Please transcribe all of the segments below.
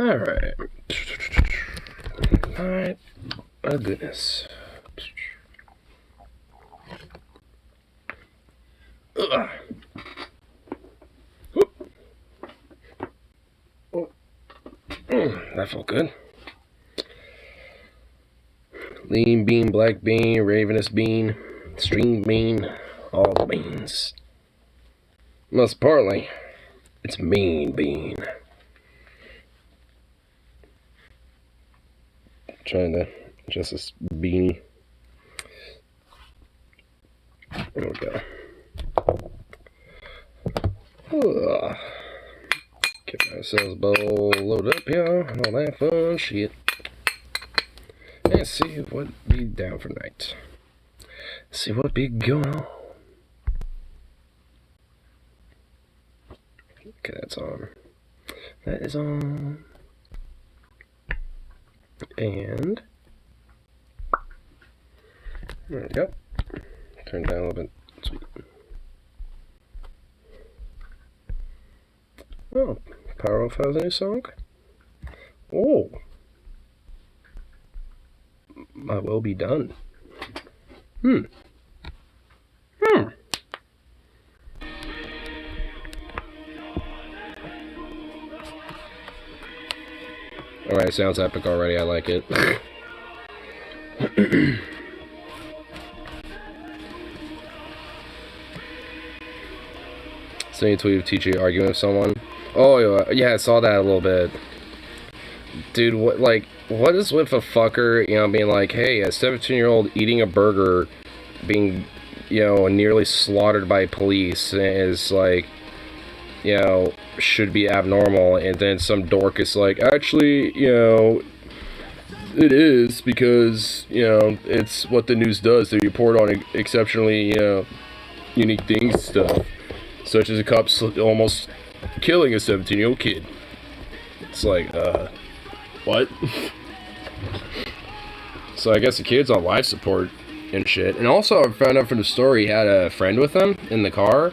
Alright. Alright. Oh, goodness. Ugh. That felt good. Lean bean, black bean, ravenous bean, string bean, all the beans. Most importantly, it's mean bean. Trying to adjust this beanie. There we go. Ugh. Get ourselves a bowl loaded up here and all that fun shit. And see what be down for night. See what be going on. Okay, that's on. That is on. And there we go. Turn down a little bit. Sweet. Oh, Powerwolf has a new song. Oh, my will be done. Alright, sounds epic already. I like it. So you tweet of TJ arguing with someone. Oh yeah, I saw that a little bit. Dude, what is with a fucker, being like, hey, a 17-year-old eating a burger, being, nearly slaughtered by police is like, should be abnormal, and then some dork is like, actually, it is because, it's what the news does. They report on exceptionally, unique things, stuff, such as a cop almost killing a 17-year-old kid. It's like, what? So I guess the kid's on life support and shit. And also, I found out from the story, he had a friend with him in the car,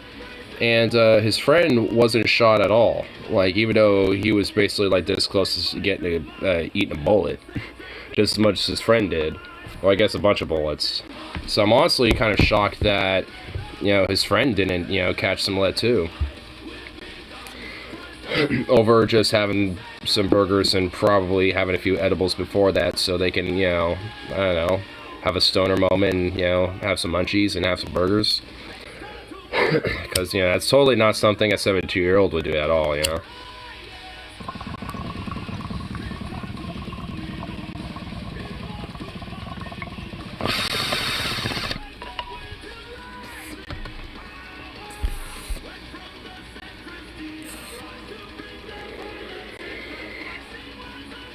and his friend wasn't shot at all. Like, even though he was basically like this close to getting eating a bullet, just as much as his friend did. Well, I guess a bunch of bullets. So I'm honestly kind of shocked that his friend didn't catch some lead too. Over just having some burgers and probably having a few edibles before that, so they can, I don't know, have a stoner moment and, have some munchies and have some burgers. Because, that's totally not something a 72-year-old would do at all,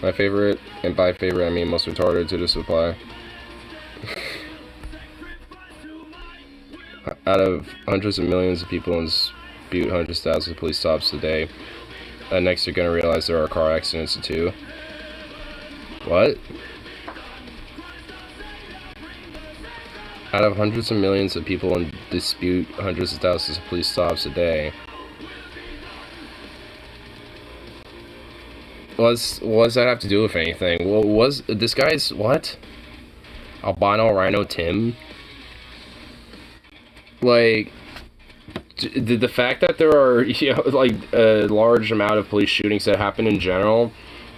My favorite, and by favorite I mean most retarded to this apply. Out of hundreds of millions of people in Butte, hundreds of thousands of police stops a day, next you're gonna realize there are car accidents too. What? Out of hundreds of millions of people in dispute, hundreds of thousands of police stops a day. What does that have to do with anything? Well, was this guy's what? Albino Rhino Tim? Like, the fact that there are a large amount of police shootings that happen in general,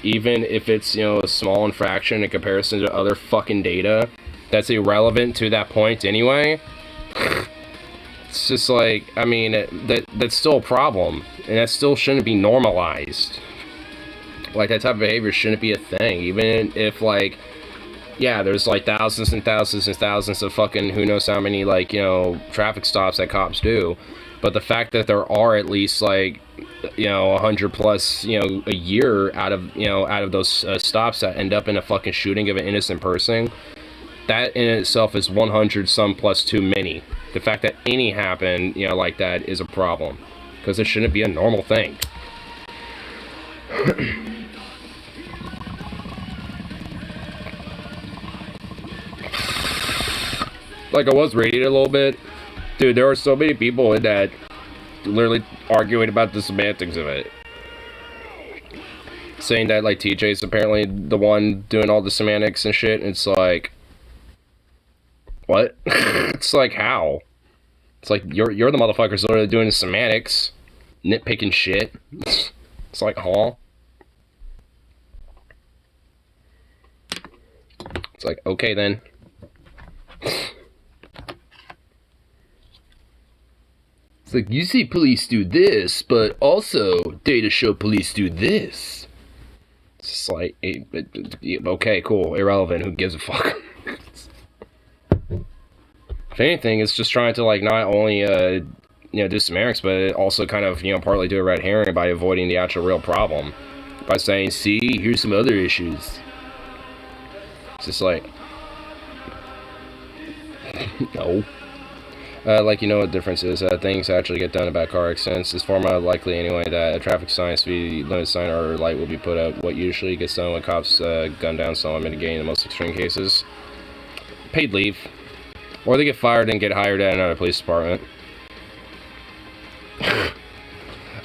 even if it's a small infraction in comparison to other fucking data, that's irrelevant to that point anyway. It's just like, I mean, that's still a problem, and that still shouldn't be normalized. Like, that type of behavior shouldn't be a thing, even if, like, yeah, there's, like, thousands and thousands and thousands of fucking who knows how many, like, traffic stops that cops do. But the fact that there are at least, like, 100 plus, a year out of those stops that end up in a fucking shooting of an innocent person, that in itself is 100 some plus too many. The fact that any happen, like that is a problem. because it shouldn't be a normal thing. Like, I was reading it a little bit. Dude, there are so many people in that literally arguing about the semantics of it. Saying that, like, TJ's apparently the one doing all the semantics and shit. And it's like, what? It's like, how? It's like, you're the motherfuckers literally doing the semantics. Nitpicking shit. It's like, huh? It's like, okay then. It's like, you see police do this, but also data show police do this. It's just like, okay, cool, irrelevant, who gives a fuck? If anything, it's just trying to, like, not only, do semantics, but also kind of, partly do a red herring by avoiding the actual real problem. By saying, see, here's some other issues. It's just like, no. What the difference is, things actually get done about car accidents. It's far more likely, anyway, that a traffic sign, speed limit sign, or light will be put up. What usually gets done when cops gun down someone, mitigating the most extreme cases. Paid leave. Or they get fired and get hired at another police department.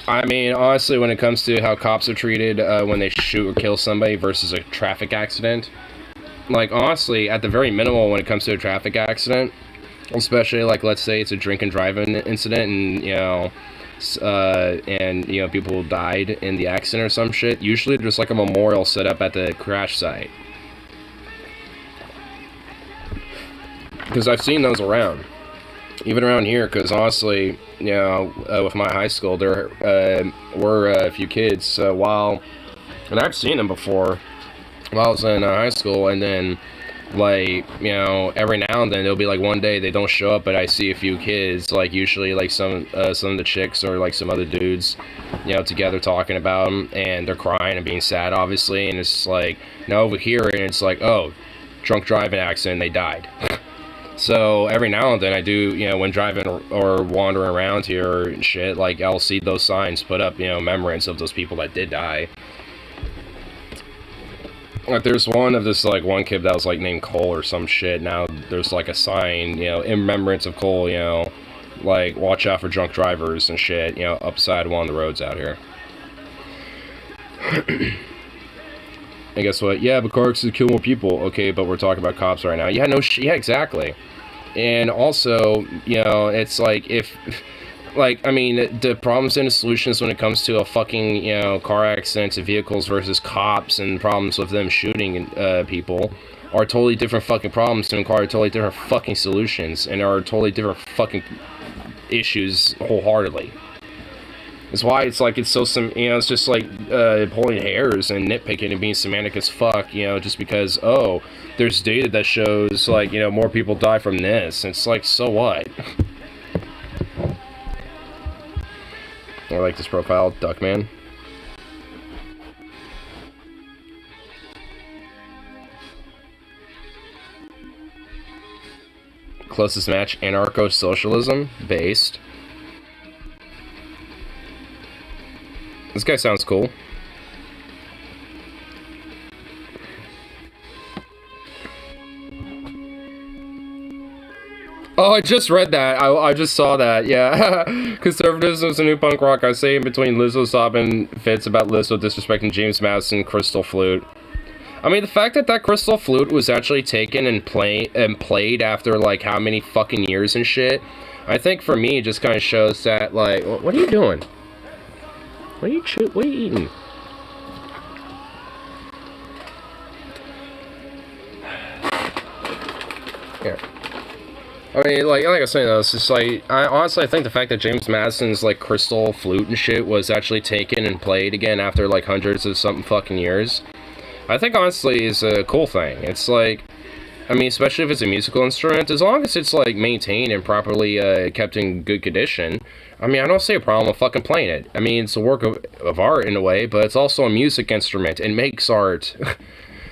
I mean, honestly, when it comes to how cops are treated when they shoot or kill somebody versus a traffic accident, like, honestly, at the very minimal, when it comes to a traffic accident, especially, like, let's say it's a drink and driving incident and, people died in the accident or some shit, usually there's, like, a memorial set up at the crash site. Because I've seen those around. Even around here, because honestly, with my high school, there were a few kids, and I've seen them before while I was in high school, and then, like, every now and then there'll be, like, one day they don't show up, but I see a few kids, like, usually, like, some of the chicks or, like, some other dudes, together talking about them, and they're crying and being sad, obviously, and it's like, over here, and it's like, oh, drunk driving accident, they died. So, every now and then I do, when driving or wandering around here and shit, like, I'll see those signs put up, remembrance of those people that did die. Like, there's one of this, like, one kid that was, like, named Cole or some shit. Now there's, like, a sign, in remembrance of Cole, like, watch out for drunk drivers and shit, upside one of the roads out here. And guess what? Yeah, but car accidents kill more people. Okay, but we're talking about cops right now. Yeah, yeah, exactly. And also, it's like, the problems and the solutions when it comes to a fucking, car accidents and vehicles versus cops and problems with them shooting people are totally different fucking problems to require totally different fucking solutions and are totally different fucking issues wholeheartedly. That's why it's like, it's so it's just like pulling hairs and nitpicking and being semantic as fuck, just because, oh, there's data that shows, like, more people die from this. It's like, so what? I like this profile, Duckman. Closest match, anarcho-socialism, based. This guy sounds cool. Oh, I just read that. I just saw that, yeah. Conservatism is a new punk rock. I say in between Lizzo sobbing fits about Lizzo disrespecting James Madison crystal flute. I mean, the fact that crystal flute was actually taken and played after, like, how many fucking years and shit, I think for me just kind of shows that, like, what are you doing? What are you eating? Here. I mean, like I was saying, though, it's just like, I think the fact that James Madison's, like, crystal flute and shit was actually taken and played again after, like, hundreds of something fucking years, I think, honestly, is a cool thing. It's like, I mean, especially if it's a musical instrument, as long as it's, like, maintained and properly kept in good condition, I mean, I don't see a problem with fucking playing it. I mean, it's a work of art in a way, but it's also a music instrument. It makes art.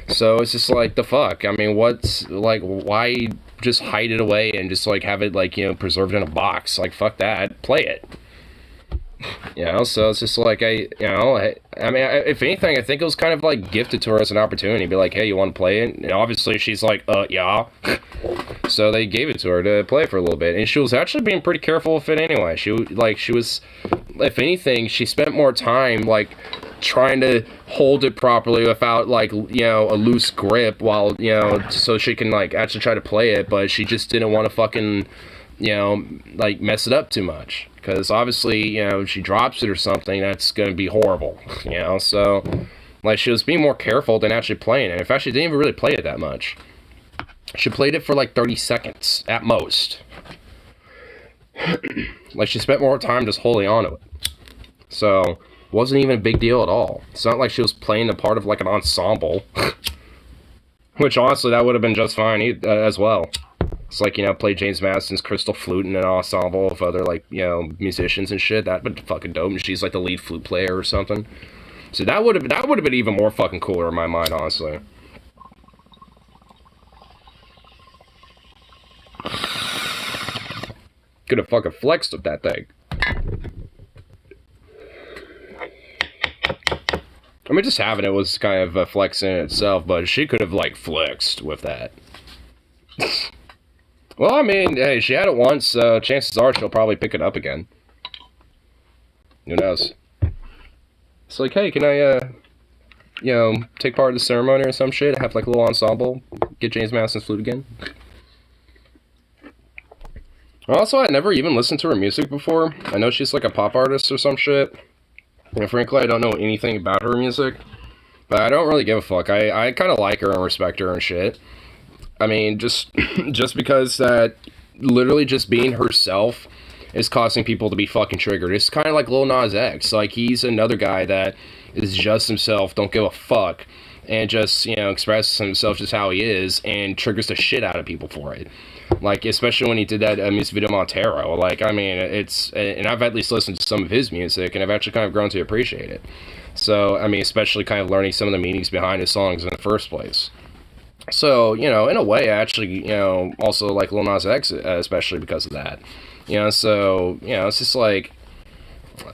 So it's just like, the fuck? I mean, what's, like, why just hide it away and just, like, have it, like, preserved in a box? Like, fuck that. Play it. So it's just like I mean, if anything, I think it was kind of like gifted to her as an opportunity. Be like, hey, you want to play it? And obviously, she's like, yeah. So they gave it to her to play for a little bit, and she was actually being pretty careful with it anyway. She was, if anything, she spent more time like trying to hold it properly without like a loose grip while so she can like actually try to play it, but she just didn't want to fucking like mess it up too much, because obviously if she drops it or something, that's gonna be horrible. So like she was being more careful than actually playing it. In fact, she didn't even really play it that much. She played it for like 30 seconds at most. Like she spent more time just holding on to it. So wasn't even a big deal at all. It's not like she was playing a part of like an ensemble. Which honestly, that would have been just fine as well. It's like, play James Madison's crystal flute in an ensemble of other like, musicians and shit. That'd been fucking dope. And she's like the lead flute player or something. So that would have been even more fucking cooler in my mind, honestly. Could have fucking flexed with that thing. I mean, just having it was kind of a flex in itself, but she could have, like, flexed with that. Well, I mean, hey, she had it once, chances are she'll probably pick it up again. Who knows? It's like, hey, can I, take part of the ceremony or some shit? Have, like, a little ensemble? Get James Madison's flute again? Also, I never even listened to her music before. I know she's, like, a pop artist or some shit. And frankly, I don't know anything about her music, but I don't really give a fuck. I kind of like her and respect her and shit. I mean, just because that literally just being herself is causing people to be fucking triggered. It's kind of like Lil Nas X. Like, he's another guy that is just himself, don't give a fuck, and just, expresses himself just how he is, and triggers the shit out of people for it. Like, especially when he did that music video Montero. Like, I mean, and I've at least listened to some of his music, and I've actually kind of grown to appreciate it. So, I mean, especially kind of learning some of the meanings behind his songs in the first place. So, in a way, I actually, also like Lil Nas X, especially because of that. So, it's just like,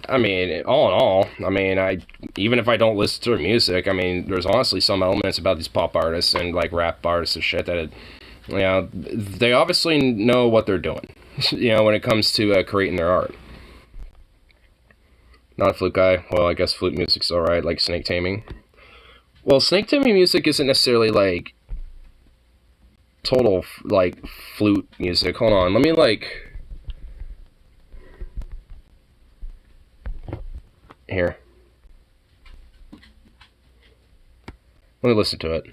I mean, all in all, I mean, even if I don't listen to her music, I mean, there's honestly some elements about these pop artists and, like, rap artists and shit that they obviously know what they're doing, when it comes to creating their art. Not a flute guy. Well, I guess flute music's alright, like snake taming. Well, snake taming music isn't necessarily, like, total, like, flute music. Hold on, let me, like... Here. Let me listen to it.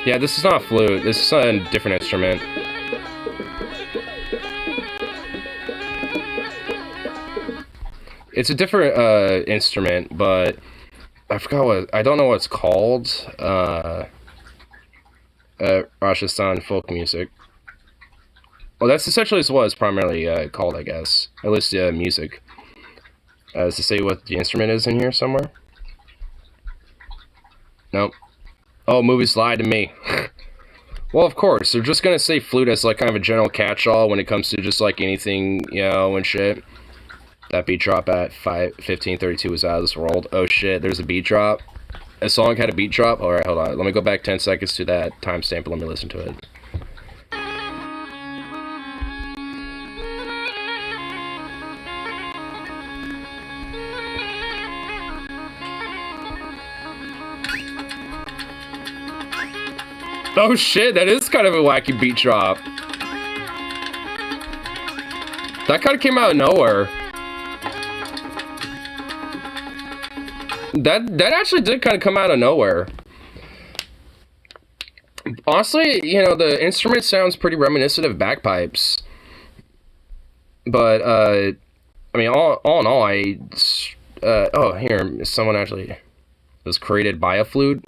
Yeah, this is not a flute. This is a different instrument. It's a different instrument, but I forgot I don't know what it's called. Rajasthan folk music. Well, that's essentially what it's primarily called, I guess. At least music. Does it say what the instrument is in here somewhere? Nope. Oh, movies lied to me. Well, of course, they're just gonna say flute as like kind of a general catch-all when it comes to just like anything, and shit. That beat drop at 15:32 was out of this world. Oh shit, there's a beat drop. A song had a beat drop? Alright, hold on. Let me go back 10 seconds to that timestamp and let me listen to it. Oh shit, that is kind of a wacky beat drop. That kind of came out of nowhere. That actually did kind of come out of nowhere. Honestly, the instrument sounds pretty reminiscent of bagpipes. But, I mean, all in all, oh, here, someone actually was created by a flute.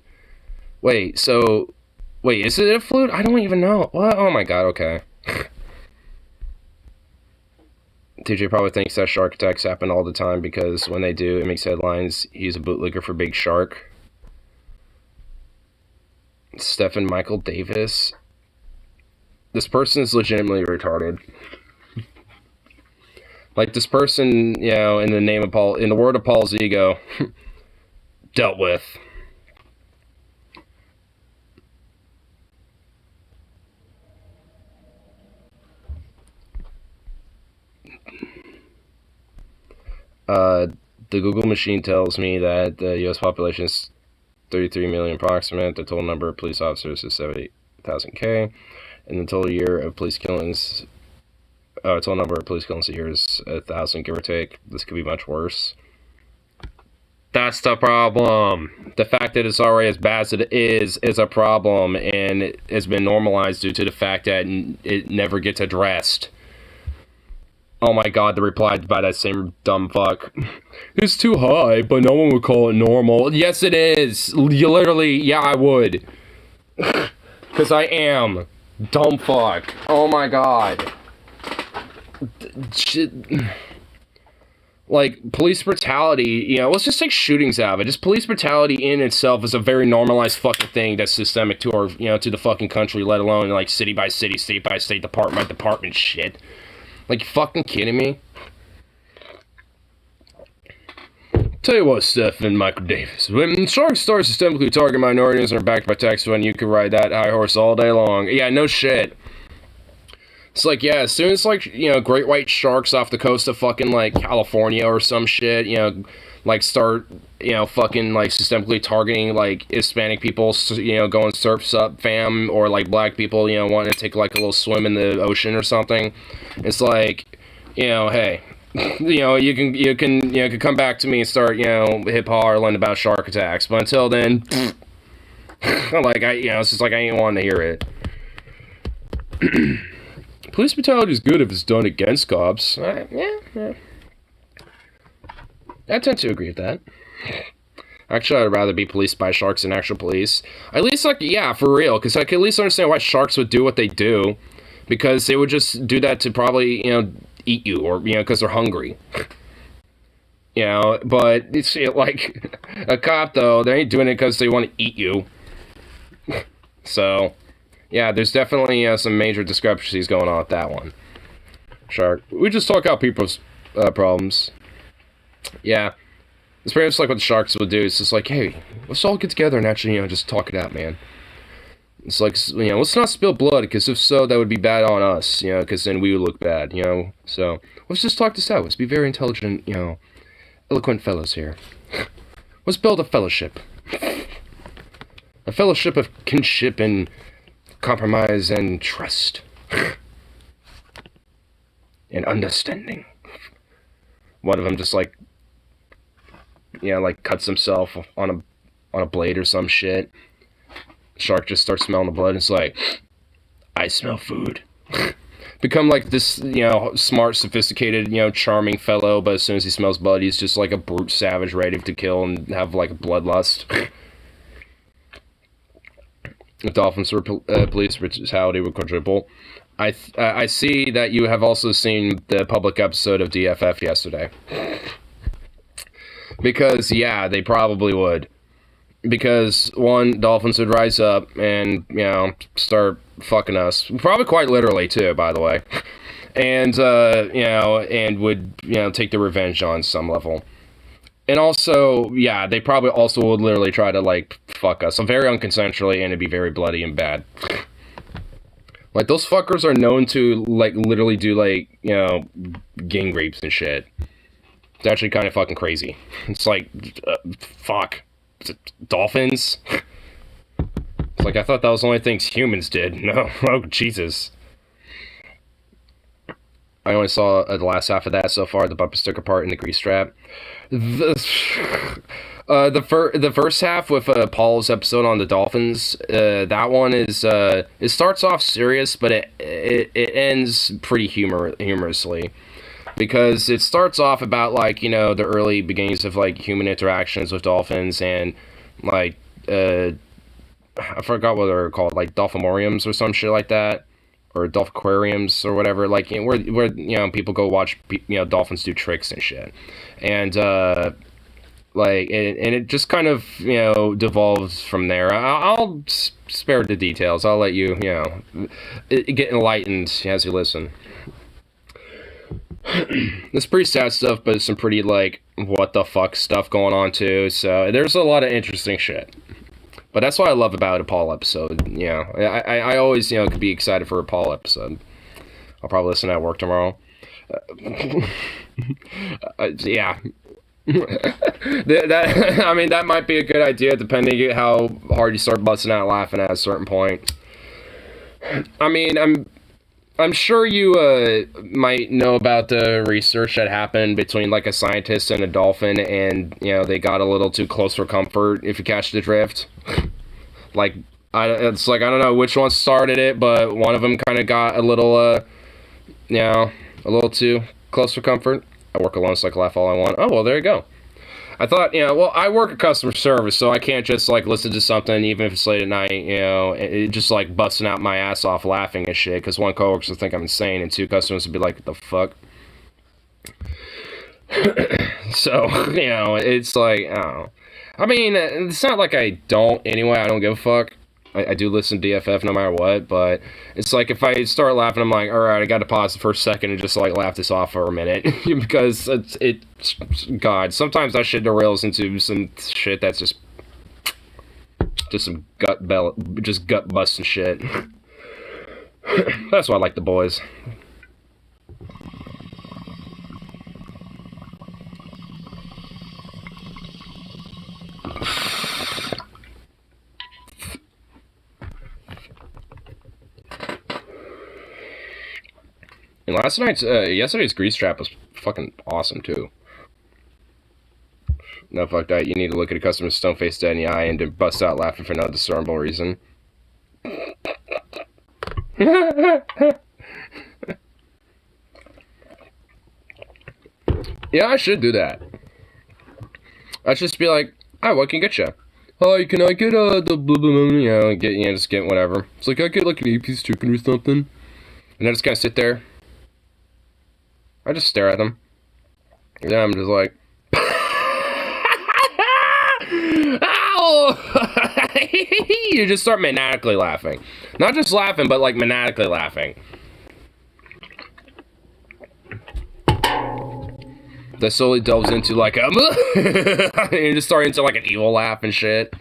Wait, is it a flute? I don't even know. What? Oh my god, okay. TJ probably thinks that shark attacks happen all the time because when they do, it makes headlines. He's a bootlegger for Big Shark. Stephen Michael Davis. This person is legitimately retarded. Like, this person, you know, in the name of Paul, in the word of Paul's ego, dealt with. The Google machine tells me that the U.S. population is 33 million approximate. The total number of police officers is 70,000 K. And the total year of police killings, total number of police killings a year is 1,000, give or take. This could be much worse. That's the problem. The fact that it's already as bad as it is a problem, and it has been normalized due to the fact that it never gets addressed. Oh my god, the reply by that same dumb fuck. It's too high, but no one would call it normal. Yes, it is. You literally, yeah, I would. Because I am. Dumb fuck. Oh my god. Shit. Like, police brutality, you know, let's just take shootings out of it. Just police brutality in itself is a very normalized fucking thing that's systemic to our, you know, to the fucking country, let alone, like, city by city, state by state, department by department shit. Like, you fucking kidding me? Tell you what, Stephen Michael Davis. When sharks start systemically targeting minorities and are backed by tax when you can ride that high horse all day long. Yeah, no shit. It's like, yeah, as soon as, like, you know, great white sharks off the coast of fucking, like, California or some shit, you know, like, start, you know, fucking, like, systemically targeting, like, Hispanic people, you know, going surfs up, fam, or, like, black people, you know, wanting to take, like, a little swim in the ocean or something. It's like, you know, hey, you know, you can come back to me and start, you know, hip-hollering about shark attacks, but until then, like, you know, it's just like I ain't wanting to hear it. Police brutality is good if it's done against cops. Yeah. I tend to agree with that. Actually, I'd rather be policed by sharks than actual police. At least, like, yeah, for real, because I can at least understand why sharks would do what they do. Because they would just do that to probably, you know, eat you, or, you know, because they're hungry. You know, but, it's like, a cop, though, they ain't doing it because they want to eat you. So, yeah, there's definitely some major discrepancies going on with that one. Shark. We just talk out people's problems. Yeah. It's pretty much like what the sharks would do. It's just like, hey, let's all get together and actually, you know, just talk it out, man. It's like, you know, let's not spill blood, because if so, that would be bad on us, you know, because then we would look bad, you know. So, let's just talk this out. Let's be very intelligent, you know, eloquent fellows here. Let's build a fellowship. A fellowship of kinship and compromise and trust. And understanding. One of them just, like, you know, like, cuts himself on a blade or some shit. Shark just starts smelling the blood and it's like, I smell food. Become like this, you know, smart, sophisticated, you know, charming fellow, but as soon as he smells blood, he's just like a brute savage ready to kill and have like a bloodlust. The Dolphins police brutality would quadruple. I see that you have also seen the public episode of DFF yesterday. Because, yeah, they probably would. Because, one, Dolphins would rise up and, you know, start fucking us. Probably quite literally, too, by the way. And, you know, and would, you know, take the revenge on some level. And also, yeah, they probably also would literally try to, like, fuck us. Very unconsensually, and it'd be very bloody and bad. Like, those fuckers are known to, like, literally do, like, you know, gang rapes and shit. It's actually kind of fucking crazy. It's like, fuck. Dolphins? It's like, I thought that was the only things humans did. No. Oh, Jesus. I only saw the last half of that so far, the bumper sticker part and the grease trap. The first half with Paul's episode on the Dolphins, that one is, it starts off serious, but it ends pretty humorously. Because it starts off about, like, you know, the early beginnings of, like, human interactions with dolphins and, like, I forgot what they're called, like, dolphinariums or some shit like that. Or dolphinariums or whatever, like, you know, where, you know, people go watch, you know, dolphins do tricks and shit. And, like, and it just kind of, devolves from there. I'll spare the details. I'll let you, get enlightened as you listen. It's pretty sad stuff, but it's some pretty, like, what the fuck stuff going on, too. So, there's a lot of interesting shit. But that's what I love about a Paul episode, I always, could be excited for a Paul episode. I'll probably listen at work tomorrow. Yeah. that might be a good idea, depending on how hard you start busting out laughing at a certain point. I mean, I'm sure you might know about the research that happened between, like, a scientist and a dolphin, and, they got a little too close for comfort, if you catch the drift. Like, I don't know which one started it, but one of them kind of got a little, a little too close for comfort. I work alone, so I can laugh all I want. Oh, well, there you go. I thought, I work at customer service, so I can't just, like, listen to something, even if it's late at night, it just, like, busting out my ass off laughing and shit, because one coworker will think I'm insane, and two customers will be like, what the fuck? So, it's like, I don't know. I mean, it's not like I don't anyway, I don't give a fuck. I do listen to DFF no matter what, but it's like if I start laughing, I'm like, alright, I gotta pause the first second and just, like, laugh this off for a minute. Because God, sometimes that shit derails into some shit that's just some gut busting shit. That's why I like The Boys. And yesterday's grease trap was fucking awesome, too. No, fuck that. You need to look at a customer's stone face dead in the eye and to bust out laughing for no discernible reason. Yeah, I should do that. I should just be like, "Hi, what can I get you? Hi, can I get the blah blah blah?" Just get whatever. It's like, I get like an 8-piece chicken or something, and I just kind of sit there. I just stare at them. And then I'm just like, ow! You just start maniacally laughing. Not just laughing, but like maniacally laughing. That slowly delves into like a and you just start into like an evil laugh and shit.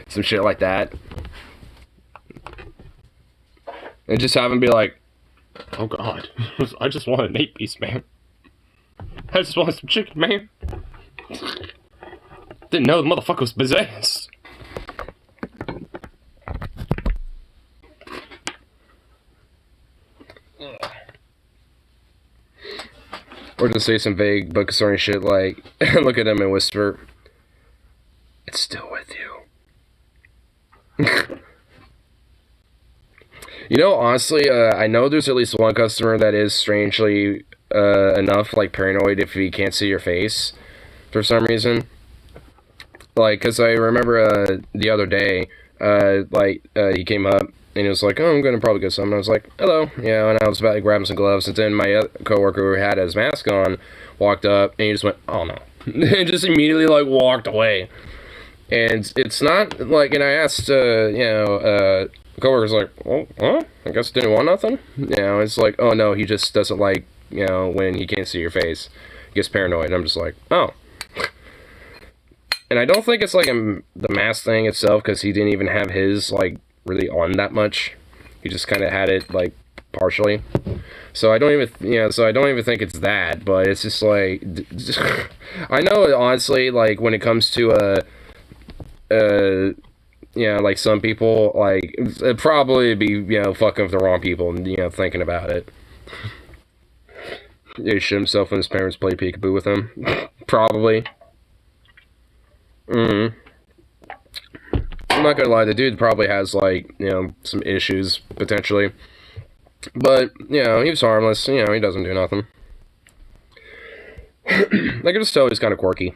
Some shit like that. And just have him be like, oh God, I just want an 8-piece, man. I just wanted some chicken, man. Didn't know the motherfucker was possessed. Or just say some vague but concerning shit like, look at him and whisper, it's still with you. Honestly, I know there's at least one customer that is strangely enough, like, paranoid if he can't see your face for some reason. Like, because I remember the other day, he came up and he was like, oh, I'm going to probably get some. And I was like, hello. Yeah, and I was about to grab him some gloves. And then my other coworker who had his mask on walked up and he just went, oh no. And just immediately, like, walked away. And it's not, like, and I asked, coworker's like, well, huh? I guess didn't want nothing? It's like, oh no, he just doesn't like, when he can't see your face. He gets paranoid. And I'm just like, oh. And I don't think it's like the mask thing itself, because he didn't even have his, like, really on that much. He just kind of had it, like, partially. So I don't even think it's that, but it's just like, I know, honestly, like, when it comes to, like, some people, like, it'd probably be, fucking with the wrong people and, thinking about it. He shit himself when his parents play peekaboo with him. Probably. I'm not gonna lie, the dude probably has, like, some issues, potentially. But, he was harmless, he doesn't do nothing. I can just tell he's kind of quirky.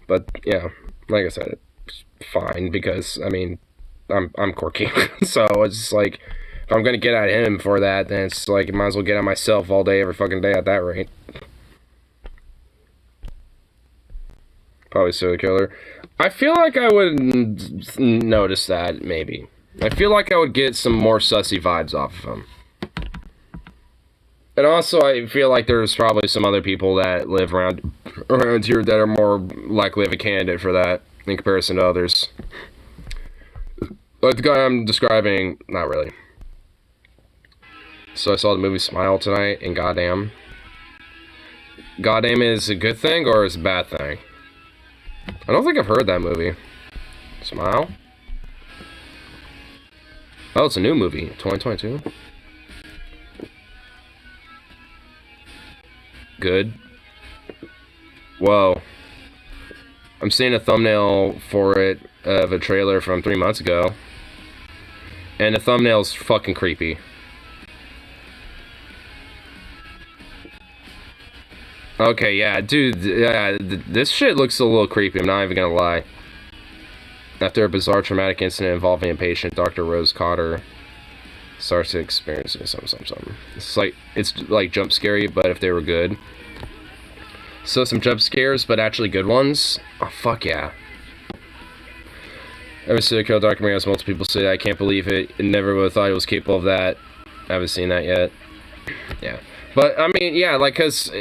But, yeah, like I said, it's fine, because, I mean, I'm quirky. So it's just like, if I'm gonna get at him for that, then it's like, I might as well get at myself all day, every fucking day at that rate. Probably serial killer. I feel like I would notice that, maybe. I feel like I would get some more sussy vibes off of him. And also, I feel like there's probably some other people that live around here that are more likely of a candidate for that in comparison to others. Like the guy I'm describing, not really. So I saw the movie Smile tonight, and goddamn. Goddamn is a good thing or is a bad thing? I don't think I've heard that movie. Smile? Oh, it's a new movie, 2022. Good. Whoa. I'm seeing a thumbnail for it of a trailer from 3 months ago. And the thumbnail's fucking creepy. Okay, yeah, dude, yeah, this shit looks a little creepy, I'm not even gonna lie. After a bizarre traumatic incident involving a patient, Dr. Rose Cotter starts to experience something. It's like jump scary, but if they were good. So some jump scares, but actually good ones. Oh, fuck yeah. Every serial killer documentary has multiple people say, I can't believe it, and never would have thought it was capable of that. I haven't seen that yet. Yeah. But, I mean, yeah, like, cause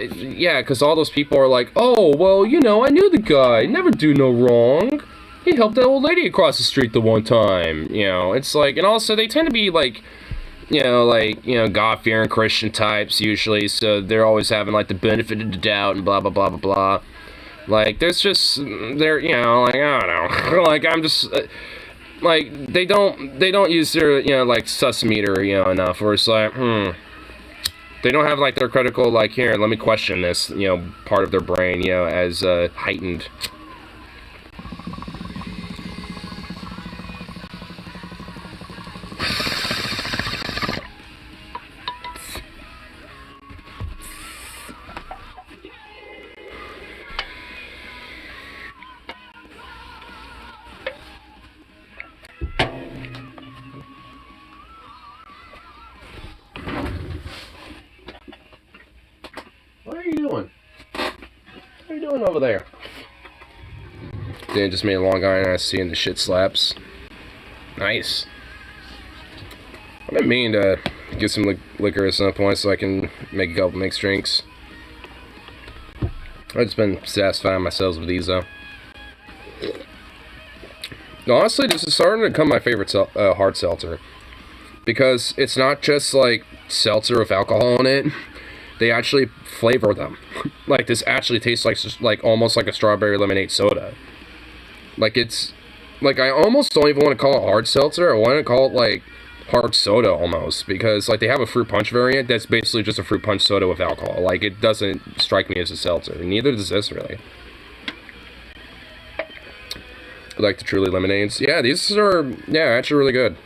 all those people are like, oh, well, you know, I knew the guy, never do no wrong. He helped that old lady across the street the one time, you know, it's like, and also they tend to be like, God-fearing Christian types usually, so they're always having, like, the benefit of the doubt and blah, blah, blah, blah, blah. Like, there's just, they're, you know, like, I don't know, like, I'm just, like, they don't use their, you know, like, sus meter, you know, enough, where it's like, they don't have, like, their critical, like, here, let me question this, you know, part of their brain, you know, as, heightened. What are you doing? What are you doing over there? Then just made a Long Island iced tea and the shit slaps. Nice. I've been meaning to get some liquor at some point so I can make a couple mixed drinks. I've just been satisfying myself with these though. Honestly, this is starting to become my favorite hard seltzer. Because it's not just like seltzer with alcohol in it. They actually flavor them. Like, this actually tastes like almost like a strawberry lemonade soda. Like, it's, like, I almost don't even want to call it hard seltzer. I want to call it, like, hard soda almost. Because, like, they have a fruit punch variant that's basically just a fruit punch soda with alcohol. Like, it doesn't strike me as a seltzer. Neither does this, really. I like the Truly lemonades. Yeah, these are, yeah, actually really good.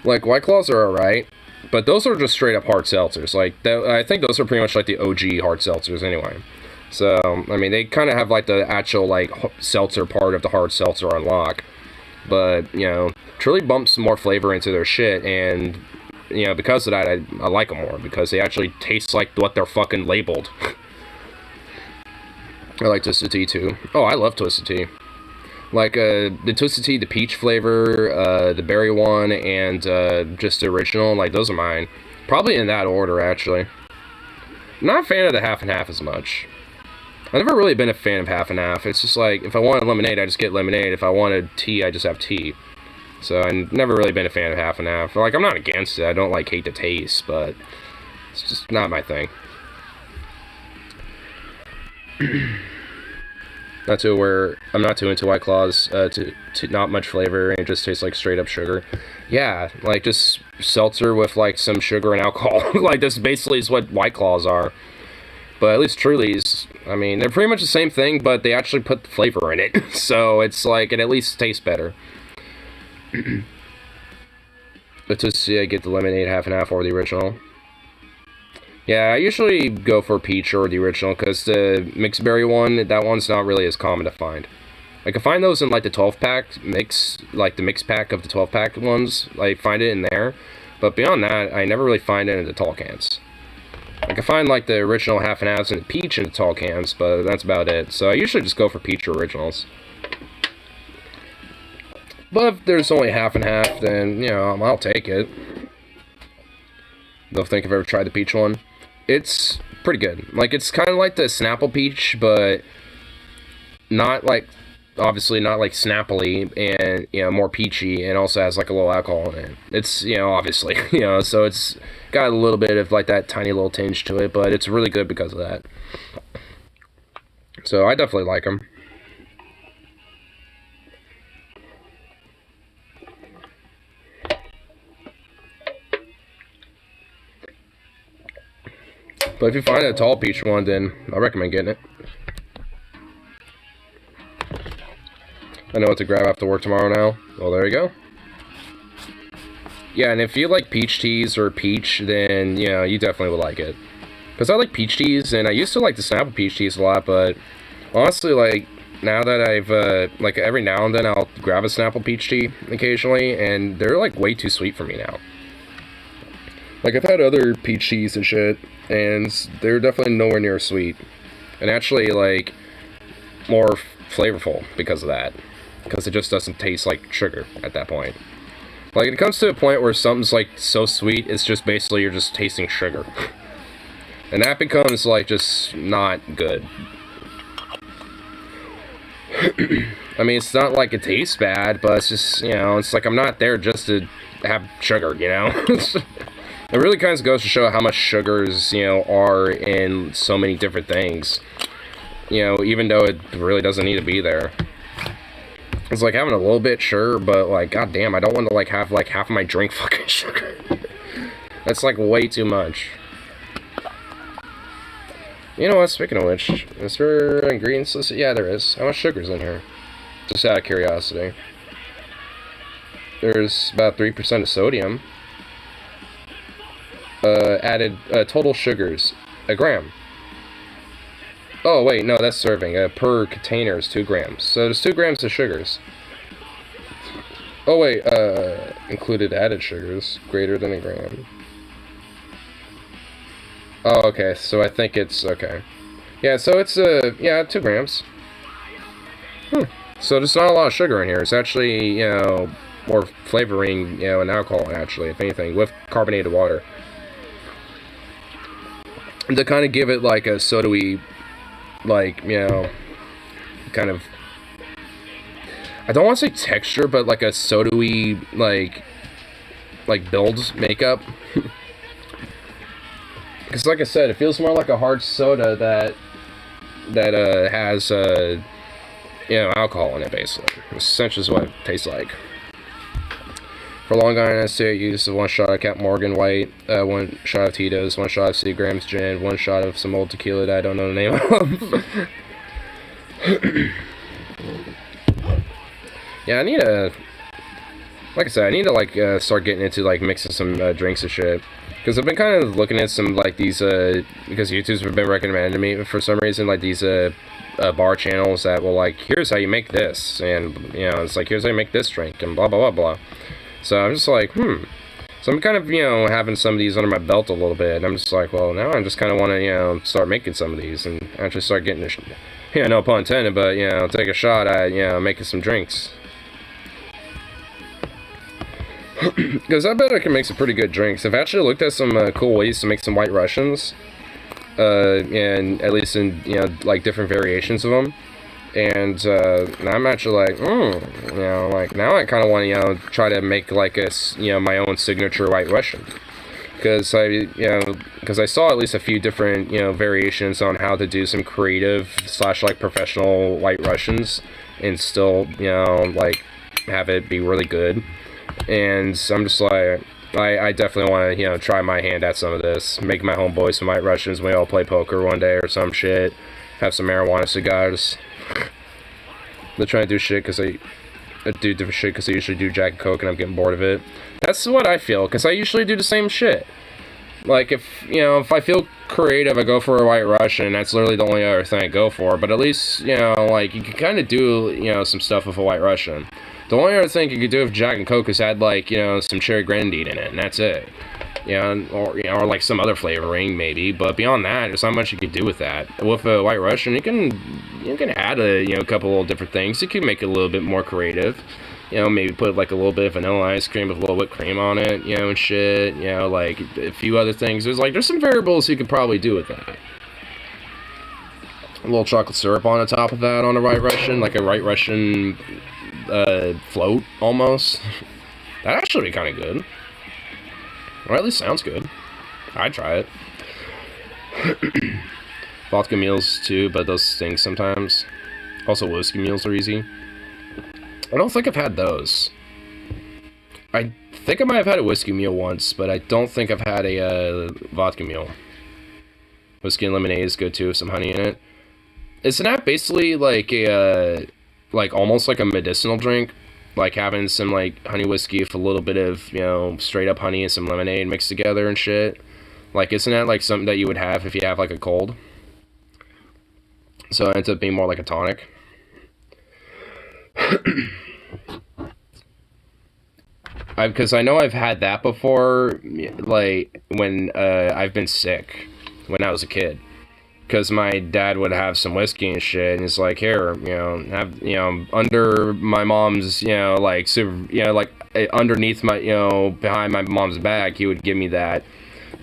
Like, White Claws are alright. But those are just straight up hard seltzers. Like, I think those are pretty much like the OG hard seltzers anyway. So, I mean, they kind of have like the actual like seltzer part of the hard seltzer on lock. But, you know, Truly bumps more flavor into their shit. And, you know, because of that, I like them more. Because they actually taste like what they're fucking labeled. I like Twisted Tea too. Oh, I love Twisted Tea. Like, the Twisted Tea, the peach flavor, the berry one, and, just the original, like, those are mine. Probably in that order, actually. I'm not a fan of the half and half as much. I've never really been a fan of half and half. It's just like, if I wanted lemonade, I just get lemonade. If I wanted tea, I just have tea. So, I've never really been a fan of half and half. Like, I'm not against it. I don't, like, hate the taste, but it's just not my thing. Not to where I'm not too into White Claws, to not much flavor, and it just tastes like straight up sugar. Yeah, like just seltzer with like some sugar and alcohol. Like this basically is what White Claws are. But at least Truly's, I mean, they're pretty much the same thing, but they actually put the flavor in it. So it's like, it at least tastes better. But to see, I get the lemonade half and half or the original. Yeah, I usually go for peach or the original, because the mixed berry one, that one's not really as common to find. I can find those in like the 12-pack mix, like the mix pack of the 12-pack ones. I find it in there, but beyond that, I never really find it in the tall cans. I can find like the original half and halves and the peach in the tall cans, but that's about it. So I usually just go for peach originals. But if there's only half and half, then, you know, I'll take it. Don't think I've ever tried the peach one. It's pretty good. Like, it's kind of like the Snapple peach, but not like, obviously not like Snappily, and, you know, more peachy, and also has like a little alcohol in it. It's, you know, obviously, you know, so it's got a little bit of like that tiny little tinge to it, but it's really good because of that. So I definitely like them. But if you find a tall peach one, then I recommend getting it. I know what to grab after work tomorrow now. Well, there you go. Yeah, and if you like peach teas or peach, then, you know, you definitely would like it. Because I like peach teas, and I used to like the Snapple peach teas a lot, but honestly, like, now that I've, like, every now and then I'll grab a Snapple peach tea occasionally, and they're, like, way too sweet for me now. Like, I've had other peach teas and shit, and they're definitely nowhere near sweet. And actually, like, more flavorful because of that. Because it just doesn't taste like sugar at that point. Like, it comes to a point where something's, like, so sweet, it's just basically you're just tasting sugar. And that becomes, like, just not good. I mean, it's not like it tastes bad, but it's just, you know, it's like I'm not there just to have sugar, you know? It really kind of goes to show how much sugars, you know, are in so many different things. You know, even though it really doesn't need to be there. It's like having a little bit, sure, but like, goddamn, I don't want to like have like half of my drink fucking sugar. That's like way too much. You know what, speaking of which, is there ingredients listed? Yeah, there is. How much sugar's in here? Just out of curiosity. There's about 3% of sodium. Added total sugars, 1 gram. Oh wait, no, that's serving. Per container is 2 grams. So there's 2 grams of sugars. Oh wait, included added sugars greater than 1 gram. Oh, okay. So I think it's okay. Yeah, so it's yeah, 2 grams. So there's not a lot of sugar in here. It's actually, you know, more flavoring, you know, and alcohol actually, if anything, with carbonated water. To kind of give it like a soda-y, like, you know, kind of, I don't want to say texture, but like a soda-y, like build makeup. Because like I said, it feels more like a hard soda that has, you know, alcohol in it, basically. Essentially is what it tastes like. For Long Island SC, I used 1 shot of Captain Morgan White, 1 shot of Tito's, 1 shot of Seagram's Gin, 1 shot of some old tequila that I don't know the name of. Yeah, I need to, like I said, I need to like start getting into like mixing some drinks and shit. Because I've been kind of looking at some like these, because YouTube's been recommending to me for some reason, like these bar channels that will like, here's how you make this, and you know, it's like, here's how you make this drink, and blah blah blah blah. So I'm just like, So I'm kind of, you know, having some of these under my belt a little bit. And I'm just like, well, now I just kind of want to, you know, start making some of these and actually start getting, yeah, no pun intended, but, you know, take a shot at, you know, making some drinks. Because I bet I can make some pretty good drinks. I've actually looked at some cool ways to make some White Russians. And at least in, you know, like different variations of them. And I'm actually like, you know, like now I kind of want to, you know, try to make like a, you know, my own signature White Russian, because I saw at least a few different, you know, variations on how to do some creative / like professional White Russians and still, you know, like have it be really good. And I'm just like, I definitely want to, you know, try my hand at some of this, make my homeboys some White Russians. We all play poker one day or some shit, have some marijuana cigars. They're trying to do shit because I do different shit because I usually do Jack and Coke and I'm getting bored of it. That's what I feel, because I usually do the same shit. Like, if I feel creative, I go for a White Russian. That's literally the only other thing I go for. But at least, like, you can kind of do, some stuff with a White Russian. The only other thing you could do with Jack and Coke is add, like, some cherry grenadine in it, and that's it. Or like some other flavoring, maybe. But beyond that, there's not much you could do with that. With a White Russian, you can add a couple little different things. You can make it a little bit more creative. Maybe put like a little bit of vanilla ice cream with a little whipped cream on it, and shit. Like a few other things. There's some variables you could probably do with that. A little chocolate syrup on the top of that on a White Russian, like a White Russian float almost. That'd actually be kind of good. Or at least sounds good. I'd try it. Vodka meals too, but those stink sometimes. Also, whiskey meals are easy. I don't think I've had those. I think I might have had a whiskey meal once, but I don't think I've had a vodka meal. Whiskey and lemonade is good too, with some honey in it. Isn't that basically like like almost like a medicinal drink? Like having some like honey whiskey with a little bit of, straight up honey and some lemonade mixed together and shit. Like, isn't that like something that you would have if you have like a cold? So it ends up being more like a tonic. Because I know I've had that before, like when I've been sick when I was a kid. Because my dad would have some whiskey and shit, and he's like, here, have, under my mom's, like, super, like, underneath my, behind my mom's back, he would give me that,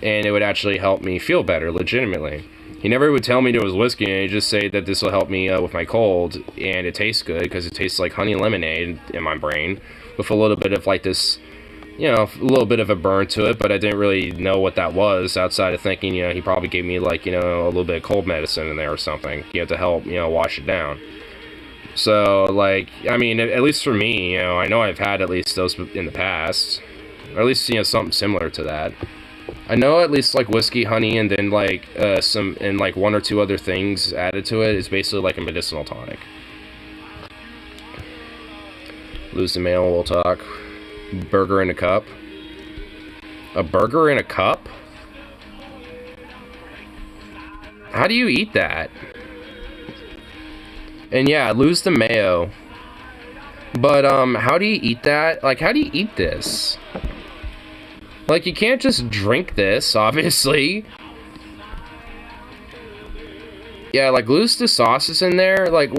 and it would actually help me feel better, legitimately. He never would tell me there was whiskey, and he'd just say that this will help me with my cold, and it tastes good, because it tastes like honey lemonade in my brain, with a little bit of, like, this, a little bit of a burn to it, but I didn't really know what that was outside of thinking, he probably gave me, like, a little bit of cold medicine in there or something, to help, wash it down. So, like, I mean, at least for me, I know I've had at least those in the past, or at least, something similar to that. I know at least, like, whiskey, honey, and then, like, and, like, one or two other things added to it is basically like a medicinal tonic. Lose the mail, we'll talk. Burger in a cup. A burger in a cup? How do you eat that? And yeah, lose the mayo. But, how do you eat that? Like, how do you eat this? Like, you can't just drink this, obviously. Yeah, like, lose the sauces in there. Like,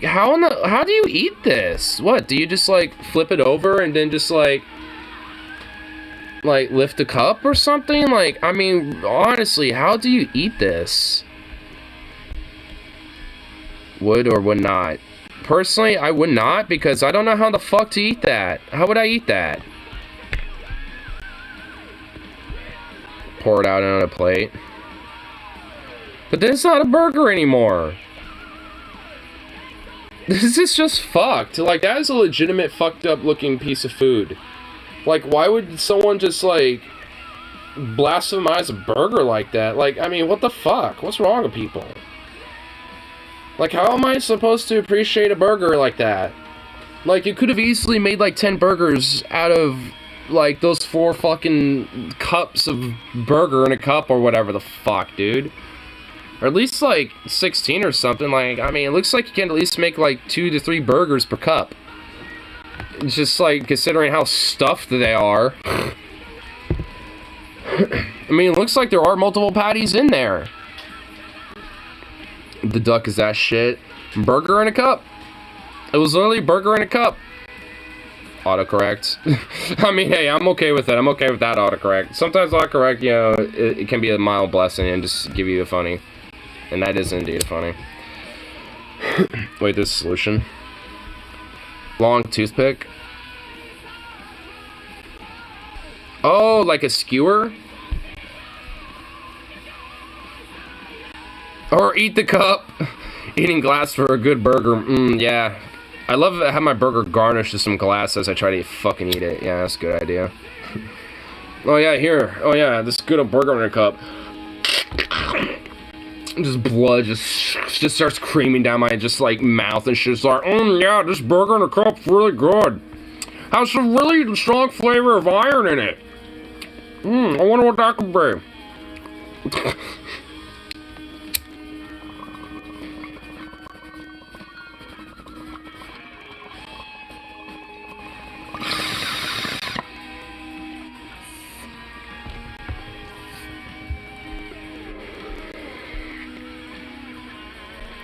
how do you eat this? What, do you just, like, flip it over and then just, like, lift the cup or something? Like, I mean, honestly, how do you eat this? Would or would not? Personally, I would not, because I don't know how the fuck to eat that. How would I eat that? Pour it out on a plate. But then it's not a burger anymore. This is just fucked. Like, that is a legitimate fucked up looking piece of food. Like, why would someone just, like, blasphemize a burger like that? Like, I mean, what the fuck? What's wrong with people? Like, how am I supposed to appreciate a burger like that? Like, you could have easily made, like, 10 burgers out of, like, those 4 fucking cups of burger in a cup or whatever the fuck, dude. Or at least, like, 16 or something. Like, I mean, it looks like you can at least make, like, 2 to 3 burgers per cup. It's just, like, considering how stuffed they are. I mean, it looks like there are multiple patties in there. The duck is that shit. Burger in a cup. It was literally burger in a cup. Autocorrect. I mean, hey, I'm okay with it. I'm okay with that autocorrect. Sometimes autocorrect, it can be a mild blessing and just give you a funny. And that is indeed funny. Wait, this solution. Long toothpick. Oh, like a skewer? Or eat the cup. Eating glass for a good burger. Yeah. I love to have my burger garnished with some glass as I try to fucking eat it. Yeah, that's a good idea. Oh yeah, here. Oh yeah, this good burger in a cup. Just blood just starts creaming down my like mouth and shit's like, yeah, this burger in a cup's really good. Has some really strong flavor of iron in it. I wonder what that could be.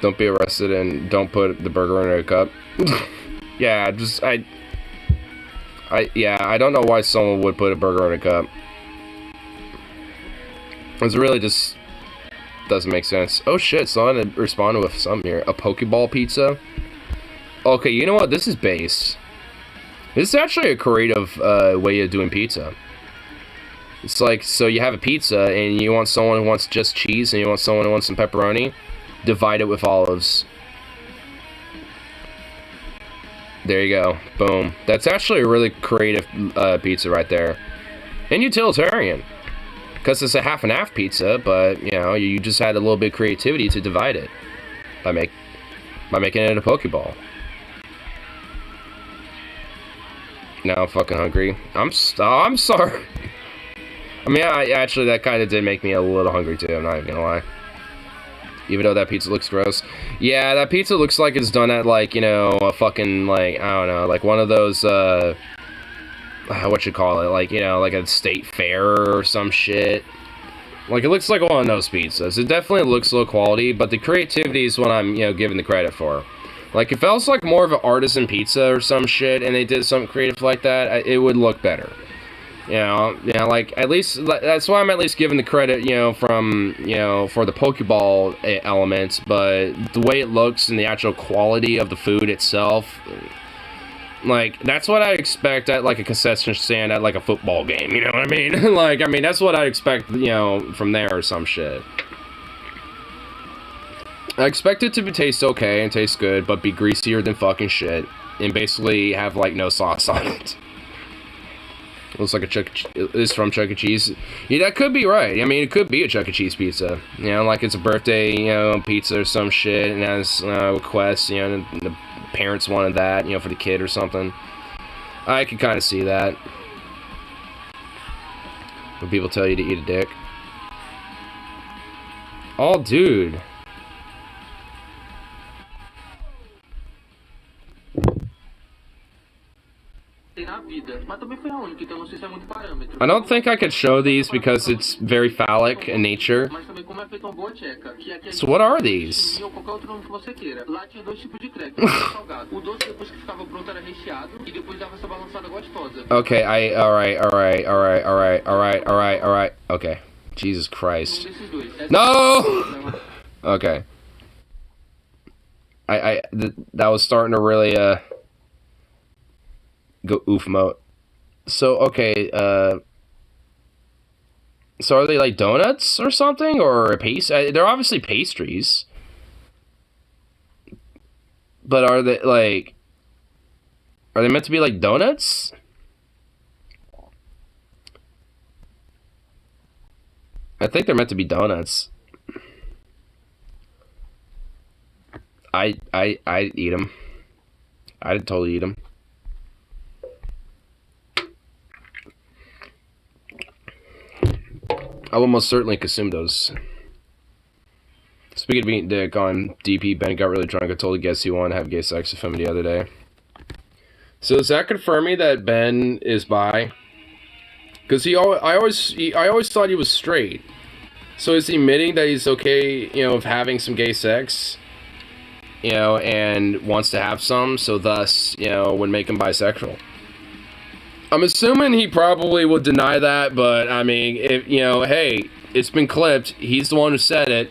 Don't be arrested and don't put the burger in a cup. Yeah, I don't know why someone would put a burger in a cup. It really just doesn't make sense. Oh shit, someone responded with something here. A Pokeball pizza? Okay, you know what? This is base. This is actually a creative way of doing pizza. It's like, so you have a pizza and you want someone who wants just cheese and you want someone who wants some pepperoni. Divide it with olives. There you go. Boom. That's actually a really creative pizza right there. And utilitarian. Because it's a half and half pizza, but, you know, you just had a little bit of creativity to divide it. By making it a Pokeball. Now I'm fucking hungry. I'm sorry. I mean, actually, that kind of did make me a little hungry, too. I'm not even gonna lie. Even though that pizza looks gross. Yeah, that pizza looks like it's done at, like, you know, a fucking, like, I don't know, like one of those, what you call it, like, you know, like a state fair or some shit. Like, it looks like one of those pizzas. It definitely looks low quality, but the creativity is what I'm, you know, giving the credit for. Like, if it was, like, more of an artisan pizza or some shit, and they did something creative like that, it would look better. You know, like, at least, that's why I'm at least giving the credit, you know, from, you know, for the Pokeball elements, but the way it looks and the actual quality of the food itself, like, that's what I expect at, like, a concession stand at, like, a football game, you know what I mean? Like, I mean, that's what I expect, you know, from there or some shit. I expect it to taste okay and taste good, but be greasier than fucking shit, and basically have, like, no sauce on it. Looks like it's from Chuck E. Cheese. Yeah, that could be right. I mean, it could be a Chuck E. Cheese pizza. You know, like it's a birthday, you know, pizza or some shit, and has requests, you know, and the parents wanted that, you know, for the kid or something. I could kind of see that. When people tell you to eat a dick. Oh, dude. I don't think I could show these because it's very phallic in nature. So what are these? Okay, alright. Okay. Jesus Christ. No! Okay. That was starting to really, go oof mode. So, okay, so are they like donuts or something? Or a they're obviously pastries. But are they meant to be like donuts? I think they're meant to be donuts. I'd eat them. I'd totally eat them. I will most certainly consume those. Speaking of being dick, on DP, Ben got really drunk. I told the guest he wanted to have gay sex with him the other day. So is that confirming that Ben is bi? Because I always thought he was straight. So is he admitting that he's okay, you know, of having some gay sex? You know, and wants to have some, so thus, you know, would make him bisexual. I'm assuming he probably would deny that, but I mean, if, you know, hey, it's been clipped. He's the one who said it.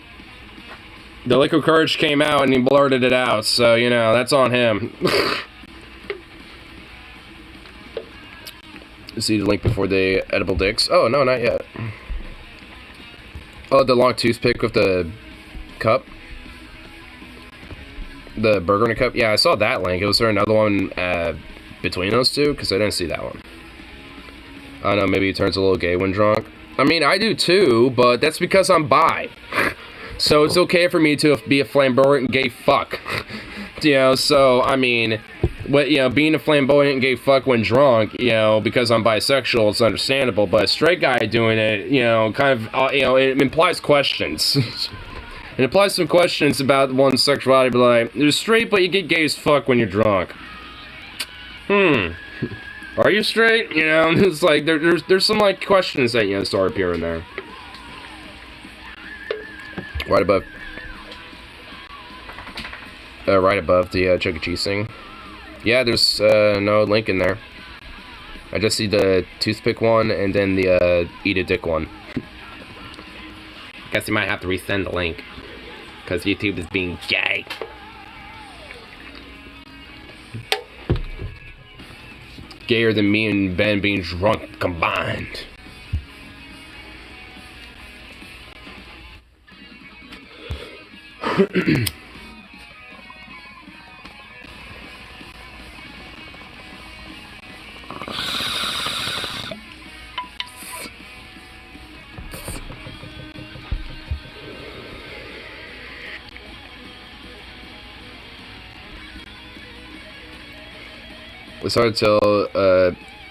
The Liquid Courage came out and he blurted it out, so, you know, that's on him. See the link before the edible dicks? Oh, no, not yet. Oh, the long toothpick with the cup? The burger in a cup? Yeah, I saw that link. Was there another one between those two? Because I didn't see that one. I don't know, maybe he turns a little gay when drunk. I mean, I do too, but that's because I'm bi. So it's okay for me to be a flamboyant gay fuck. You know, so, I mean, What, you know, being a flamboyant gay fuck when drunk, you know, because I'm bisexual, it's understandable. But a straight guy doing it, you know, kind of, you know, it implies questions. It implies some questions about one's sexuality. But like, you're straight, but you get gay as fuck when you're drunk. Are you straight? You know, it's like there's some like questions that, you know, start appearing there. Right above the Chuck E. Cheese thing. Yeah, there's no link in there. I just see the toothpick one and then the eat a dick one. Guess you might have to resend the link because YouTube is being gay. Gayer than me and Ben being drunk combined. It's hard to tell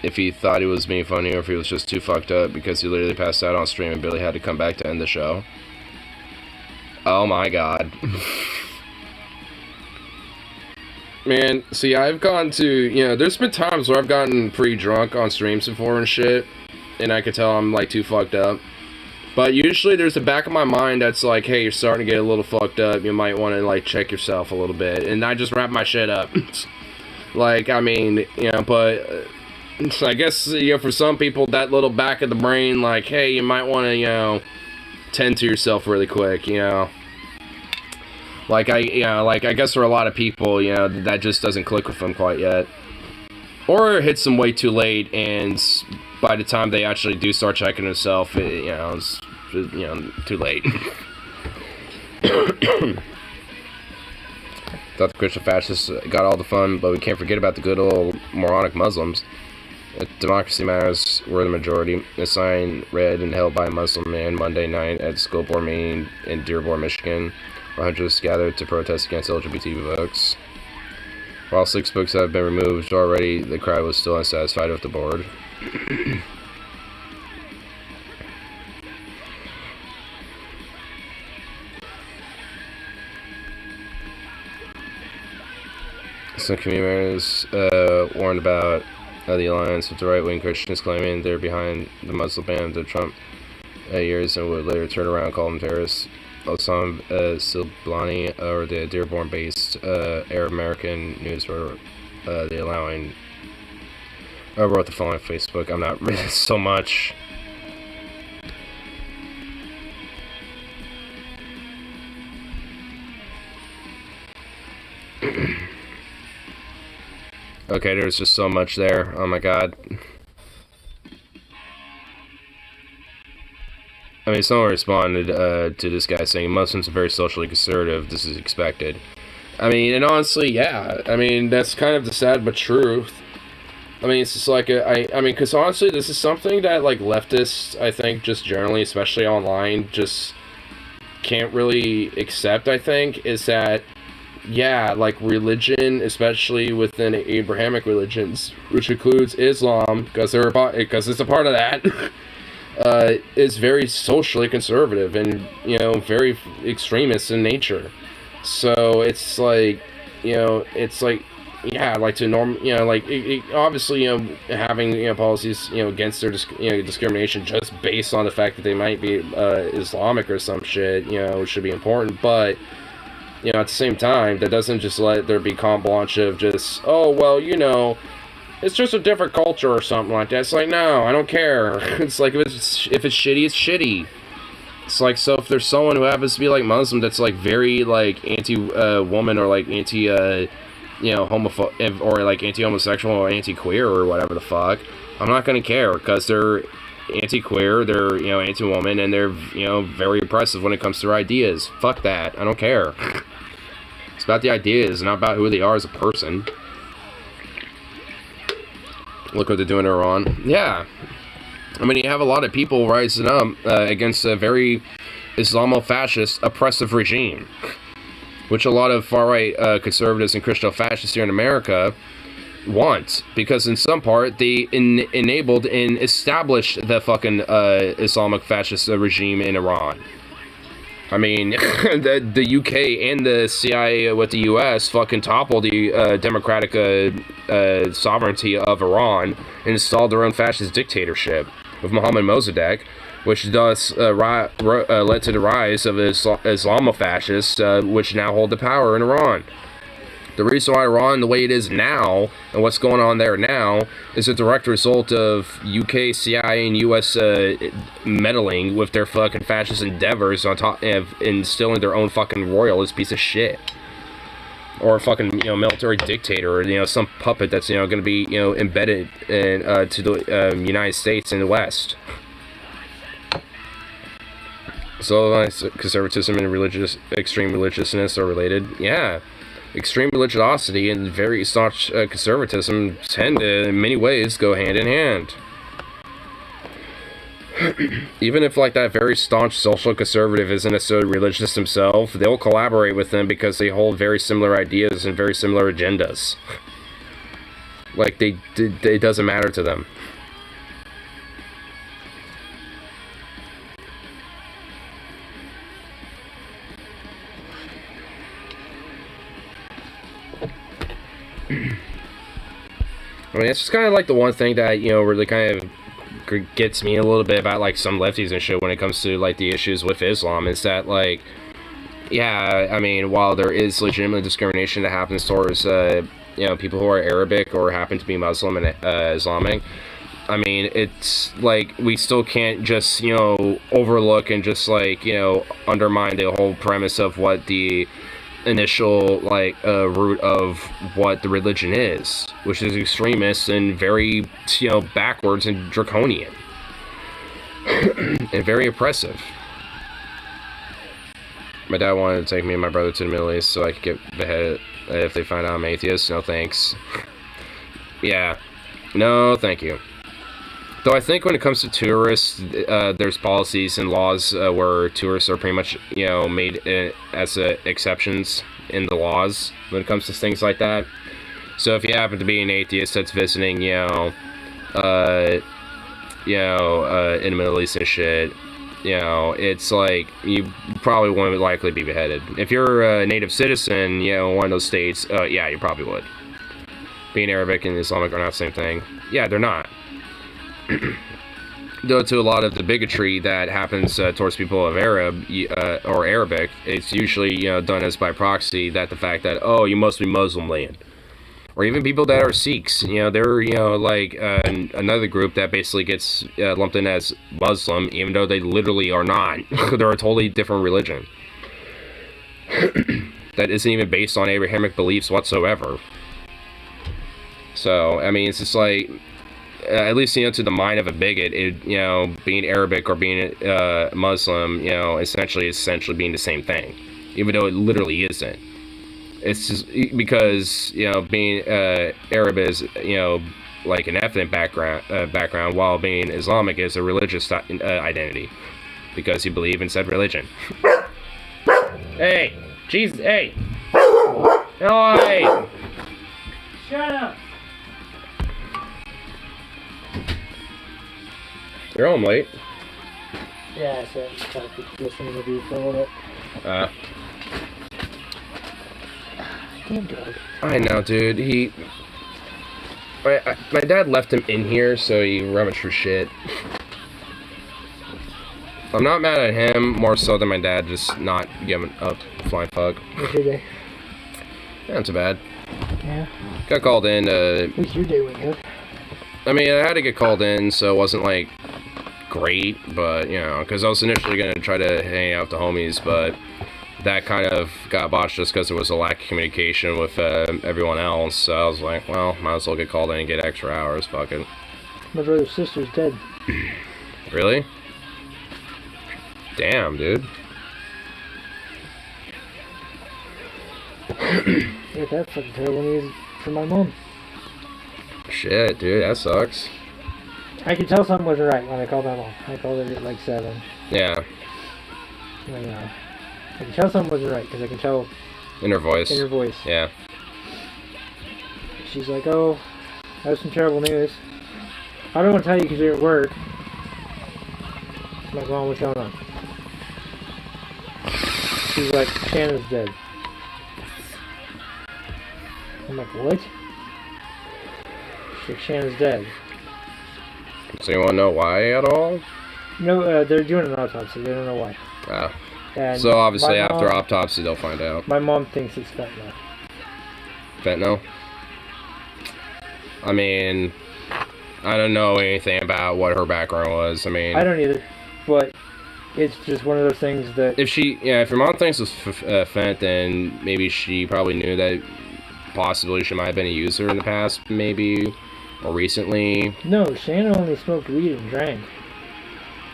if he thought he was being funny or if he was just too fucked up because he literally passed out on stream and Billy had to come back to end the show. Oh my god. Man, see, I've gone to, you know, there's been times where I've gotten pretty drunk on streams before and shit, and I could tell I'm, like, too fucked up. But usually there's the back of my mind that's like, hey, you're starting to get a little fucked up, you might want to, like, check yourself a little bit, and I just wrap my shit up. Like, I mean, you know, but I guess, you know, for some people, that little back of the brain, like, hey, you might want to, you know, tend to yourself really quick, you know. Like, I guess for a lot of people, you know, that just doesn't click with them quite yet. Or it hits them way too late, and by the time they actually do start checking themselves, it's, you know, too late. Thought the Christian fascists got all the fun, but we can't forget about the good old moronic Muslims. Democracy Matters were the majority. A sign read and held by a Muslim man Monday night at the school board meeting in Dearborn, Michigan, where hundreds gathered to protest against LGBT books. While 6 books have been removed already, the crowd was still unsatisfied with the board. Some communities warned about the alliance with the right-wing Christians, claiming they're behind the Muslim ban of the Trump years and would later turn around and call them terrorists. Osama Silblani, or the Dearborn-based Arab American news were the allowing. I wrote the following on Facebook. I'm not reading so much. Okay, there's just so much there. Oh my god. I mean, someone responded to this guy saying, Muslims are very socially conservative, this is expected. I mean, and honestly, yeah. I mean, that's kind of the sad but truth. I mean, it's just like, I mean, because honestly, this is something that, like, leftists, I think, just generally, especially online, just can't really accept, I think, is that, yeah, like, religion, especially within Abrahamic religions, which includes Islam, because it's a part of that, is very socially conservative and, you know, very extremist in nature. So it's like, you know, it's like, yeah, like to you know, like, obviously, you know, having, you know, policies, you know, against their, discrimination just based on the fact that they might be Islamic or some shit, you know, should be important, but, you know, at the same time, that doesn't just let there be carte blanche of just, oh, well, you know, it's just a different culture or something like that. It's like, no, I don't care. It's like, if it's shitty, it's shitty. It's like, so if there's someone who happens to be, like, Muslim that's, like, very, like, anti-woman or, like, you know, homophobic, or, like, anti-homosexual or anti-queer or whatever the fuck, I'm not gonna care, because they're anti-queer, they're, you know, anti-woman, and they're, you know, very oppressive when it comes to their ideas. Fuck that. I don't care. It's about the ideas, not about who they are as a person. Look what they're doing in Iran. Yeah. I mean, you have a lot of people rising up against a very Islamo-fascist, oppressive regime, which a lot of far-right conservatives and Christo-fascists here in America want, because in some part they enabled and established the fucking Islamic fascist regime in Iran. I mean, the UK and the CIA with the US fucking toppled the democratic sovereignty of Iran and installed their own fascist dictatorship with Mohammad Mossadegh, which thus led to the rise of Islamofascists, which now hold the power in Iran. The reason why Iran the way it is now, and what's going on there now, is a direct result of UK, CIA, and US meddling with their fucking fascist endeavors on top of instilling their own fucking royalist piece of shit. Or a fucking, military dictator, or, some puppet that's, going to be, embedded in, to the United States and the West. So, conservatism and extreme religiousness are related. Yeah. Extreme religiosity and very staunch conservatism tend to, in many ways, go hand in hand. Even if, like, that very staunch social conservative isn't necessarily religious himself, they'll collaborate with them because they hold very similar ideas and very similar agendas. Like, it doesn't matter to them. I mean, it's just kind of like the one thing that, really kind of gets me a little bit about, like, some lefties and shit when it comes to, like, the issues with Islam is that, like, yeah, I mean, while there is legitimate discrimination that happens towards, people who are Arabic or happen to be Muslim and Islamic, I mean, it's, like, we still can't just, overlook and just, like, undermine the whole premise of what the initial, like, root of what the religion is, which is extremist and very, backwards and draconian and very oppressive. My dad wanted to take me and my brother to the Middle East so I could get beheaded if they find out I'm atheist. No thanks. Yeah, no thank you. Though I think when it comes to tourists, there's policies and laws where tourists are pretty much, made as exceptions in the laws when it comes to things like that. So if you happen to be an atheist that's visiting, in the Middle East and shit, it's like you probably wouldn't likely be beheaded. If you're a native citizen, one of those states, yeah, you probably would. Being Arabic and Islamic are not the same thing. Yeah, they're not. Though to a lot of the bigotry that happens towards people of Arab or Arabic, it's usually done as by proxy that the fact that, oh, you must be Muslim land, or even people that are Sikhs, they're like another group that basically gets lumped in as Muslim, even though they literally are not. They're a totally different religion that isn't even based on Abrahamic beliefs whatsoever. So I mean, it's just like, at least, to the mind of a bigot, being Arabic or being Muslim, essentially being the same thing, even though it literally isn't. It's just because, being Arab is, like an ethnic background, while being Islamic is a religious identity, because you believe in said religion. Hey, Jesus, hey! No, hey! Shut up! You're home late. Yeah, so I'm just trying to keep listening to you for a little bit. Damn dog. I know, dude. My dad left him in here, so he rummaged for shit. I'm not mad at him, more so than my dad just not giving up flying fuck. What's your day? Not too bad. Yeah. Got called in. At least your day went good. I mean, I had to get called in, so it wasn't, like, great, but, because I was initially going to try to hang out with the homies, but that kind of got botched just because there was a lack of communication with everyone else, so I was like, well, might as well get called in and get extra hours, fuck it. My brother's sister's dead. Really? Damn, dude. Yeah, that's fucking terrible news for my mom. Shit, dude, that sucks. I could tell something wasn't right when I called my mom. I called her at like 7. Yeah. And, I can tell something wasn't right because I can tell In her voice. in her voice. Yeah. She's like, oh, I have some terrible news. I don't want to tell you because you're at work. I'm like, Mom, what's going on? She's like, Shannon's dead. I'm like, what? She's like, Shannon's dead. So you want to know why at all? No, they're doing an autopsy. They don't know why. Oh. And So obviously my after mom- autopsy they'll find out. My mom thinks it's fentanyl. Fentanyl? I mean, I don't know anything about what her background was. I mean, I don't either, but it's just one of those things that if your mom thinks it's fent, then maybe she probably knew that possibly she might have been a user in the past, maybe, or recently. no, Shannon only smoked weed and drank.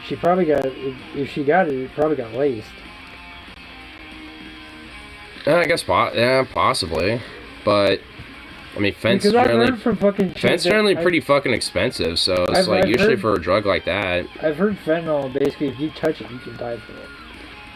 She probably got if she got it probably got laced. I guess, possibly, but I mean, fent's Because I've generally heard from fucking fent's generally pretty fucking expensive, so it's like I've usually heard- for a drug like that. I've heard fentanyl basically if you touch it you can die from it.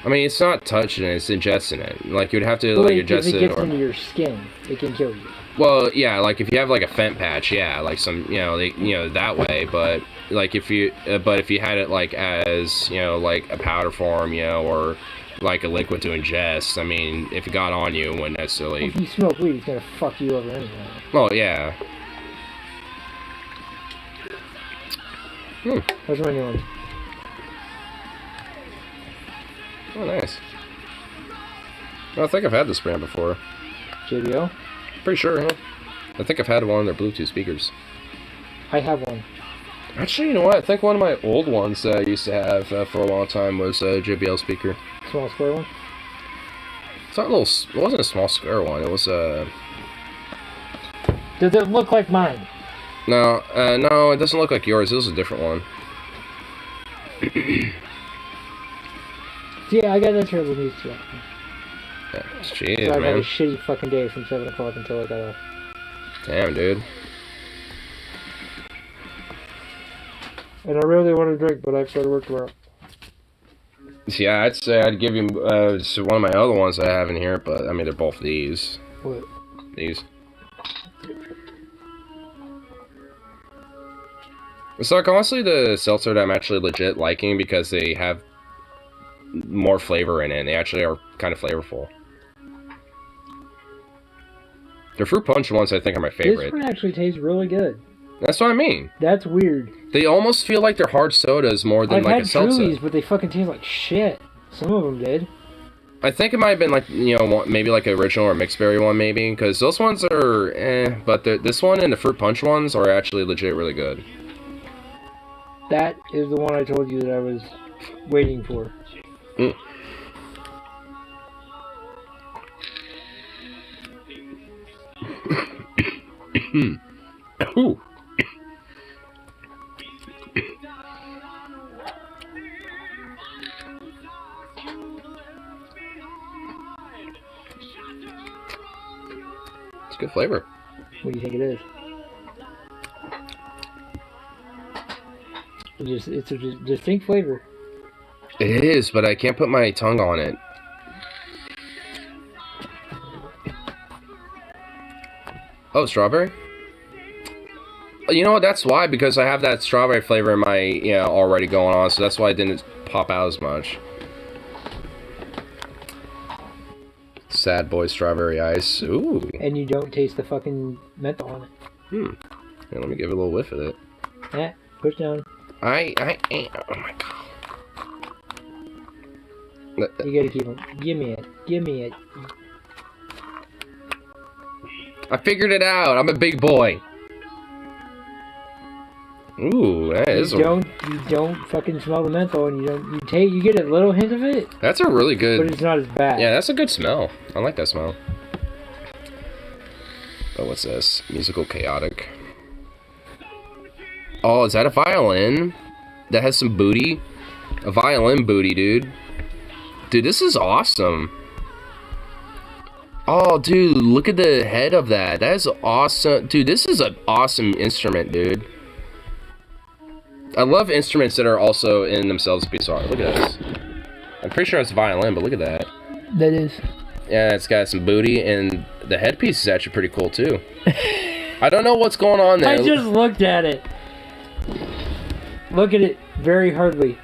I mean, it's not touching it; it's ingesting it. Like you'd have to But like if ingest it it, gets or into your skin, it can kill you. well, yeah, like if you have like a fent patch, yeah, like some, that way. But like if you had it like as like a powder form, or like a liquid to ingest, I mean, if it got on you, it wouldn't necessarily. If you smoke weed, it's gonna fuck you over anyway. Oh yeah. What's my new one? Oh, nice. I think I've had this brand before. JBL? Pretty sure, huh? I think I've had one of their Bluetooth speakers. I have one. Actually, you know what? I think one of my old ones that I used to have for a long time was a JBL speaker. Small square one? It's not a little. It wasn't a small square one. It was a. Does it look like mine? No, no, it doesn't look like yours. It was a different one. Yeah, I got that terrible news too. Yeah, So jeez, I've had a man. shitty fucking day from 7 o'clock until I got off. Damn, dude. And I really want to drink, but I have to go to work tomorrow. Yeah, I'd say I'd give you one of my other ones I have in here, but I mean they're both these. What? These. It's like honestly the seltzer that I'm actually legit liking because they have more flavor in it. And they actually are kind of flavorful. The fruit punch ones I think are my favorite. This one actually tastes really good. That's what I mean. That's weird. They almost feel like they're hard sodas more than I've like had a seltzer. Trulies, but they fucking taste like shit. Some of them did. I think it might have been like maybe like an original or mixed berry one maybe because those ones are but this one and the fruit punch ones are actually legit really good. That is the one I told you that I was waiting for. Mm. Ooh. It's good flavor. What do you think it is? It's a distinct flavor. It is, but I can't put my tongue on it. Oh, strawberry? You know what? That's why, because I have that strawberry flavor in my, already going on, so that's why it didn't pop out as much. Sad boy strawberry ice. Ooh. And you don't taste the fucking menthol on it. Yeah, let me give it a little whiff of it. Yeah, push down. Oh my god. You gotta keep them. Give me it. Give me it. I figured it out. I'm a big boy. Ooh, that is You don't fucking smell the menthol, and you get a little hint of it, that's a really but good. it's not as bad. Yeah, that's a good smell. I like that smell. Oh, what's this? Musical chaotic. Oh, is that a violin? That has some booty? A violin booty, dude. Dude, this is awesome. Oh, dude, look at the head of that. That is awesome. Dude, this is an awesome instrument, dude. I love instruments that are also in themselves bizarre. Look at this. I'm pretty sure it's a violin, but look at that. That is. Yeah, it's got some booty, and the headpiece is actually pretty cool, too. I don't know what's going on there. I just looked at it. Look at it very hardly.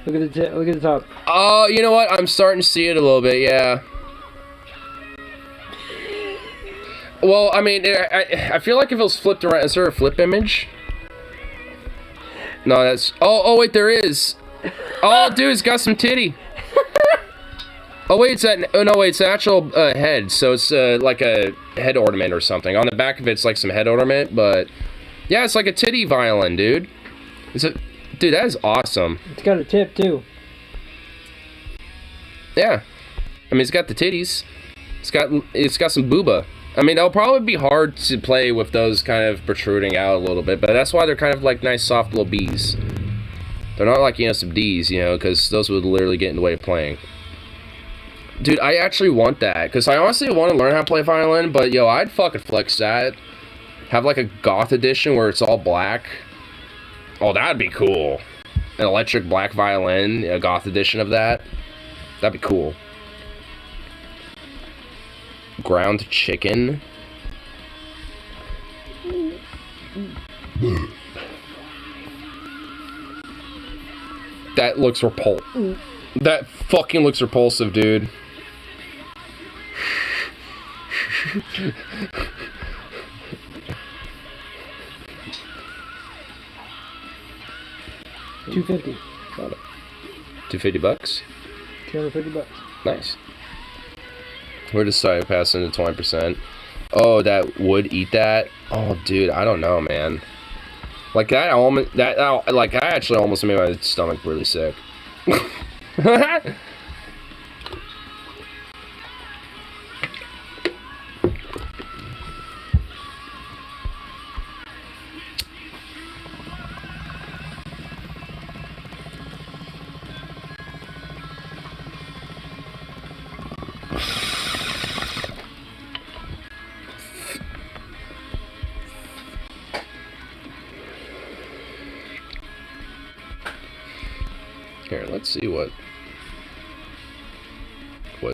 Look at the top. Oh, you know what? I'm starting to see it a little bit, yeah. Well, I mean, I feel like if it was flipped around, is there a flip image? No, that's... Oh, wait, there is. Oh, dude, it's got some titty. Oh, wait, it's that... Oh, no, wait, it's an actual head. So it's like a head ornament or something. On the back of it's like some head ornament, but... Yeah, it's like a titty violin, dude. Dude, that is awesome. It's got a tip, too. Yeah. I mean, it's got the titties. It's got some booba. I mean, it'll probably be hard to play with those kind of protruding out a little bit, but that's why they're kind of like nice, soft little Bs. They're not like, you know, some Ds, you know, because those would literally get in the way of playing. Dude, I actually want that, because I honestly want to learn how to play violin, but, yo, I'd fucking flex that. Have, like, a goth edition where it's all black. Oh, that'd be cool. An electric black violin, a goth edition of that. That'd be cool. Ground chicken. That looks repulsive. That fucking looks repulsive, dude. $250. Got it. $250? $250. Nice. We're just starting passing to 20%. Oh, that would eat that. Oh, dude, I don't know, man. Like that like I actually almost made my stomach really sick. Here, let's see what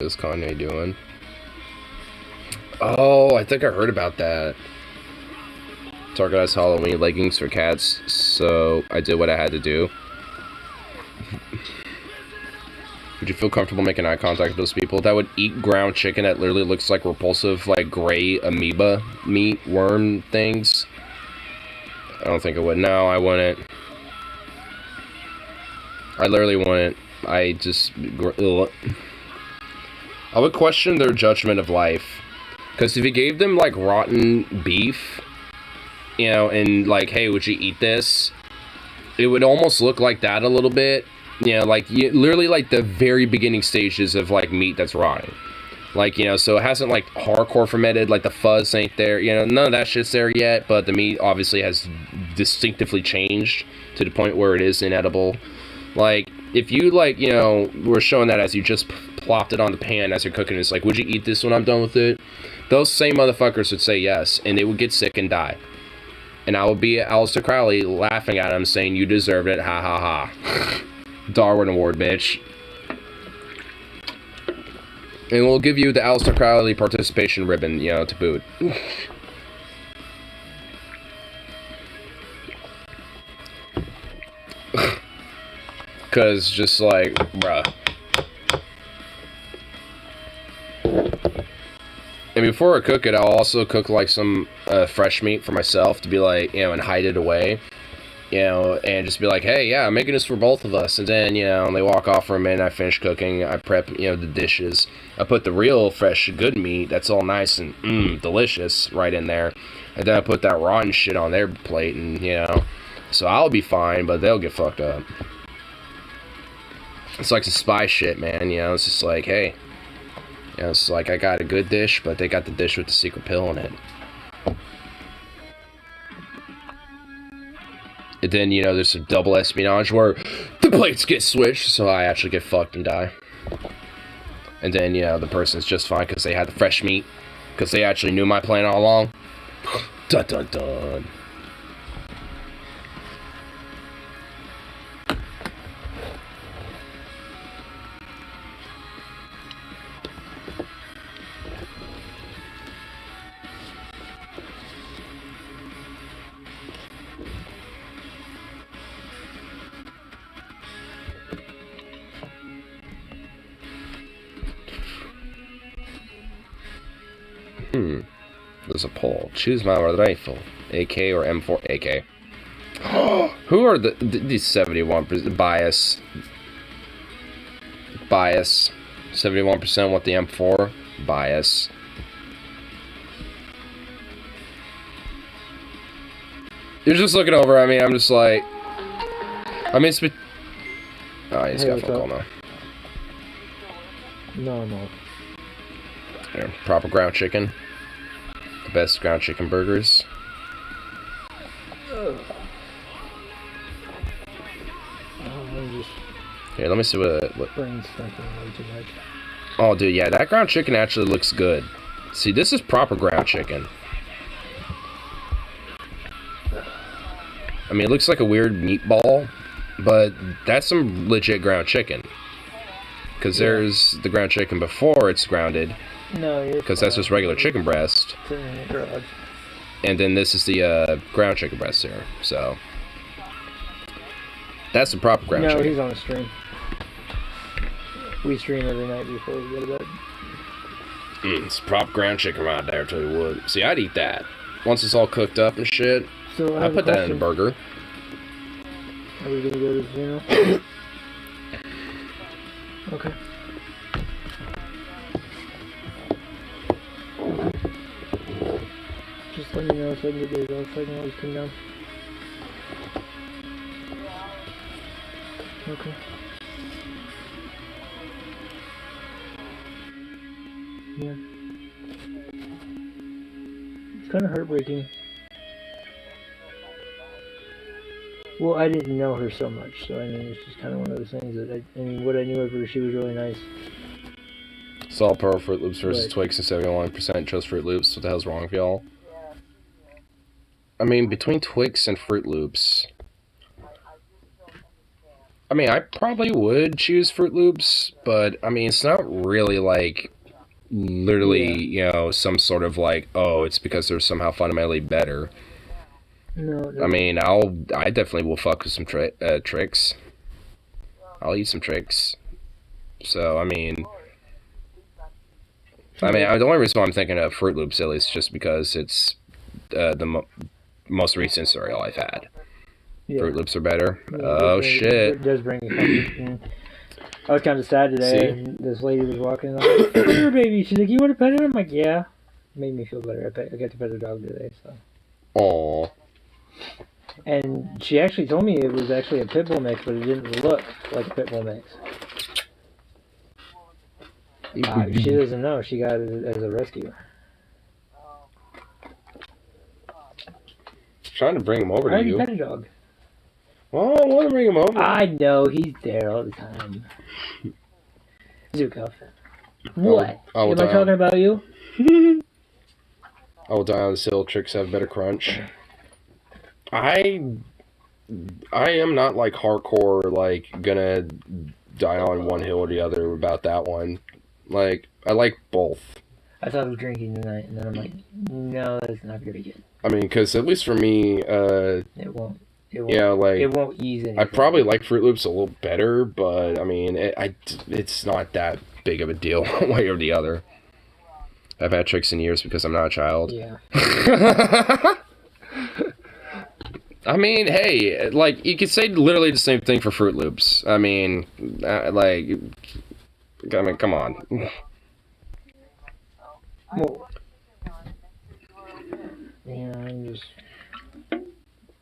is Kanye doing. Oh, I think I heard about that. Targetized Halloween leggings for cats, so I did what I had to do. Would you feel comfortable making eye contact with those people that would eat ground chicken that literally looks like repulsive, like gray amoeba meat worm things? I don't think I would. No, I wouldn't. I literally wouldn't. I would question their judgment of life. Because if you gave them, like, rotten beef, you know, and, like, hey, would you eat this? It would almost look like that a little bit. You know, like, literally, like, the very beginning stages of, like, meat that's rotting. Like, you know, so it hasn't, like, hardcore fermented, like, the fuzz ain't there. You know, none of that shit's there yet, but the meat obviously has distinctively changed to the point where it is inedible. Like, if you, like, you know, were showing that as you just plopped it on the pan as you're cooking, it's like, would you eat this when I'm done with it? Those same motherfuckers would say yes, and they would get sick and die. And I would be at Aleister Crowley laughing at him, saying, you deserved it, ha ha ha. Darwin Award, bitch. And we'll give you the Aleister Crowley participation ribbon, you know, to boot. Because, just like, bruh. And before I cook it, I'll also cook, like, some fresh meat for myself to be, like, you know, and hide it away. You know, and just be like, hey, yeah, I'm making this for both of us. And then, you know, and they walk off for a minute, I finish cooking, I prep, you know, the dishes. I put the real, fresh, good meat that's all nice and, delicious right in there. And then I put that rotten shit on their plate, and, you know, so I'll be fine, but they'll get fucked up. It's like some spy shit, man, you know, it's just like, hey, you know, it's like I got a good dish, but they got the dish with the secret pill in it. And then, you know, there's some double espionage where the plates get switched, so I actually get fucked and die. And then, you know, the person's just fine because they had the fresh meat, because they actually knew my plan all along. Dun dun dun. There's a poll. Choose my rifle. AK or M4? AK. Who are these 71% bias? Bias. 71% want the M4. Bias. You're just looking over at me. I'm just like. I mean, it's. Oh, he's got a phone call now. No. Here, proper ground chicken. The best ground chicken burgers. I'm just Here, let me see what. brain stuffing way too much. Oh, dude, yeah, that ground chicken actually looks good. See, this is proper ground chicken. I mean, it looks like a weird meatball, but that's some legit ground chicken. Because there's the ground chicken before it's grounded. No, you're Because that's just regular chicken breast. sitting in the garage. And then this is the ground chicken breast here. So, that's the proper ground No, chicken. he's on a stream. We stream every night before we go to bed. It's proper ground chicken right there, tell you what. See, I'd eat that. Once it's all cooked up and shit, So I I'd have put that in a burger. Are we gonna go to the funeral? Okay. Just let me know so I can get days off so I can always come down. Okay. Yeah. It's kind of heartbreaking. Well, I didn't know her so much, so I mean, it's just kind of one of those things that I mean, what I knew of her, she was really nice. Salt Pearl Fruit Loops versus Right. Twix and 71% chose Fruit Loops. What the hell's wrong with y'all? I mean, between Twix and Fruit Loops, I mean, I probably would choose Fruit Loops, but I mean, it's not really like literally, you know, some sort of like, oh, it's because they're somehow fundamentally better. No, I mean, I definitely will fuck with some tricks. I'll eat some tricks. So, I mean, the only reason why I'm thinking of Fruit Loops at least just because it's the most recent cereal I've had. yeah. Fruit Loops are better. Yeah, Oh, it shit. does bring me comfort. I was kind of sad today. See? And this lady was walking. And I'm like, "Come here, baby." She's like, "You want to pet it?" I'm like, "Yeah." Made me feel better. I got to pet a dog today. So. Aw. And she actually told me it was actually a pit bull mix, but it didn't look like a pit bull mix. She doesn't know. She got it as a rescue. Trying to bring him over I to already you. pet a dog. Well, I want to bring him over. I know. He's there all the time. Zuko. What? I will Am I die. talking about you? I will die on this hill. Tricks have better crunch. I am not like hardcore like gonna die on one hill or the other about that one. Like I like both. I thought of drinking tonight, and then I'm like, no, that's not gonna be good. I mean, because at least for me, It won't. yeah, like It won't ease anything. I probably like Fruit Loops a little better, but I mean, it's not that big of a deal one way or the other. I've had tricks in years because I'm not a child. Yeah. I mean, hey, like, you could say literally the same thing for Fruit Loops. I mean, come on. Well, yeah, I'm just.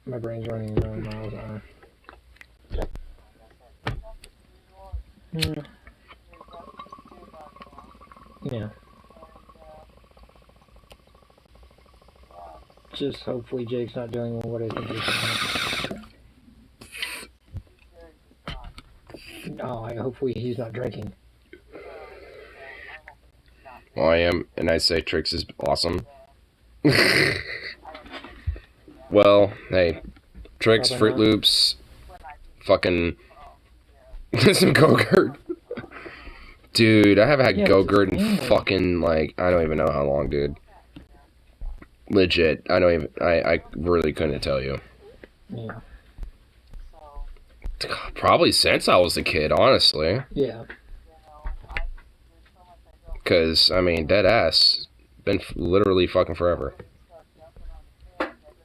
My brain's running a million miles an hour. Yeah. Just hopefully Jake's not doing what I think he's doing. Oh, hopefully he's not drinking. Well, I am, and I say Tricks is awesome. Well, hey, Tricks, Probably Fruit not. Loops, fucking some Go-Gurt. Dude, I haven't had Yeah, Go-Gurt in it's- fucking, like, I don't even know how long, dude. Legit, I really couldn't tell you. Yeah. Probably since I was a kid, honestly. Yeah. Because, I mean, dead ass. been literally fucking forever.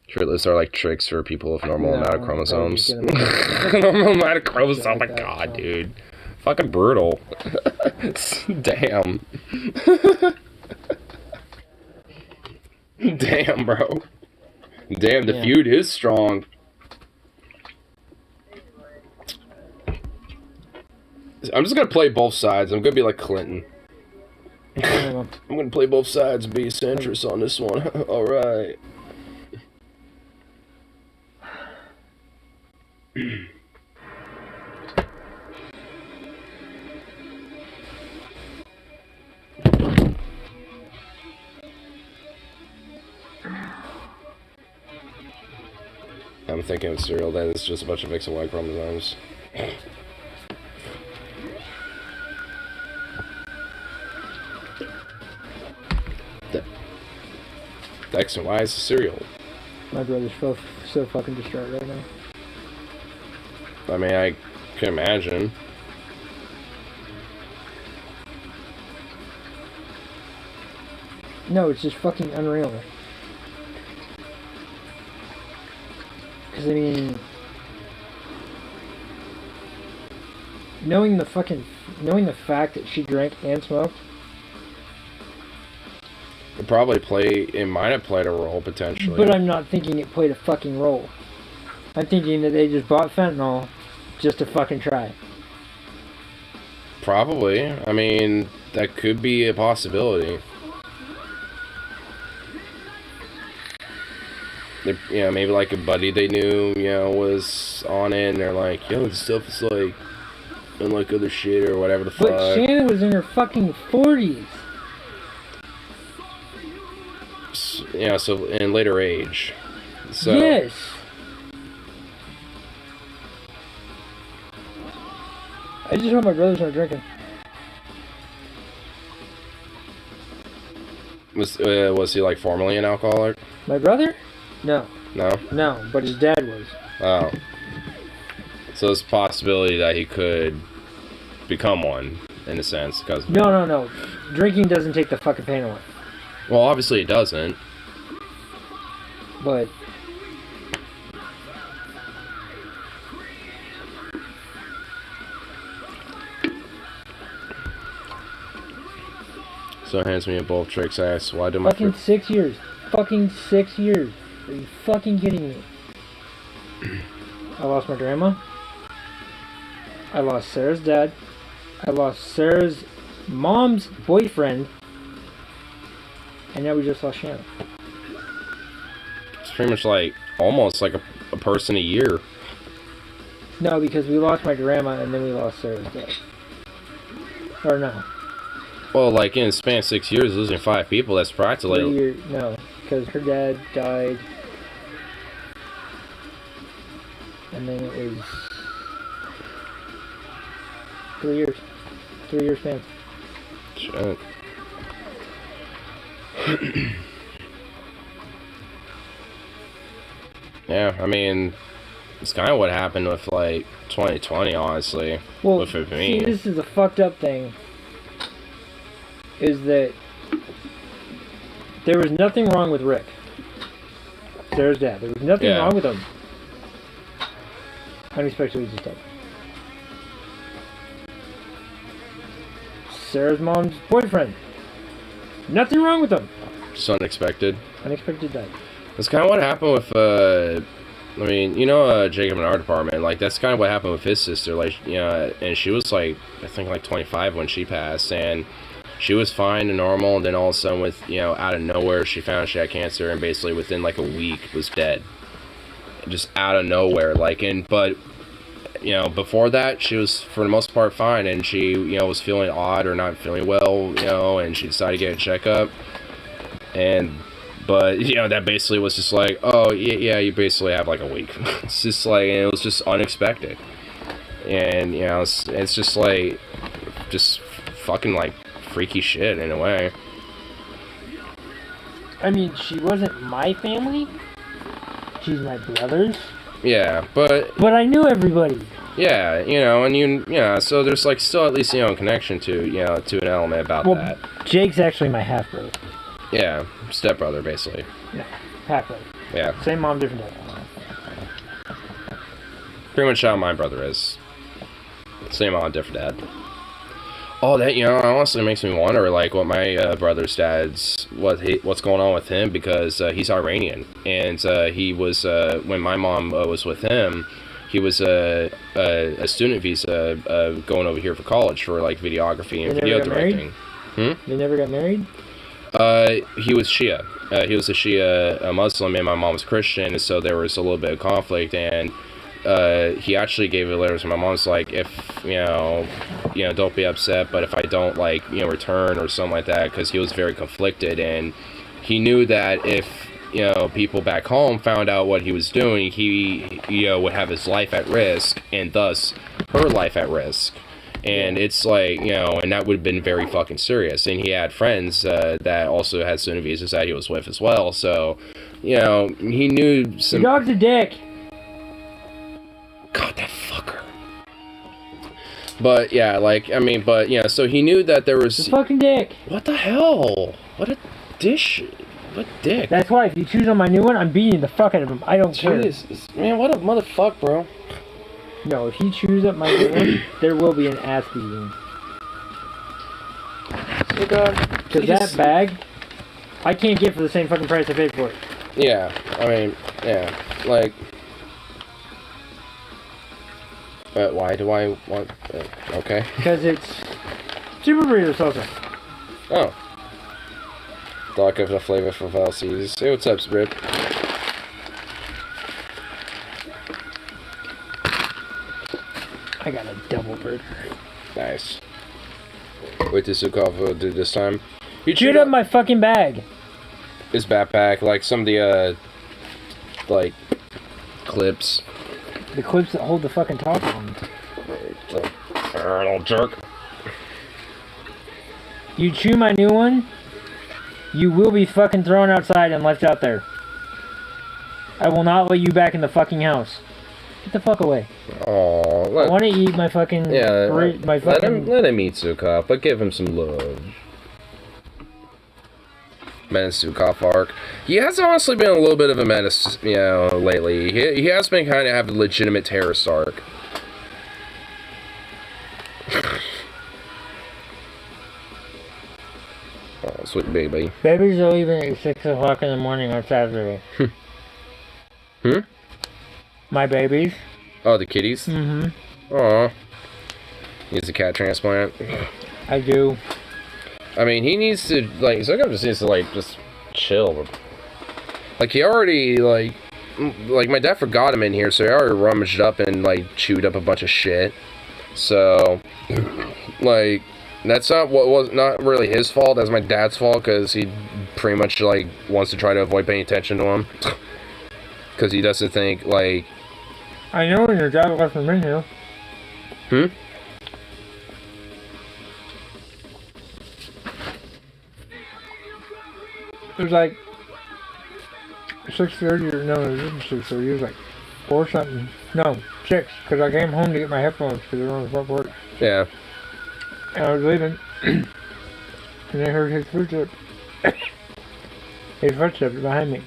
Shirtless are like tricks for people with normal amount of chromosomes. Normal amount of chromosomes. Oh my god, dude. Fucking brutal. Damn. Damn, bro. Damn, the feud is strong. I'm just gonna play both sides. I'm gonna be like Clinton. I'm gonna play both sides and be centrist on this one. Alright. I'm thinking of cereal, then it's just a bunch of X and Y chromosomes. The X and Y is a cereal. My brother's so fucking distraught right now. I mean, I can imagine. No, it's just fucking unreal. Because, I mean... Knowing the fact that she drank and smoked... It might have played a role, potentially. But I'm not thinking it played a fucking role. I'm thinking that they just bought fentanyl just to fucking try. Probably. I mean, that could be a possibility. Maybe like a buddy they knew, was on it, and they're like, yo, this stuff is like, unlike other shit or whatever the fuck. But Shannon was in her fucking 40s. So in later age. So. Yes. I just hope my brother's not drinking. Was he like formerly an alcoholic? My brother? No. No? No, but his dad was. Oh. So there's a possibility that he could become one, in a sense. Because No. Drinking doesn't take the fucking pain away. Well, obviously it doesn't. But... So hands me a bowl of tricks. I asked, why do my... Fucking 6 years. Fucking 6 years. Are you fucking kidding me? I lost my grandma. I lost Sarah's dad. I lost Sarah's mom's boyfriend. And now we just lost Shannon. It's pretty much like, almost like a person a year. No, because we lost my grandma and then we lost Sarah's dad. Or no. Well, like in the span of 6 years, losing 5 people, that's practically... No, because her dad died. And then it was 3 years. 3 years span. Shit. Yeah, I mean, it's kind of what happened with, like, 2020, honestly. Well, with me. see, this is a fucked up thing. Is that there was nothing wrong with Rick, Sarah's dad. There was nothing wrong with him. Unexpectedly just died. Sarah's mom's boyfriend. Nothing wrong with him. Just unexpected. Unexpected died. That's kind of what happened with, I mean, Jacob in our department, like, that's kind of what happened with his sister, like, and she was, like, I think, like, 25 when she passed, and she was fine and normal, and then all of a sudden, out of nowhere, she found she had cancer, and basically within, like, a week, was dead. Just out of nowhere, but, before that, she was, for the most part, fine, and she, was feeling odd or not feeling well, and she decided to get a checkup, but, that basically was just like, oh, yeah, you basically have, like, a week. It's just, like, and it was just unexpected. And, it's just, like, just fucking, like, freaky shit, in a way. I mean, she wasn't my family. She's my brother's. Yeah, but... But I knew everybody. Yeah, and so there's, like, still at least, a connection to, to an element about that. Jake's actually my half-brother. Yeah, stepbrother, basically. No, half brother. Yeah, Same mom, different dad. pretty much how my brother is. Same mom, different dad. Oh, that, you know, honestly makes me wonder, like, what my brother's dad's, what's going on with him, because he's Iranian, and he was, when my mom was with him, he was a student visa going over here for college for, like, videography and They video never got directing. They never got married? He was Shia. He was a Shia Muslim, and my mom was Christian, and so there was a little bit of conflict, and he actually gave a letter to my mom's like, if you know, don't be upset, but if I don't, like, return or something like that, because he was very conflicted, and he knew that if people back home found out what he was doing, he would have his life at risk, and thus her life at risk. And it's like, and that would have been very fucking serious. And he had friends that also had student visas that he was with as well. So, he knew some. Your dog's a dick. God, that fucker. But yeah, so he knew that there was. He's a fucking dick. What the hell? What a dish. What dick. That's why if you choose on my new one, I'm beating the fuck out of him. I don't care. Jesus. Man, what a motherfucker, bro. No, if you choose up my new one, there will be an ass beating. Because that bag, I can't get for the same fucking price I paid for it. Yeah, like. Why do I want... okay. Because it's Super Burrito salsa. Oh. Dark of the flavor for Valsies. Hey, what's up, Sprip? I got a double burger. Nice. Wait to Sukov do this time. You Shoot up my fucking bag. His backpack, like some of the, like, clips. The clips that hold the fucking top on. Little jerk. You chew my new one, you will be fucking thrown outside and left out there. I will not let you back in the fucking house. Get the fuck away. Oh, I want to eat my fucking... my fucking... Let him eat Sukov, but give him some love. Menace Sukov arc. He has honestly been a little bit of a menace, lately. He has been kind of having a legitimate terrorist arc. Oh, sweet baby. Babies are leaving at 6 o'clock in the morning on Saturday. My babies. Oh, the kitties? Mm-hmm. Aw. Needs a cat transplant. I do. I mean, he needs to, like, Sukov just needs to, like, just chill. Like, he already, like, my dad forgot him in here, so he already rummaged up and, like, chewed up a bunch of shit. So, like, that's not really his fault, that's my dad's fault, because he pretty much, like, wants to try to avoid paying attention to him. Because he doesn't think, like... I know when your dad left him in here. It was like 6:30 or no, it wasn't 6:30. It was like 4 something. No, 6. Because I came home to get my headphones because they were on the front porch. Yeah. And I was leaving, and I heard his footsteps. His footsteps behind me.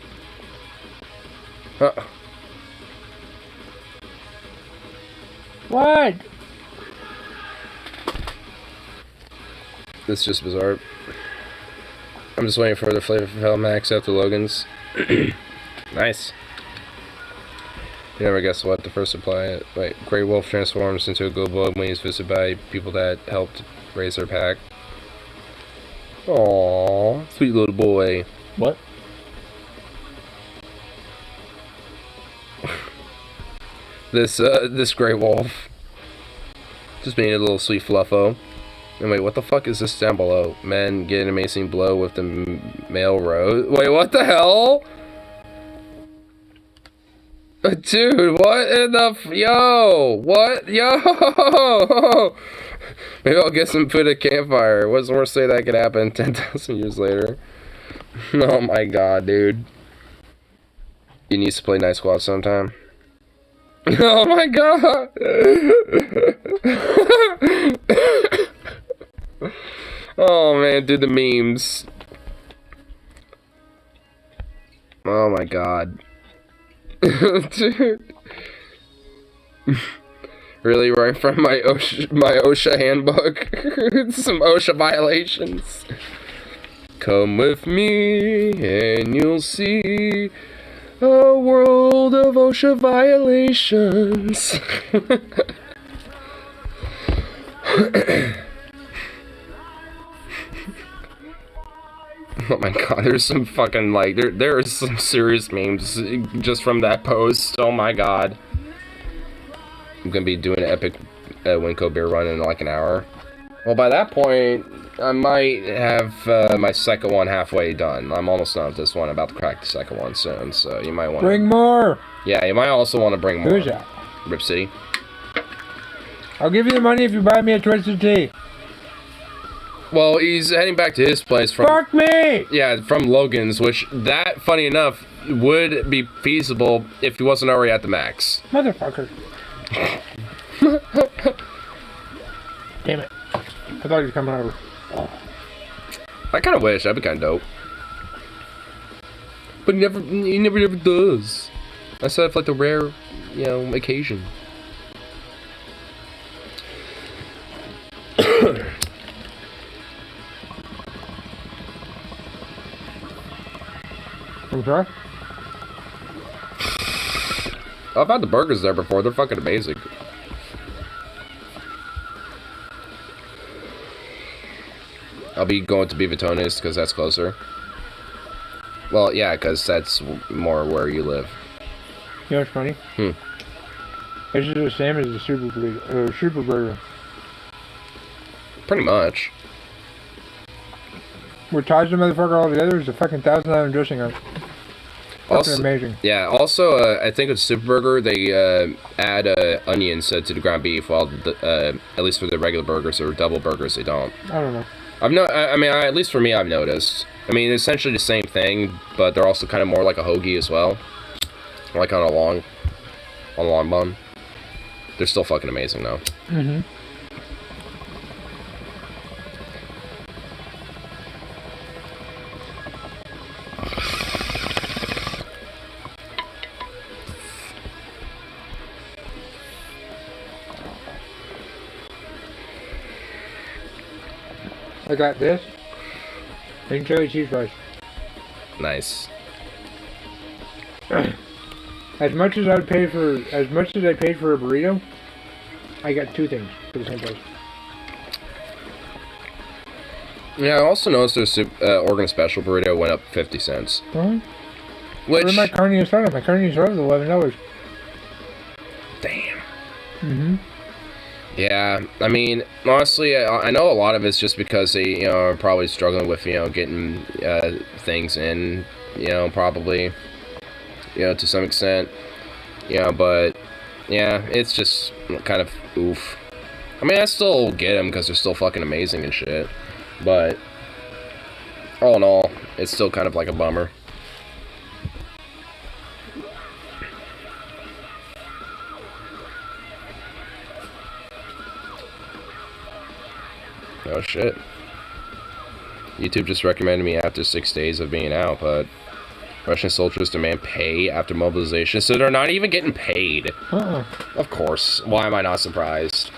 What? It's just bizarre. I'm just waiting for the Flavor Hell Max after Logan's. Nice. You never guess what the first supply. Wait, Grey Wolf transforms into a Goldbug when he's visited by people that helped raise their pack. Aww, sweet little boy. What? This Grey Wolf. Just being a little sweet fluffo. And wait, what the fuck is this down below? Men get an amazing blow with the male rose. Wait, what the hell? Dude, what in the yo? What? Yo! Maybe I'll get some food at campfire. What's the worst thing that could happen 10,000 years later? Oh my god, dude. You need to play Night Squad sometime. Oh my god! Oh man, dude, the memes. Oh my god. Dude. Really, right from my OSHA handbook? Some OSHA violations. Come with me and you'll see a world of OSHA violations. Oh my god, there's some fucking, like, there are some serious memes just from that post. Oh my god. I'm gonna be doing an epic Winco beer run in like an hour. Well, by that point, I might have my second one halfway done. I'm almost done with this one. I'm about to crack the second one soon, so you might want to... Bring more! Yeah, you might also want to bring more. Who's that? Rip City. I'll give you the money if you buy me a Twisted Tea. Well, he's heading back to his place from... Fuck me! Yeah, from Logan's, which, that, funny enough, would be feasible if he wasn't already at the max. Motherfucker. Damn it. I thought he was coming over. I kind of wish. That'd be kind of dope. But he never does. I said for like the rare, you know, occasion. I'm sorry? I've had the burgers there before. They're fucking amazing. I'll be going to Bivatonis because that's closer. Well, yeah, because that's more where you live. You know what's funny? It's just the same as the Super Burger. Pretty much. What ties the motherfucker all together is the fucking $1,000 dressing on it. Also, amazing. Yeah, also, I think with Super Burger, they add onions to the ground beef, while, at least for the regular burgers or double burgers, they don't. I don't know. At least for me, I've noticed. I mean, essentially the same thing, but they're also kind of more like a hoagie as well. Like on a long bun. They're still fucking amazing, though. Mm-hmm. I got this and chili cheese fries. Nice. As much as I paid for a burrito, I got two things for the same price. Yeah, I also noticed their Oregon Special burrito went up 50 cents. Huh? Which... Where's my carne asada? My carne asada is $11. Damn. Mm-hmm. Yeah, I mean, honestly, I know a lot of it's just because they, you know, are probably struggling with, you know, getting things in, you know, probably, you know, to some extent, you know, but, yeah, it's just kind of oof. I mean, I still get them because they're still fucking amazing and shit, but, all in all, it's still kind of like a bummer. Oh shit. YouTube just recommended me after 6 days of being out, but Russian soldiers demand pay after mobilization, so they're not even getting paid. Of course. Why am I not surprised?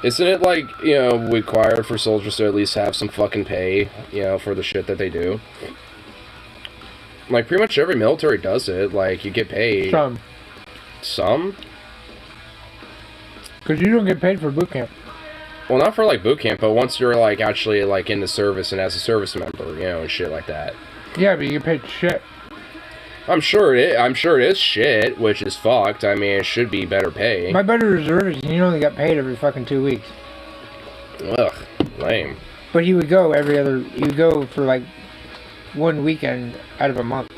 Isn't it like, you know, required for soldiers to at least have some fucking pay, you know, for the shit that they do? Like, pretty much every military does it. Like, you get paid. Some. Some? Because you don't get paid for boot camp. Well, not for, like, boot camp, but once you're, like, actually, like, in the service and as a service member, you know, and shit like that. Yeah, but you get paid shit. I'm sure it is shit, which is fucked. I mean, it should be better pay. My better reserve is you only got paid every fucking 2 weeks. Ugh, lame. But he would go he would go for, like, 1 weekend out of a month.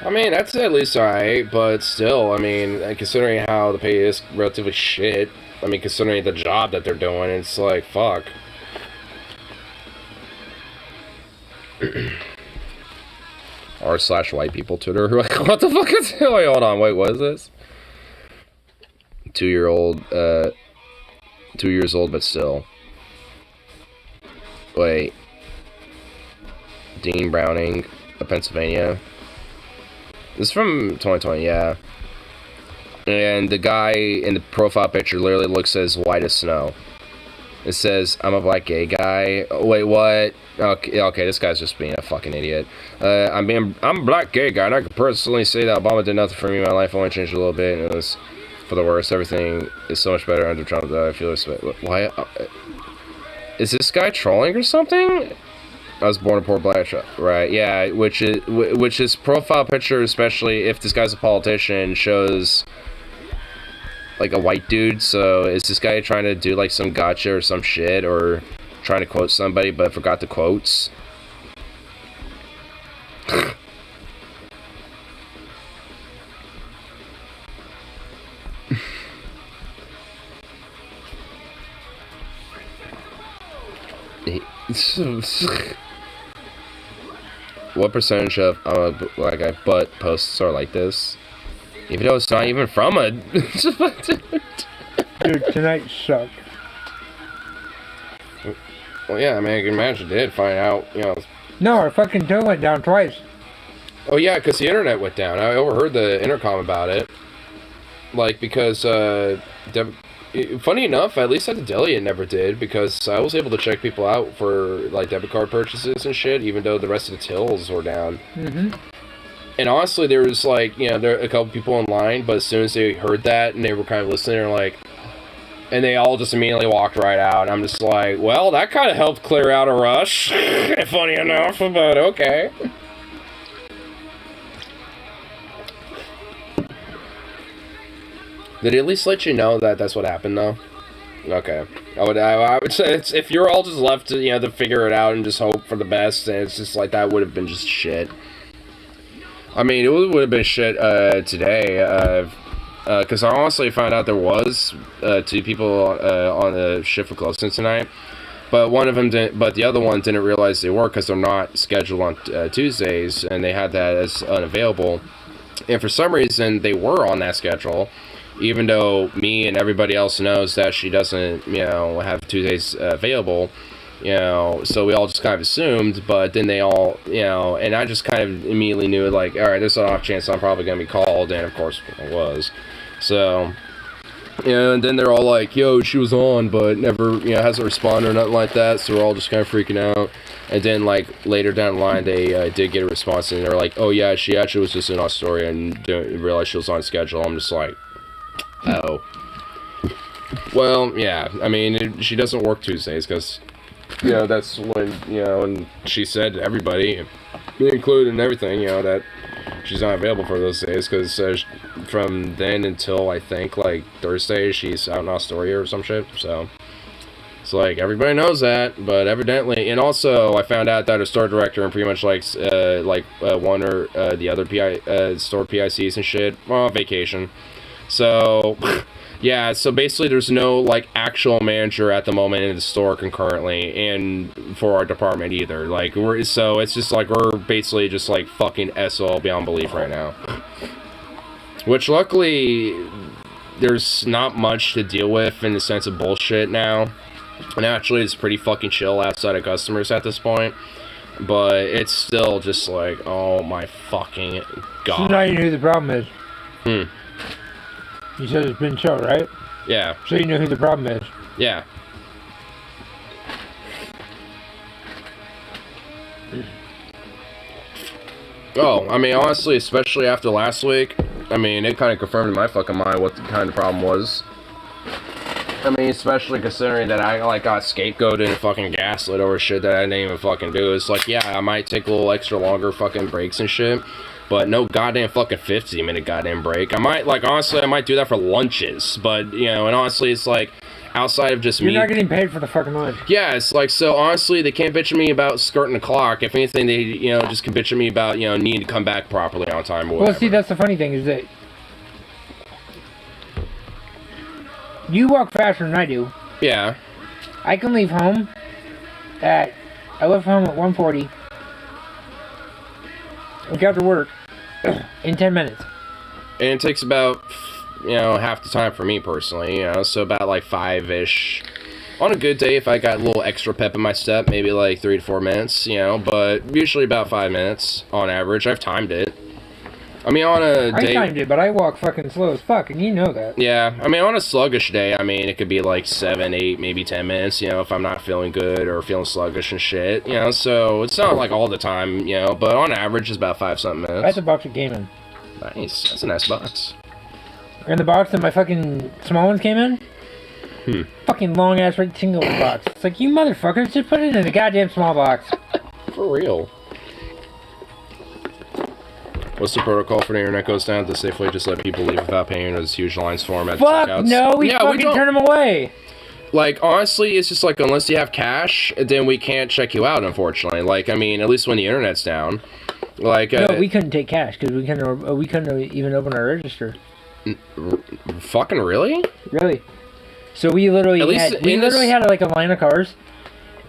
I mean, that's at least alright, but still, I mean, considering how the pay is relatively shit, I mean, considering the job that they're doing, it's like, fuck. r/white people Twitter. Like, what the fuck is... Wait, hold on, wait, what is this? 2 year old, 2 years old, but still. Wait. Dean Browning. Pennsylvania. This is from 2020, yeah. And the guy in the profile picture literally looks as white as snow. It says, "I'm a black gay guy." Oh, wait, what? Okay, this guy's just being a fucking idiot. I'm a black gay guy, and I can personally say that Obama did nothing for me in my life. I only changed a little bit, and it was for the worst. Everything is so much better under Trump that I feel respect. Why? Is this guy trolling or something? I was born a poor black child. Right, yeah, which is profile picture, especially if this guy's a politician, shows like a white dude. So is this guy trying to do like some gotcha or some shit, or trying to quote somebody but forgot the quotes? What percentage of black guy butt posts are like this? Even though it's not even from a Dude, tonight sucked. Well, yeah, I mean, I can imagine it did find out, you know. No, our fucking toe went down twice. Oh yeah, because the internet went down. I overheard the intercom about it. Like, because funny enough, at least at the deli it never did, because I was able to check people out for like debit card purchases and shit, even though the rest of the tills were down. Mm-hmm. And honestly, there was like, you know, there were a couple people in line, but as soon as they heard that and they were kind of listening, they're like, and they all just immediately walked right out. And I'm just like, well, that kind of helped clear out a rush. Funny enough, but okay. Did he at least let you know that that's what happened, though? Okay. I would say it's, if you're all just left to, you know, to figure it out and just hope for the best, and it's just like, that would have been just shit. I mean, it would have been shit today, because I honestly found out there was 2 people on the shift for closing tonight, but one of them didn't. But the other one didn't realize they were, because they're not scheduled on Tuesdays, and they had that as unavailable. And for some reason, they were on that schedule, even though me and everybody else knows that she doesn't, you know, have Tuesdays available. You know, so we all just kind of assumed, but then they all, you know, and I just kind of immediately knew, like, alright, there's an off chance I'm probably going to be called, and of course I was. So, you know, and then they're all like, yo, she was on, but never, you know, hasn't responded or nothing like that, so we're all just kind of freaking out. And then, like, later down the line, they did get a response, and they're like, oh yeah, she actually was just in Astoria and didn't realize she was on schedule. I'm just like, oh. Well, yeah, I mean, she doesn't work Tuesdays, because, you know, that's when, you know, and she said to everybody, me included and everything, you know, that she's not available for those days, because from then until, I think, like, Thursday, she's out in Astoria or some shit, so it's like, everybody knows that, but evidently, and also, I found out that her store director and pretty much, like, one or the other store PICs and shit, well, vacation, so... Yeah, so basically there's no, like, actual manager at the moment in the store concurrently, and for our department either. Like, so it's just like, we're basically just, like, fucking SOL beyond belief right now. Which, luckily, there's not much to deal with in the sense of bullshit now. And actually, it's pretty fucking chill outside of customers at this point. But it's still just like, oh my fucking god. So now you know who the problem is. Hmm. You said it's been chill, right? Yeah. So you know who the problem is. Yeah. Oh, I mean, honestly, especially after last week, I mean, it kind of confirmed in my fucking mind what the kind of problem was. I mean, especially considering that I, like, got scapegoated and fucking gaslit over shit that I didn't even fucking do. It's like, yeah, I might take a little extra longer fucking breaks and shit, but no goddamn fucking 50-minute goddamn break. I might, like, honestly, I might do that for lunches, but, you know, and honestly, it's like, outside of just me... You're not getting paid for the fucking lunch. Yeah, it's like, so honestly, they can't bitch at me about skirting the clock. If anything, they, you know, just can bitch at me about, you know, needing to come back properly on time or whatever. Well, see, that's the funny thing, is that you walk faster than I do. Yeah. I can leave home I left home at 1:40. Look after work in 10 minutes. And it takes about, you know, half the time for me personally, you know, so about like 5-ish, On a good day, if I got a little extra pep in my step, maybe like 3 to 4 minutes, you know, but usually about 5 minutes on average. I've timed it. I mean, on a day... I timed it, but I walk fucking slow as fuck, and you know that. Yeah, I mean, on a sluggish day, I mean, it could be like 7, 8, maybe 10 minutes, you know, if I'm not feeling good or feeling sluggish and shit, you know, so it's not like all the time, you know, but on average, it's about 5-something minutes. That's a box of gaming. Nice. That's a nice box. And the box that my fucking small ones came in? Fucking long-ass rectangular box. It's like, you motherfuckers, just put it in a goddamn small box. For real. What's the protocol for the internet goes down? Does Safeway just let people leave without paying, or does huge lines form at Fuck, checkouts? no, we fucking turn them away. Like, honestly, it's just like, unless you have cash, then we can't check you out, unfortunately. Like, I mean, at least when the internet's down. Like, no, we couldn't take cash, because we couldn't even open our register. Fucking really? Really. So we literally had like a line of cars,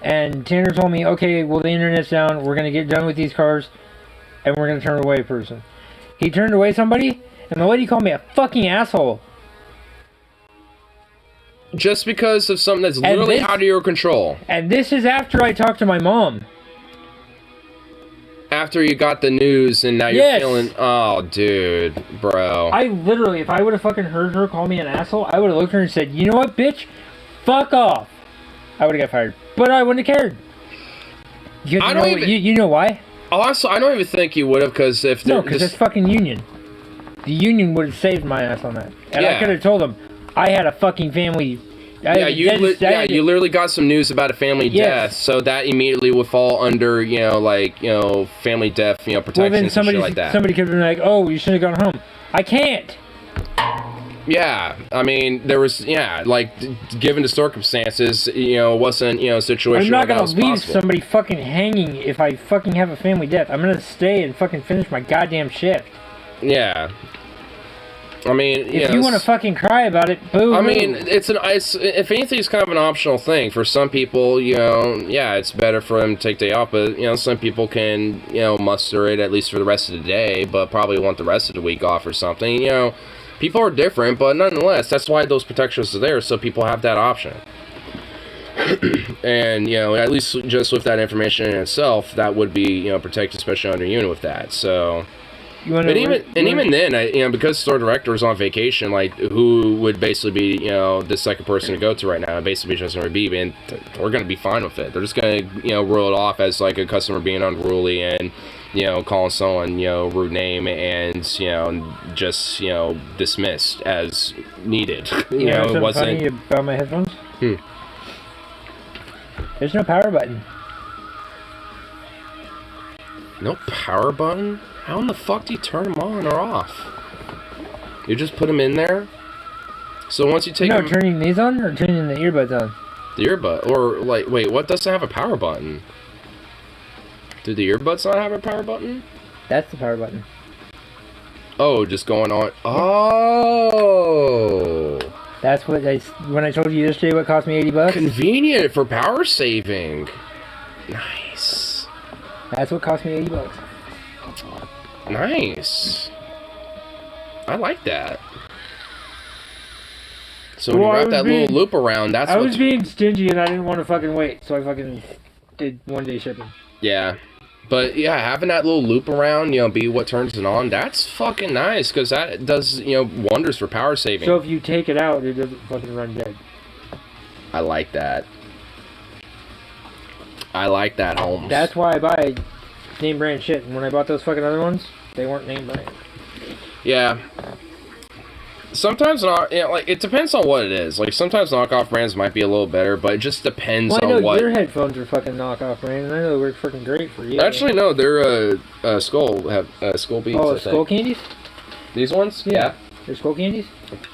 and Tanner told me, okay, well, the internet's down, we're going to get done with these cars, and we're going to turn away a person. He turned away somebody, and the lady called me a fucking asshole. Just because of something that's literally out of your control. And this is after I talked to my mom. After you got the news, and now you're feeling... Oh, dude. Bro. I literally, if I would have fucking heard her call me an asshole, I would have looked at her and said, you know what, bitch? Fuck off. I would have got fired. But I wouldn't have cared. You know why? Also, I don't even think you would have, because if... No, because it's fucking union. The union would have saved my ass on that. And I could have told them, I had a fucking family... you literally got some news about a family death, so that immediately would fall under, family death, protections and shit like that. Somebody could have been like, oh, you should have gone home. I can't! Yeah, I mean, there was, given the circumstances, it wasn't, a situation I'm not where that was gonna leave possible. somebody fucking hanging if I fucking have a family death. I'm gonna stay and fucking finish my goddamn shift. Yeah. I mean, if you want to fucking cry about it, boo. I mean, it's if anything, it's kind of an optional thing for some people. It's better for them to take day off, but some people can muster it at least for the rest of the day, but probably want the rest of the week off or something. People are different, but nonetheless, that's why those protections are there, so people have that option. And at least just with that information in itself, that would be protected, especially under unit with that. So. Even then, because store director is on vacation, like, who would basically be, the second person to go to right now, basically just going to be, and we're going to be fine with it. They're just going to, rule it off as, like, a customer being unruly and, calling someone, rude name and, just, dismissed as needed. It wasn't... Funny about my headphones? There's no power button. No power button? How in the fuck do you turn them on or off? You just put them in there? So once you take them... turning these on or turning the earbuds on? The earbud. Or, like, wait, what doesn't have a power button? Do the earbuds not have a power button? That's the power button. Oh, just going on... Oh! That's what when I told you yesterday what cost me $80. Convenient for power saving. Nice. That's what cost me $80. Nice. I like that. So when you wrap that little loop around, that's I was being stingy and I didn't want to fucking wait, so I fucking did 1 day shipping. Yeah. But yeah, having that little loop around, be what turns it on, that's fucking nice, because that does, wonders for power saving. So if you take it out, it doesn't fucking run dead. I like that. I like that, Holmes. That's why I buy name brand shit, and when I bought those fucking other ones, they weren't name brand. Yeah. Sometimes not, it depends on what it is. Like, sometimes knockoff brands might be a little better, but it just depends on what... I know your headphones are fucking knockoff brand, and I know they work fucking great for you. Actually, no, they're Skull Beats. Oh, Skull Candies? These ones? Yeah. They're Skull Candies?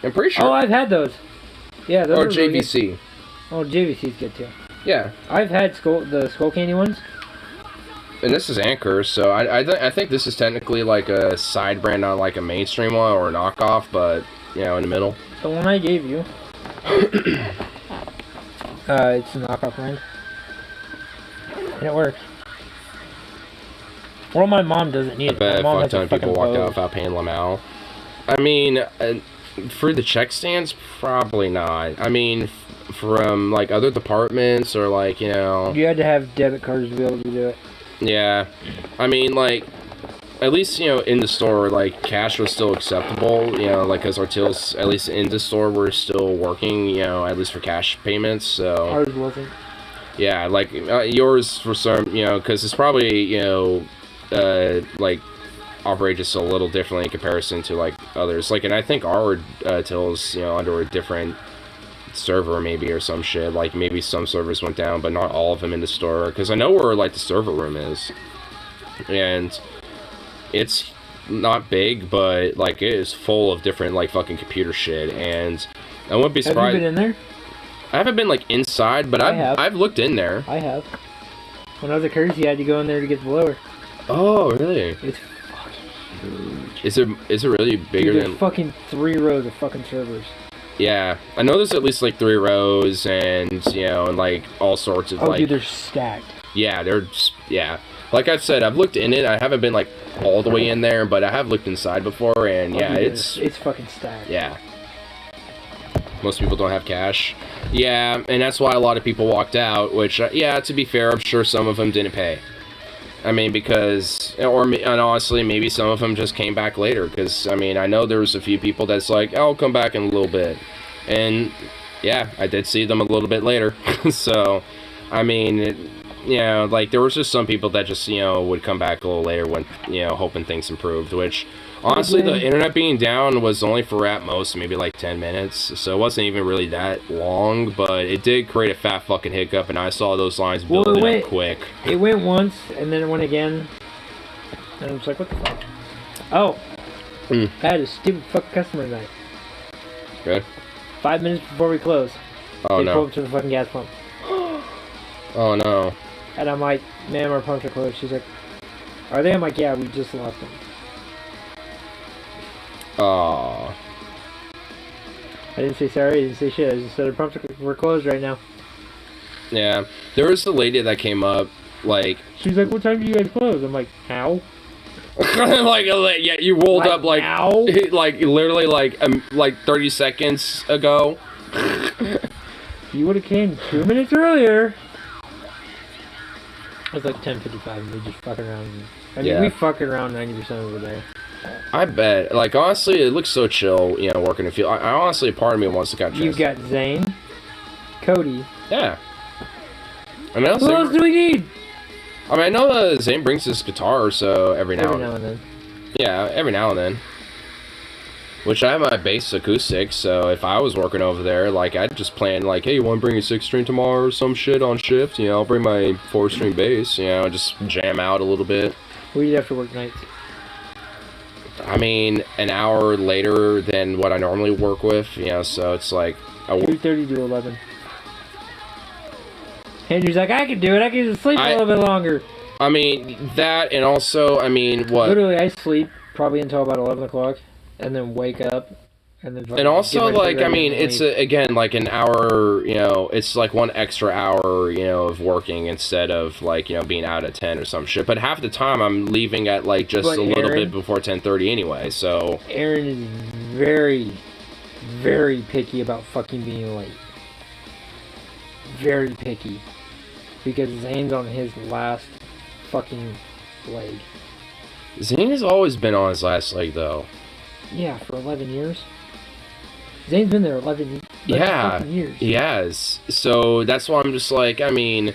I'm pretty sure. Oh, I've had those. Yeah, those or are JVC. Really good. Oh, JVC's good too. Yeah. I've had the Skull Candy ones. And this is Anchor, so I think this is technically like a side brand, not like a mainstream one or a knockoff, but, in the middle. The one I gave you, it's a knockoff brand. And it works. Well, my mom doesn't need it. I bet my mom a ton of people walk out without paying Lamau. I mean, for the check stands, probably not. I mean, from like other departments or like, you know. You had to have debit cards to be able to do it. Yeah, I mean, like, at least, you know, in the store, like, cash was still acceptable, you know, like, because our tills, at least in the store, were still working, you know, at least for cash payments, so. Ours wasn't. Yeah, like, yours for some, you know, because it's probably, you know, like, operate just a little differently in comparison to, like, others. Like, and I think our tills, you know, under a different server maybe or some shit, like, maybe some servers went down, but not all of them in the store, because I know where, like, the server room is, and it's not big, but, like, it is full of different, like, fucking computer shit, and I wouldn't be surprised. Have you been in there? I haven't been, like, inside, but I've looked in there. I have. When I was at Kersey, I had to go in there to get the blower. Oh, really? It's fucking huge. Is it really bigger Dude, than... there's fucking 3 rows of fucking servers. Yeah, I know there's at least like 3 rows and, you know, and like all sorts of like... dude, they're stacked. Yeah, yeah. Like I said, I've looked in it. I haven't been like all the way in there, but I have looked inside before, and yeah, dude, it's fucking stacked. Yeah. Most people don't have cash. Yeah, and that's why a lot of people walked out, which, yeah, to be fair, I'm sure some of them didn't pay. I mean, because, and honestly, maybe some of them just came back later, because, I mean, I know there was a few people that's like, I'll come back in a little bit. And, yeah, I did see them a little bit later. So, I mean, you know, like, there was just some people that just, you know, would come back a little later when, you know, hoping things improved, which, honestly, the internet being down was only for at most maybe like 10 minutes, so it wasn't even really that long, but it did create a fat fucking hiccup, and I saw those lines building up quick. It went once, and then it went again, and I was like, what the fuck? Oh, I had a stupid fucking customer tonight. Good. 5 minutes before we close, oh, they pulled up to the fucking gas pump. Oh, no. And I'm like, ma'am, our pumps are closed. She's like, are they? I'm like, yeah, we just lost them. Aww. I didn't say sorry, I didn't say shit. I just said our pumps were closed right now. Yeah. There was the lady that came up, like... She's like, what time do you guys close? I'm like, how? like, yeah, you rolled up, like... Now? Like, literally, like 30 seconds ago. You would have came 2 minutes earlier. It was like 10:55 and we just fucking around. I mean, we fucking around 90% of the day. I bet. Like, honestly, it looks so chill, you know, working in the field. I honestly, part of me wants to catch You've got Zane, Cody. Yeah. I mean, who else do we need? I mean, I know Zane brings his guitar, so every now and then. Yeah, every now and then. Which I have my bass acoustic, so if I was working over there, like, I'd just plan, like, hey, you want to bring a 6-string tomorrow or some shit on shift? You know, I'll bring my 4-string bass, you know, just jam out a little bit. What do you have to work nights? I mean, an hour later than what I normally work with, you know, so it's like... 3:30 to 11. Andrew's like, I can do it, I can just sleep a little bit longer. I mean, that, and also, I mean, what... Literally, I sleep probably until about 11 o'clock. And then wake up, and then... And also, like, I mean, it's, again, like, an hour, you know, it's, like, 1 extra hour, you know, of working instead of, like, you know, being out at 10 or some shit. But half the time, I'm leaving at, like, just a little bit before 10:30 anyway, so... Aaron is very, very picky about fucking being late. Very picky. Because Zane's on his last fucking leg. Zane has always been on his last leg, though. Yeah, for 11 years. Zane's been there 11 years. He has. So that's why I'm just like, I mean,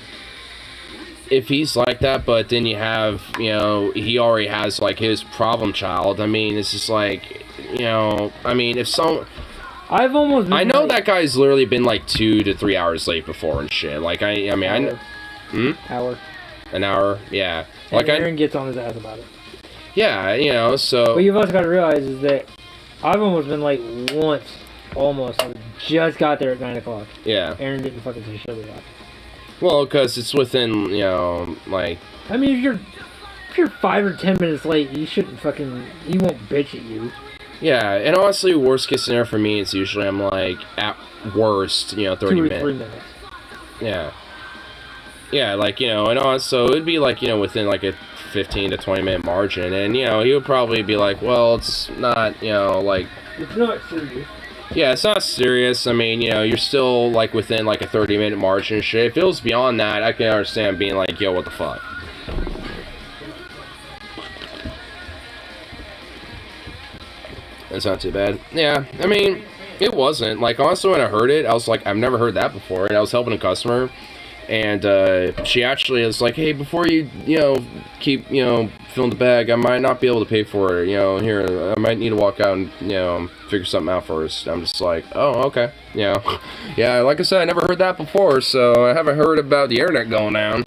if he's like that, but then you have, you know, he already has, like, his problem child. I mean, it's just like, you know, I mean, if some... I've almost been I know that guy's literally been, like, 2 to 3 hours late before and shit. Like, I mean, I know... Hour. An hour, yeah. And like, Aaron gets on his ass about it. Yeah, you know, so... What you've also got to realize is that I've almost been late once. Almost. I just got there at 9 o'clock. Yeah. Aaron didn't fucking say shit about it. Well, because it's within, you know, like... I mean, if you're 5 or 10 minutes late, you shouldn't fucking... He won't bitch at you. Yeah, and honestly, worst case scenario for me is usually I'm like, at worst, you know, 30 minutes. 2 or 3 minutes. Yeah. Yeah, like, you know, and also it'd be like, you know, within like a 15 to 20 minute margin, and, you know, he would probably be like, well, it's not, you know, like... It's not serious. Yeah, it's not serious. I mean, you know, you're still like within like a 30-minute margin and shit. If it was beyond that, I can understand being like, yo, what the fuck. That's not too bad. Yeah, I mean, it wasn't. Like, honestly, when I heard it, I was like, I've never heard that before. And I was helping a customer, and she actually is like, hey, before you know, keep, you know, filling the bag, I might not be able to pay for it. You know, here, I might need to walk out and, you know, figure something out first. I'm just like, oh, okay. You know, yeah, like I said, I never heard that before, so I haven't heard about the internet going down.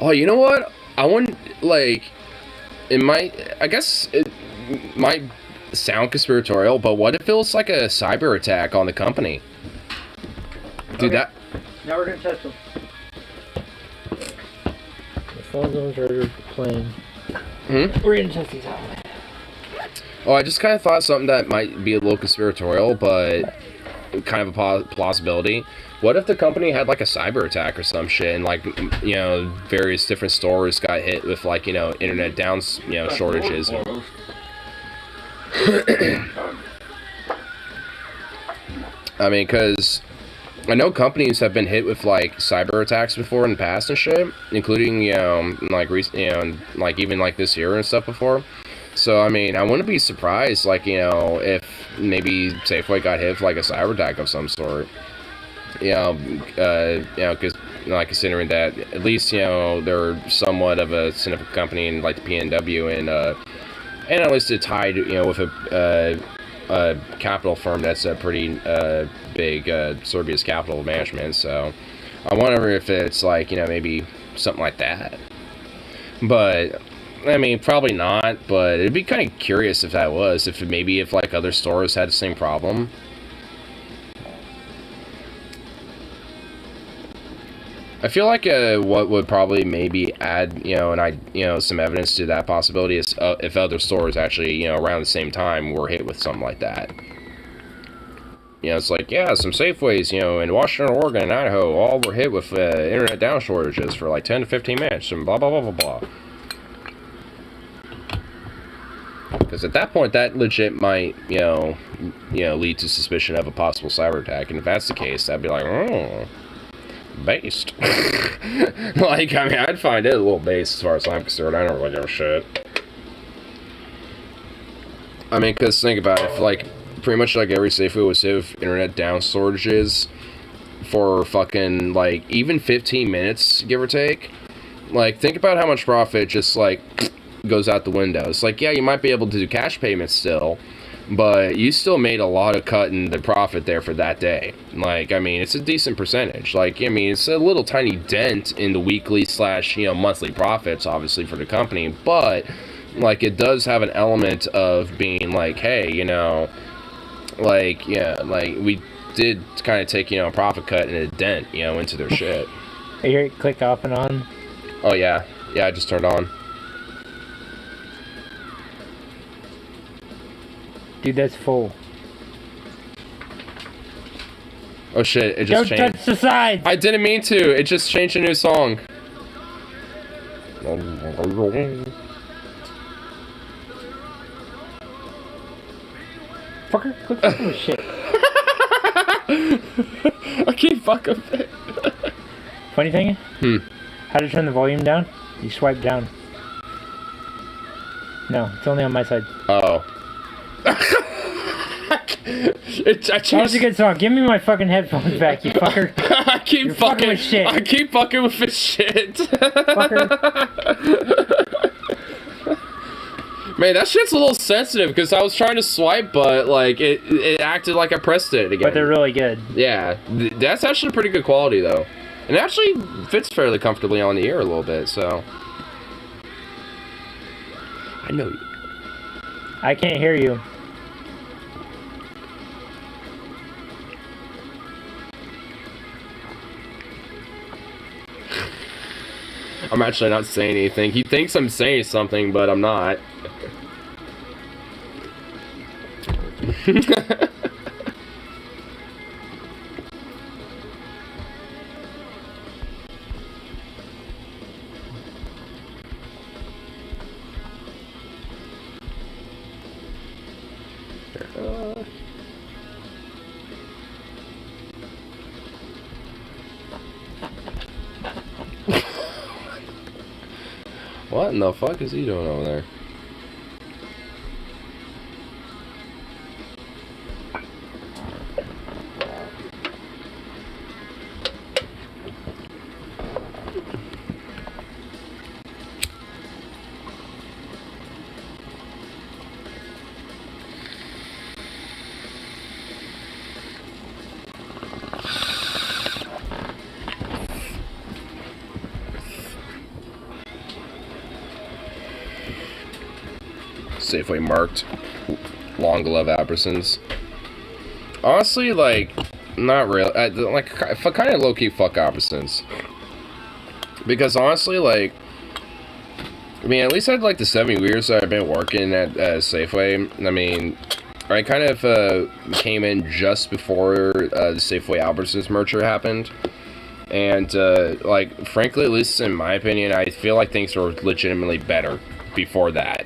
Oh, you know what? I wouldn't, like, it might, I guess it might sound conspiratorial, but what if it was like a cyber attack on the company? Dude, that... Now we're gonna test them. The phone's on charger, playing. We're gonna test these out. Oh, I just kind of thought something that might be a little conspiratorial, but kind of a plausibility. What if the company had like a cyber attack or some shit, and like, you know, various different stores got hit with like, you know, internet shortages. I mean, because I know companies have been hit with like cyber attacks before in the past and shit, including, you know, like like even like this year and stuff before. So I mean, I wouldn't be surprised, like, you know, if maybe Safeway got hit with like a cyber attack of some sort. You know, because, you know, like, considering that at least, you know, they're somewhat of a significant company in like the PNW, and at least it's tied, you know, with a capital firm that's a pretty big Sorbia's Capital Management. So I wonder if it's like, you know, maybe something like that. But I mean, probably not. But it'd be kind of curious if that was, if like other stores had the same problem. I feel like what would probably maybe add, you know, some evidence to that possibility is if other stores actually, you know, around the same time were hit with something like that. You know, it's like, yeah, some Safeways, you know, in Washington, Oregon, and Idaho, all were hit with internet down shortages for like 10 to 15 minutes, and blah, blah, blah, blah, blah. Because at that point, that legit might, you know, lead to suspicion of a possible cyber attack. And if that's the case, that'd be like, oh, based. Like, I mean, I'd find it a little based as far as I'm concerned. I don't really give a shit. I mean, because think about it, if, like, pretty much like every Safeway was hit with internet down shortages for fucking, like, even 15 minutes, give or take. Like, think about how much profit just, like, goes out the window. It's like, yeah, you might be able to do cash payments still, but you still made a lot of cut in the profit there for that day. Like, I mean, it's a decent percentage. Like, I mean, it's a little tiny dent in the weekly / you know, monthly profits, obviously, for the company, but, like, it does have an element of being like, hey, you know, like, yeah, like, we did kind of take, you know, a profit cut and a dent, you know, into their shit. I hear it click off and on. Oh, yeah. Yeah, I just turned on. Dude, that's full. Oh shit, it just changed. Don't touch the sides! I didn't mean to, it just changed a new song. Fucker, quit fucking with shit. I keep fucking with it. Funny thing? How to turn the volume down? You swipe down. No, it's only on my side. Oh. That was a good song. Give me my fucking headphones back, you fucker. I keep fucking with shit. I keep fucking with this shit. Fucker. Man, that shit's a little sensitive because I was trying to swipe, but like it acted like I pressed it again. But they're really good. Yeah, that's actually pretty good quality though, and it actually fits fairly comfortably on the ear a little bit. So I know you. I can't hear you. I'm actually not saying anything. He thinks I'm saying something, but I'm not. What in the fuck is he doing over there? Safeway marked long glove Albertsons. Honestly, like, not real. Like, kind of low key fuck Albertsons. Because honestly, like, I mean, at least I'd like the 7 years that I've been working at Safeway. I mean, I kind of came in just before the Safeway Albertsons merger happened. And, like, frankly, at least in my opinion, I feel like things were legitimately better before that.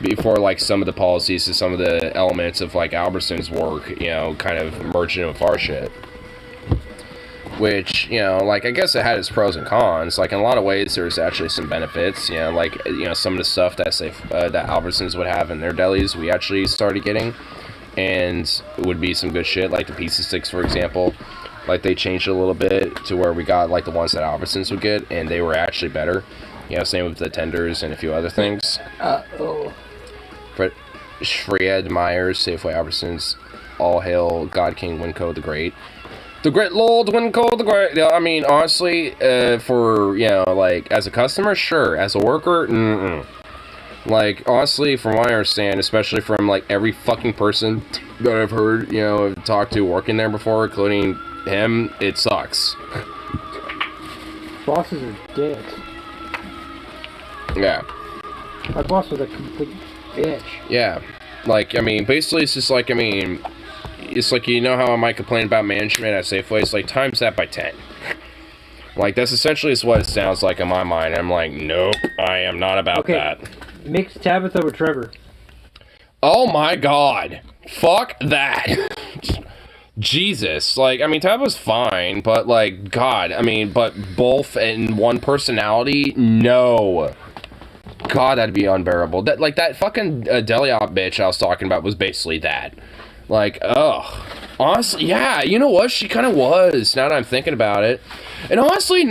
Before, like, some of the policies and some of the elements of, like, Albertsons work, you know, kind of merging with our shit. Which, you know, like, I guess it had its pros and cons. Like, in a lot of ways, there's actually some benefits, you know, like, you know, some of the stuff that, that Albertsons would have in their delis, we actually started getting. And it would be some good shit, like the pizza sticks, for example. Like, they changed it a little bit to where we got, like, the ones that Albertsons would get, and they were actually better. You know, same with the tenders and a few other things. Fred Myers, Safeway Albertsons, all hail God King Winco the Great. The Great Lord Winco the Great. I mean, honestly, for, you know, like, as a customer, sure. As a worker, Like, honestly, from what I understand, especially from, like, every fucking person that I've heard, you know, talked to working there before, including him, it sucks. Bosses are dicks. Yeah. My boss was a complete bitch. Yeah. Like, I mean, basically, it's just like, I mean, it's like, you know how I might complain about management at Safeway? It's like, times that by 10. Like, that's essentially what it sounds like in my mind. I'm like, nope, I am not about that. Mix Tabitha with Trevor. Oh my god. Fuck that. Jesus. Like, I mean, Tabitha's fine, but, like, God, I mean, but both in one personality? No. God, that'd be unbearable. That, like, that fucking deli op bitch I was talking about was basically that. Like, ugh. Honestly, yeah, you know what? She kind of was, now that I'm thinking about it. And honestly,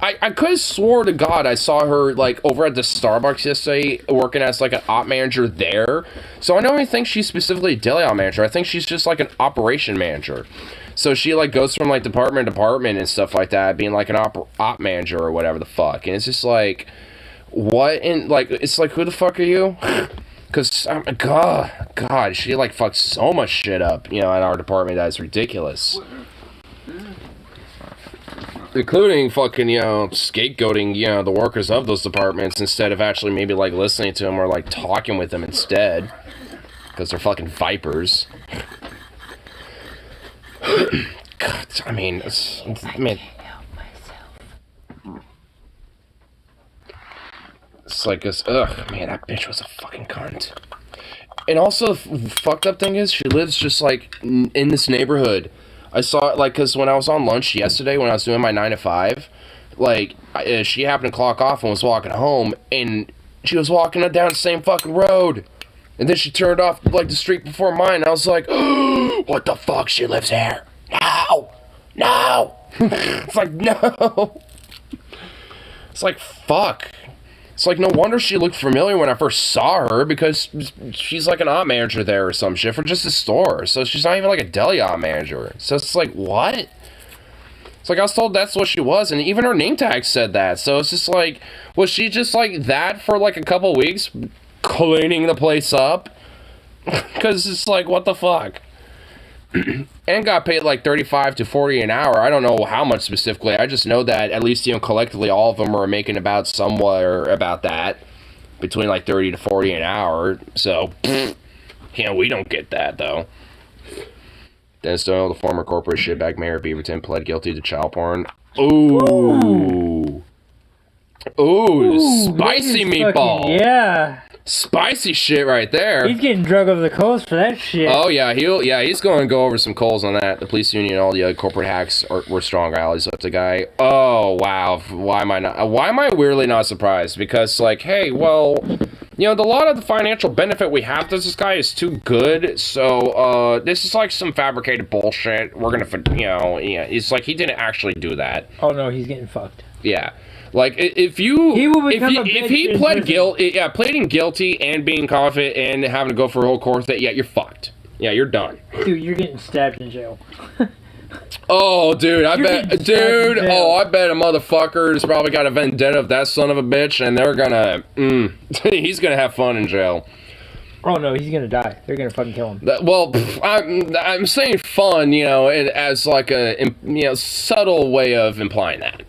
I could have swore to God I saw her, like, over at the Starbucks yesterday, working as, like, an op manager there. So I don't even think she's specifically a deli op manager. I think she's just, like, an operation manager. So she, like, goes from, like, department to department and stuff like that, being, like, an op manager or whatever the fuck. And it's just, like, what in, like, it's like, who the fuck are you? Because, God, she, like, fucked so much shit up, you know, in our department that is ridiculous. Including fucking, you know, scapegoating, you know, the workers of those departments instead of actually maybe, like, listening to them or, like, talking with them instead. Because they're fucking vipers. God, I mean, it's like this, ugh, man, that bitch was a fucking cunt. And also, the fucked up thing is, she lives just, like, in this neighborhood. I saw it, like, because when I was on lunch yesterday, when I was doing my 9 to 5, like, she happened to clock off and was walking home, and she was walking down the same fucking road. And then she turned off, like, the street before mine, and I was like, oh, what the fuck, she lives here? No! It's like, no! It's like, fuck. It's like, no wonder she looked familiar when I first saw her, because she's like an op manager there or some shit for just a store. So she's not even like a deli op manager. So it's like, what? It's like, I was told that's what she was, and even her name tag said that. So it's just like, was she just like that for like a couple weeks, cleaning the place up? Because it's like, what the fuck? And got paid like 35 to 40 an hour. I don't know how much specifically. I just know that at least, you know, collectively all of them are making about somewhere about that, between like 30 to 40 an hour. So, you know, we don't get that though. Dennis Doyle, the former corporate shitbag mayor of Beaverton, pled guilty to child porn. Ooh, spicy meatball. Fucking, yeah. Spicy shit right there. He's getting drug over the coals for that shit. Oh yeah, he's going to go over some coals on that. The police union, all the corporate hacks were strong rallies up the guy. Oh wow, why am I weirdly not surprised? Because like, hey, well, you know, a lot of the financial benefit we have to this guy is too good. So this is like some fabricated bullshit. We're gonna, yeah, it's like he didn't actually do that. Oh no, he's getting fucked. Yeah. Like if he pleading guilty and being confident and having to go for a whole court, that you're fucked. Yeah, you're done. Dude, you're getting stabbed in jail. Oh, dude, I bet a motherfucker's probably got a vendetta of that son of a bitch, and they're gonna, he's gonna have fun in jail. Oh no, he's gonna die. They're gonna fucking kill him. I'm saying fun, you know, as like a subtle way of implying that.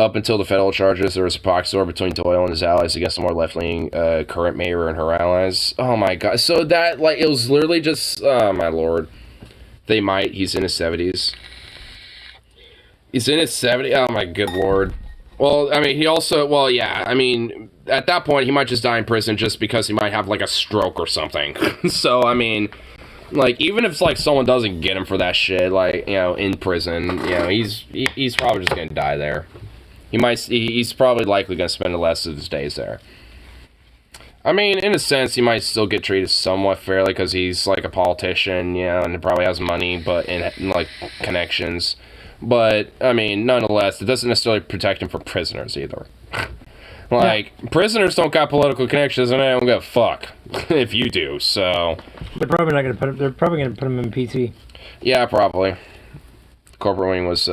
Up until the federal charges, there was a proxy war between Doyle and his allies against the more left-leaning current mayor and her allies. Oh my god. So that, like, it was literally just, oh my lord. He's in his 70s. He's in his 70s? Oh my good lord. Well, I mean, he also, well, yeah, I mean, at that point, he might just die in prison just because he might have, like, a stroke or something. So, I mean, like, even if, like, someone doesn't get him for that shit, like, you know, in prison, you know, he's probably just gonna die there. He's probably likely going to spend the rest of his days there. I mean, in a sense, he might still get treated somewhat fairly because he's, like, a politician, you know, and he probably has money, but, and like, connections. But, I mean, nonetheless, it doesn't necessarily protect him from prisoners, either. Like, prisoners don't got political connections, and they don't give a fuck if you do, so... They're probably not going to put him, they're probably going to put him in PT. Yeah, probably. The corporate wing was,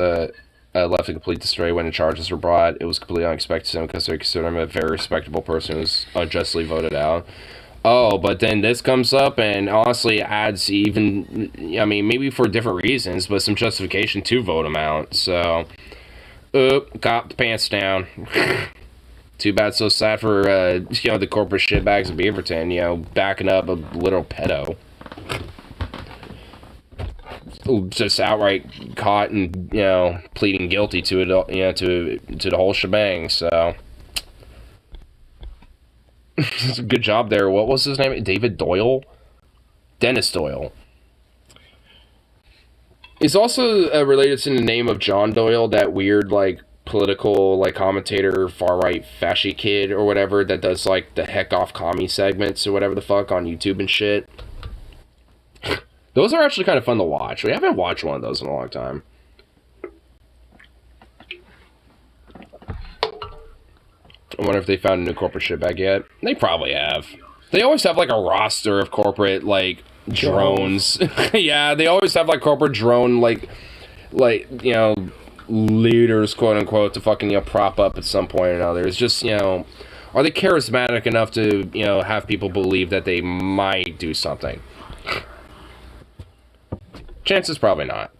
left in complete disarray when the charges were brought. It was completely unexpected to him because they consider him a very respectable person who was unjustly voted out. Oh, but then this comes up and honestly adds even, I mean, maybe for different reasons, but some justification to vote him out. So, cop the pants down. Too bad, so sad for, the corporate shitbags of Beaverton, backing up a little pedo. Just outright caught and pleading guilty to it, to the whole shebang. So good job there. What was his name? David Doyle, Dennis Doyle. He's also related to the name of John Doyle, that weird like political like commentator, far right fashy kid or whatever that does like the heck off commie segments or whatever the fuck on YouTube and shit. Those are actually kind of fun to watch. We haven't watched one of those in a long time. I wonder if they found a new corporate shitbag yet. They probably have. They always have like a roster of corporate like drones. Yeah, they always have like corporate drone like leaders, quote unquote, to fucking prop up at some point or another. It's just are they charismatic enough to have people believe that they might do something? Chances probably not.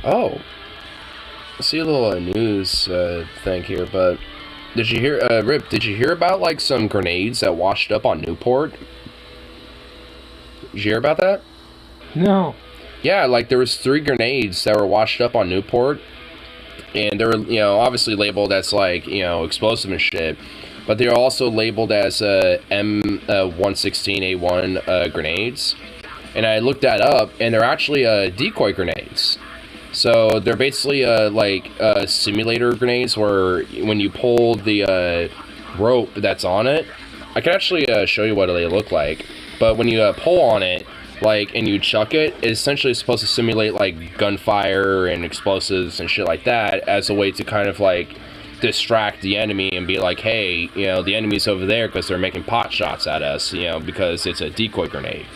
Oh, I see a little news thing here, but did you hear, Rip, did you hear about like some grenades that washed up on Newport? Did you hear about that? No. Yeah, like there was 3 grenades that were washed up on Newport, and they were, obviously labeled as like, explosive and shit, but they are also labeled as M116A1 grenades. And I looked that up, and they're actually decoy grenades. So they're basically simulator grenades where when you pull the rope that's on it, I can actually show you what they look like. But when you pull on it, and you chuck it, it's essentially supposed to simulate like gunfire and explosives and shit like that as a way to kind of like distract the enemy and be like, hey, the enemy's over there because they're making pot shots at us, because it's a decoy grenade.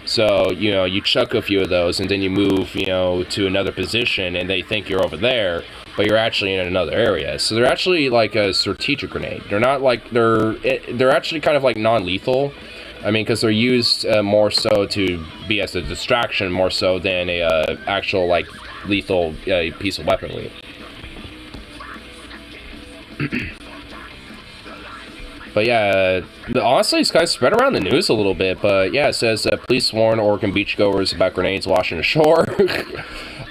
So, you know, you chuck a few of those and then you move, you know, to another position and they think you're over there, but you're actually in another area. So they're actually like a strategic grenade. They're not like, they're actually kind of like non-lethal. I mean, because they're used more so to be as a distraction more so than a actual like lethal piece of weaponry. But yeah, honestly, it's kind of spread around the news a little bit. But yeah, it says police warn Oregon beachgoers about grenades washing ashore.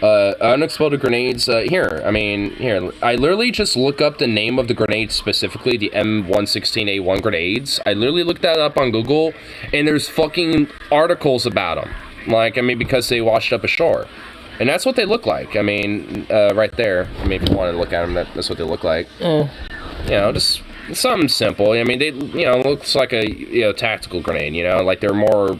Unexploded grenades. Here, I literally just look up the name of the grenade specifically, the M116A1 grenades. I literally looked that up on Google, and there's fucking articles about them. Like, I mean, because they washed up ashore. And that's what they look like. I mean, right there. I mean, if you want to look at them, that's what they look like. You know, just something simple. I mean, they, you know, looks like a, you know, tactical grenade, you know, like they're more,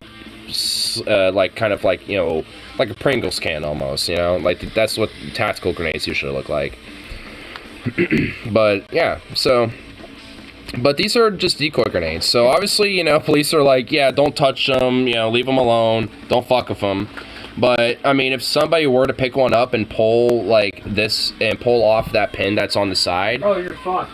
like, kind of like, you know, like a Pringles can almost, you know, like that's what tactical grenades usually look like. But, yeah, so, but these are just decoy grenades. So, obviously, you know, police are like, yeah, don't touch them, you know, leave them alone, don't fuck with them. But, I mean, if somebody were to pick one up and pull, like, this, and pull off that pin that's on the side. Oh, you're fucked.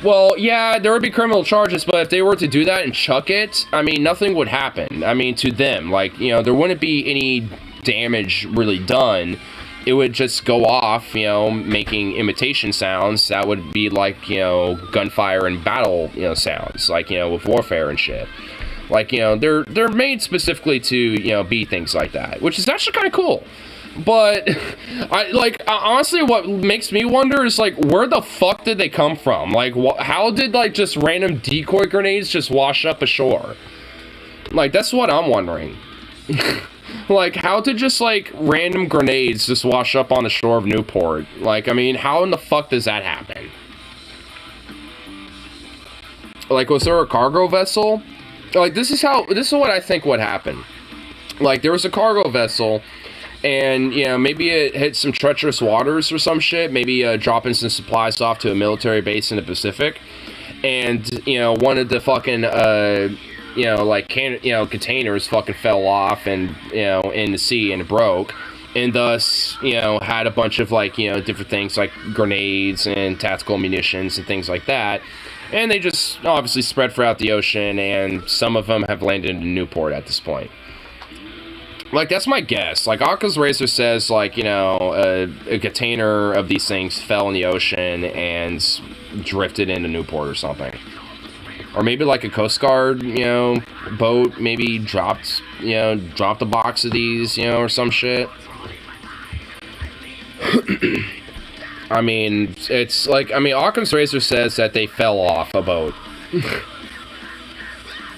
Well, yeah, there would be criminal charges, but if they were to do that and chuck it, I mean, nothing would happen. I mean, to them, like, you know, there wouldn't be any damage really done. It would just go off, you know, making imitation sounds that would be like, you know, gunfire and battle, you know, sounds, like, you know, with warfare and shit. Like, you know, they're made specifically to, you know, be things like that, which is actually kind of cool. But, honestly, what makes me wonder is, like, where the fuck did they come from? Like, how did, like, just random decoy grenades just wash up ashore? Like, that's what I'm wondering. Like, how did just, like, random grenades just wash up on the shore of Newport? Like, I mean, how in the fuck does that happen? Like, was there a cargo vessel? Like, this is what I think would happen. Like, there was a cargo vessel, and, you know, maybe it hit some treacherous waters or some shit. Maybe dropping some supplies off to a military base in the Pacific. And, you know, one of the fucking, you know, like, containers fucking fell off and, you know, in the sea and it broke. And thus, you know, had a bunch of, like, you know, different things like grenades and tactical munitions and things like that. And they just obviously spread throughout the ocean, and some of them have landed in Newport at this point. Like, that's my guess. Like, Occam's Razor says, like, you know, a container of these things fell in the ocean and drifted into Newport or something. Or maybe, like, a Coast Guard, you know, boat maybe dropped a box of these, you know, or some shit. I mean, it's like, I mean, Occam's Razor says that they fell off a boat.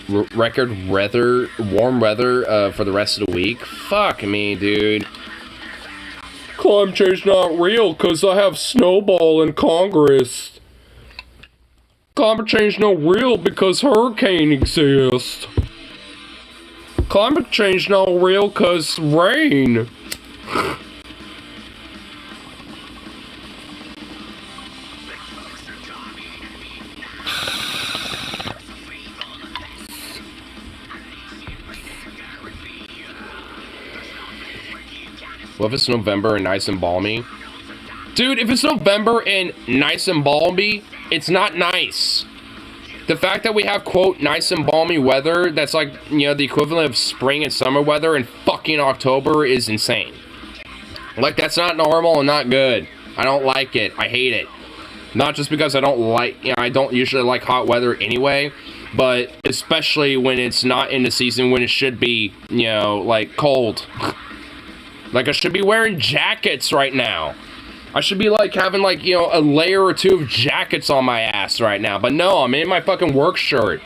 Record weather, warm weather for the rest of the week. Fuck me, dude. Climate change not real because I have Snowball in Congress. Climate change not real because hurricane exists. Climate change not real because rain. What if it's November and nice and balmy? Dude, if it's November and nice and balmy, it's not nice. The fact that we have, quote, nice and balmy weather, that's like, you know, the equivalent of spring and summer weather in fucking October is insane. Like, that's not normal and not good. I don't like it. I hate it. Not just because I don't like, you know, I don't usually like hot weather anyway, but especially when it's not in the season when it should be, you know, like, cold. Like, I should be wearing jackets right now. I should be, like, having, like, you know, a layer or two of jackets on my ass right now. But no, I'm in my fucking work shirt.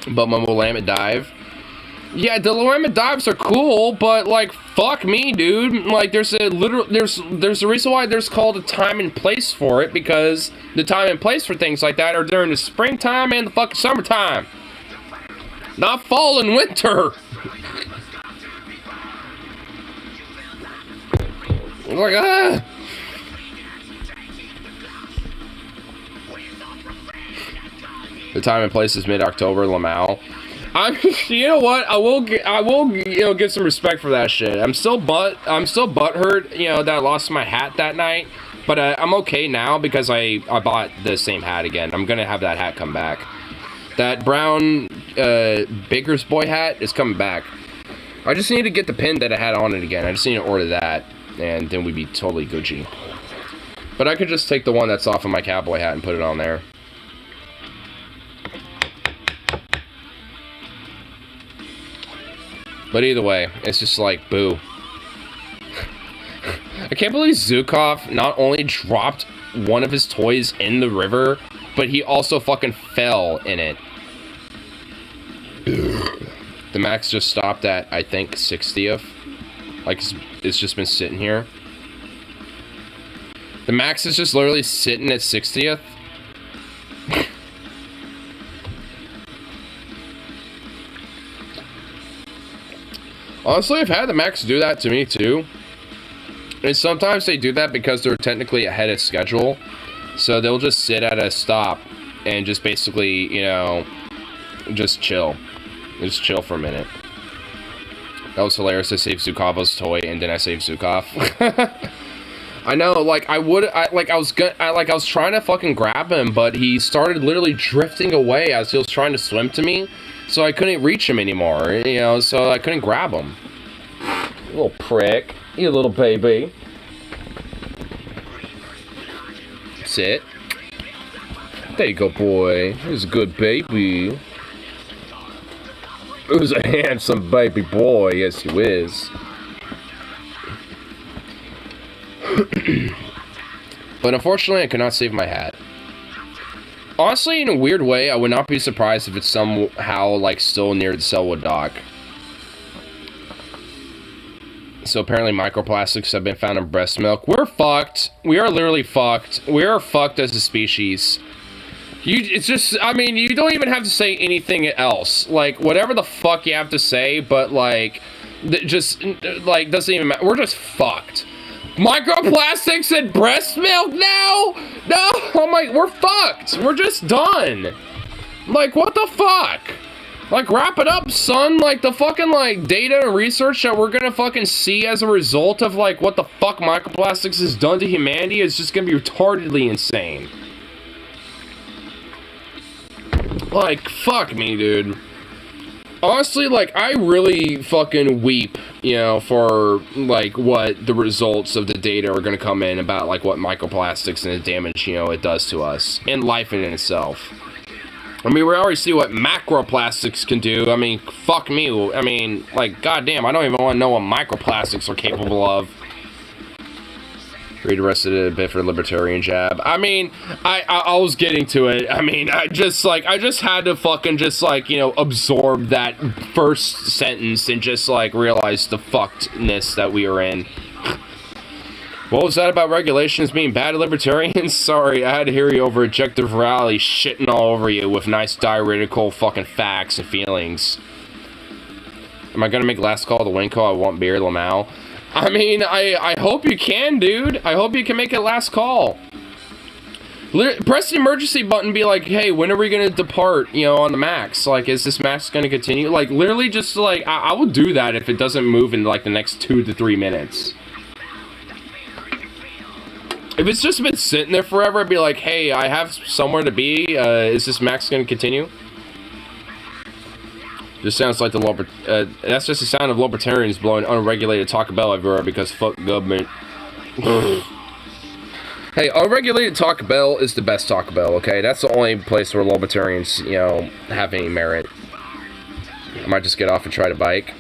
But my Willamette Dive. Yeah, the Willamette Dives are cool, but, like, fuck me, dude. Like, there's a reason why there's called a time and place for it, because the time and place for things like that are during the springtime and the fucking summertime. Not fall and winter. Like, ah! The time and place is mid-October, Lamau. You know what? I will, you know, give some respect for that shit. I'm still butthurt, you know, that I lost my hat that night. But I'm okay now because I bought the same hat again. I'm gonna have that hat come back. That brown Baker's Boy hat is coming back. I just need to get the pin that I had on it again. I just need to order that, and then we'd be totally Gucci. But I could just take the one that's off of my cowboy hat and put it on there. But either way, it's just like, boo. I can't believe Zukov not only dropped one of his toys in the river, but he also fucking fell in it. The max just stopped at, I think, 60th. Like, it's just been sitting here. The max is just literally sitting at 60th. Honestly, I've had the max do that to me, too. And sometimes they do that because they're technically ahead of schedule. So they'll just sit at a stop and just basically, you know, just chill. Just chill for a minute. That was hilarious. I saved Zukova's toy and then I saved Zukov. I know, like, I was trying to fucking grab him, but he started literally drifting away as he was trying to swim to me. So I couldn't reach him anymore, you know, so I couldn't grab him. Little prick. You little baby. Sit. There you go, boy. He's a good baby. Who's a handsome baby boy? Yes, you is. But unfortunately, I could not save my hat. Honestly, in a weird way, I would not be surprised if it's somehow, like, still near the Selwood dock. So apparently microplastics have been found in breast milk. We're fucked. We are literally fucked. We are fucked as a species. It's just, I mean, you don't even have to say anything else. Like, whatever the fuck you have to say, but, like, just, like, doesn't even matter. We're just fucked. Microplastics in breast milk now? No, I'm like, we're fucked. We're just done. Like, what the fuck? Like, wrap it up, son. Like, the fucking, like, data and research that we're gonna fucking see as a result of, like, what the fuck microplastics has done to humanity is just gonna be retardedly insane. Like, fuck me, dude. Honestly, like, I really fucking weep, you know, for, like, what the results of the data are gonna come in about, like, what microplastics and the damage, you know, it does to us. And life in itself. I mean, we already see what macroplastics can do. I mean, fuck me. I mean, like, goddamn, I don't even want to know what microplastics are capable of. Read the rest of it a bit for libertarian jab. I mean, I was getting to it. I mean, I just had to fucking just, like, you know, absorb that first sentence and just, like, realize the fuckedness that we are in. What was that about regulations being bad to libertarians? Sorry, I had to hear you over objective rally shitting all over you with nice diuretical fucking facts and feelings. Am I gonna make last call to Winco? I want beer, Lamau. I mean, I hope you can, dude. I hope you can make it last call. Press the emergency button, be like, hey, when are we gonna depart, you know, on the max? Like, is this max gonna continue? Like, literally just, like, I will do that if it doesn't move in, like, the next 2 to 3 minutes. If it's just been sitting there forever, I'd be like, hey, I have somewhere to be. Is this max going to continue? Just sounds like that's just the sound of libertarians blowing unregulated Taco Bell everywhere because fuck government. Hey, unregulated Taco Bell is the best Taco Bell, okay? That's the only place where libertarians, you know, have any merit. I might just get off and try to bike.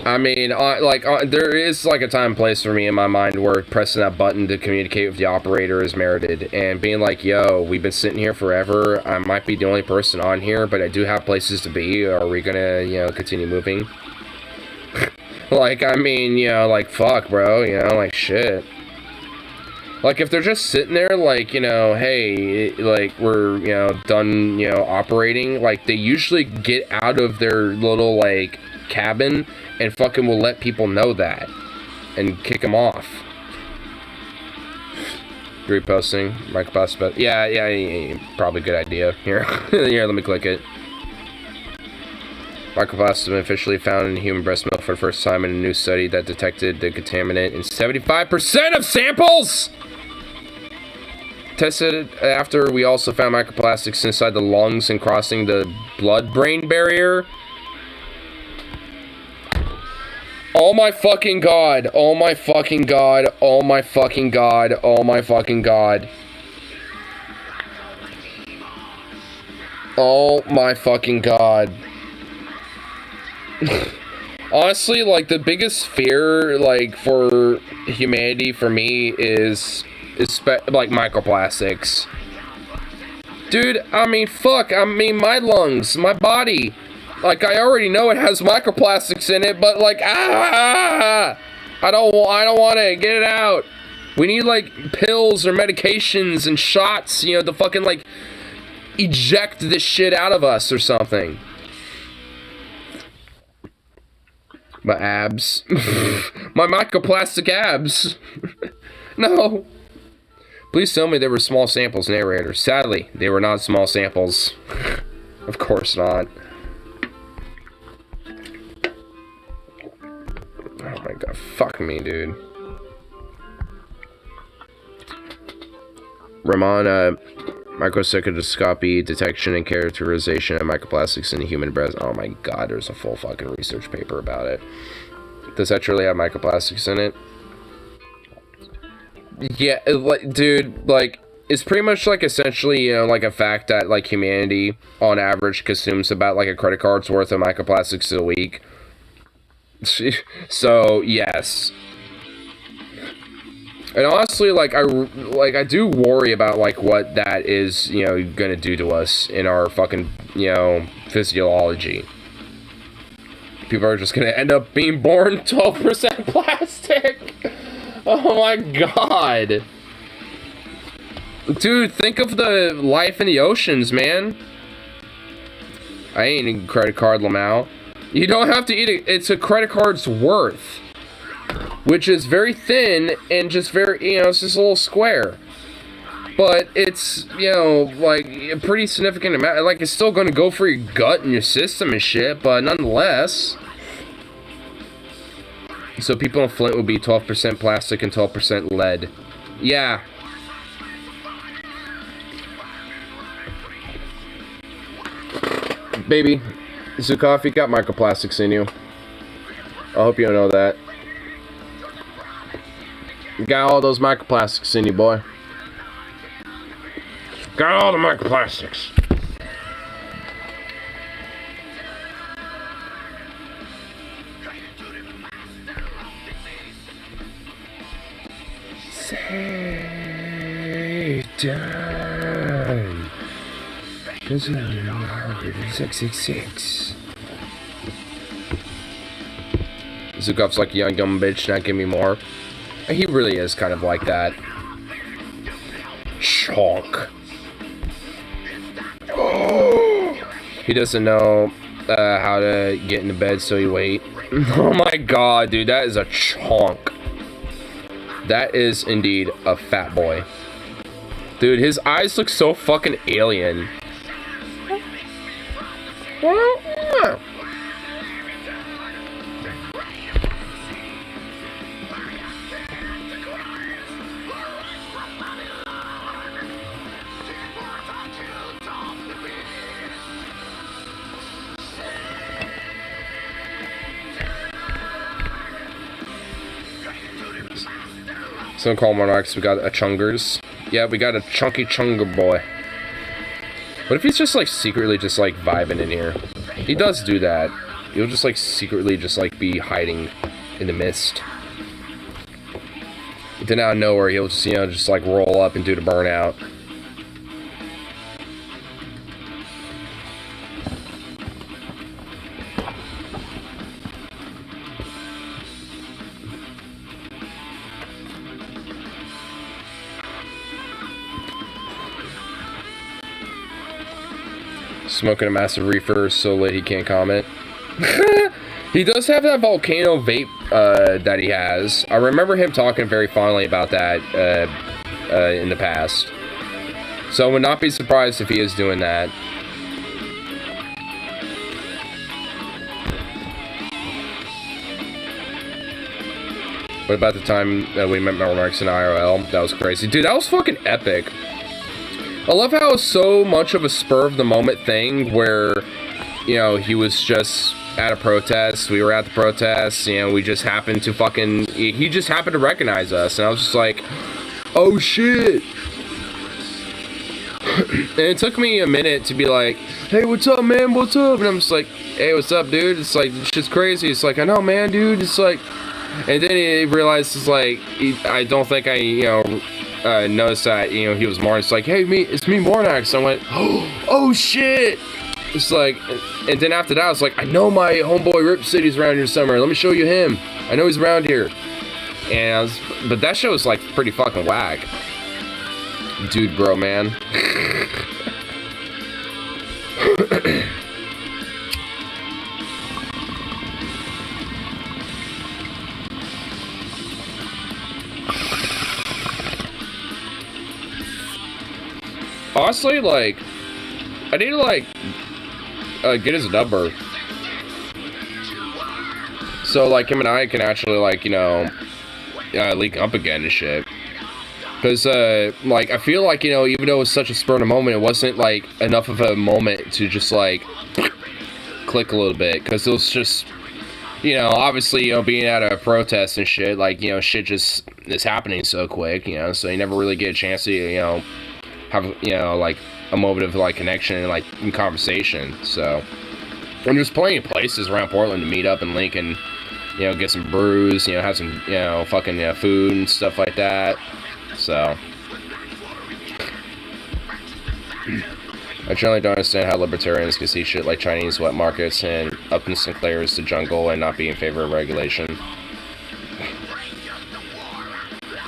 I mean, there is, like, a time and place for me in my mind where pressing that button to communicate with the operator is merited. And being like, yo, we've been sitting here forever. I might be the only person on here, but I do have places to be. Are we gonna, you know, continue moving? Like, I mean, you know, like, fuck, bro. You know, like, shit. Like, if they're just sitting there, like, you know, hey, like, we're, you know, done, you know, operating, like, they usually get out of their little, like, cabin and fucking will let people know that and kick them off. Reposting microplastic. Yeah, probably a good idea. Here, here, let me click it. Microplastics have been officially found in human breast milk for the first time in a new study that detected the contaminant in 75% of samples. Tested after we also found microplastics inside the lungs and crossing the blood-brain barrier. Oh my fucking god. Oh my fucking god. Oh my fucking god. Oh my fucking god. Oh my fucking god. Honestly, like, the biggest fear, like, for humanity, for me, is like, microplastics. Dude, I mean, fuck, I mean, my lungs, my body, like, I already know it has microplastics in it, but, like, I don't want it, get it out. We need, like, pills or medications and shots, you know, to fucking, like, eject this shit out of us or something. My abs. My microplastic abs. No. Please tell me they were small samples, narrator. Sadly, they were not small samples. Of course not. Oh my god, fuck me, dude. Ramon, microscopy, detection and characterization of microplastics in the human breast. Oh my god, there's a full fucking research paper about it. Does that truly have microplastics in it? Yeah, like, dude, like, it's pretty much, like, essentially, you know, like, a fact that, like, humanity, on average, consumes about, like, a credit card's worth of microplastics a week. So, yes. And honestly, like, I do worry about, like, what that is, you know, gonna do to us in our fucking, you know, physiology. People are just gonna end up being born 12% plastic. Oh my god. Dude, think of the life in the oceans, man. I ain't eating credit card, Lamau. You don't have to eat it. It's a credit card's worth. Which is very thin and just very, you know, it's just a little square. But it's, you know, like, a pretty significant amount. Like, it's still gonna go for your gut and your system and shit, but nonetheless. So people in Flint would be 12% plastic and 12% lead. Yeah. Baby, Zukoff, got microplastics in you. I hope you don't know that. You got all those microplastics in you, boy. Got all the microplastics. Satan. 666. Zukoff's like a young dumb bitch, not give me more. He really is kind of like that. Chonk. He doesn't know how to get into bed, so he wait. Oh my god, dude, that is a chonk. That is indeed a fat boy. Dude, his eyes look so fucking alien. So call Monarchs, we got a Chungers. Yeah, we got a chunky Chunger boy. What if he's just like secretly just like vibing in here? He does do that. He'll just like secretly just like be hiding in the mist. Then out of nowhere he'll just, you know, just like roll up and do the burnout. Smoking a massive reefer so lit he can't comment. He does have that volcano vape that he has. I remember him talking very fondly about that in the past. So I would not be surprised if he is doing that. What about the time that we met Marks in IRL? That was crazy. Dude, that was fucking epic. I love how it was so much of a spur of the moment thing where, you know, he was just at a protest. We were at the protest. You know, we just happened to fucking... He just happened to recognize us. And I was just like, oh shit. And it took me a minute to be like, hey, what's up, man? What's up? And I'm just like, hey, what's up, dude? It's like, this shit's crazy. It's like, I know, man, dude. It's like... And then he realized, it's like, I don't think I, you know, noticed that, you know, he was Mornax. It's like, hey, it's me, Mornax. I went, oh, shit. It's like, and then after that, I was like, I know my homeboy Rip City's around here somewhere. Let me show you him. I know he's around here. And but that show was, like, pretty fucking whack. Dude, bro, man. Honestly, like, I need to, like, get his number. So, like, him and I can actually, like, you know, link up again and shit. Because, like, I feel like, you know, even though it was such a spur of the moment, it wasn't, like, enough of a moment to just, like, click a little bit. Because it was just, you know, obviously, you know, being at a protest and shit, like, you know, shit just is happening so quick, you know, so you never really get a chance to, you know, have, you know, like, a moment of, like, connection and, like, in conversation. So, and there's plenty of places around Portland to meet up and link and, you know, get some brews, you know, have some, you know, fucking, you know, food and stuff like that. So, I generally don't understand how libertarians can see shit like Chinese wet markets and up in Sinclair's the jungle and not be in favor of regulation.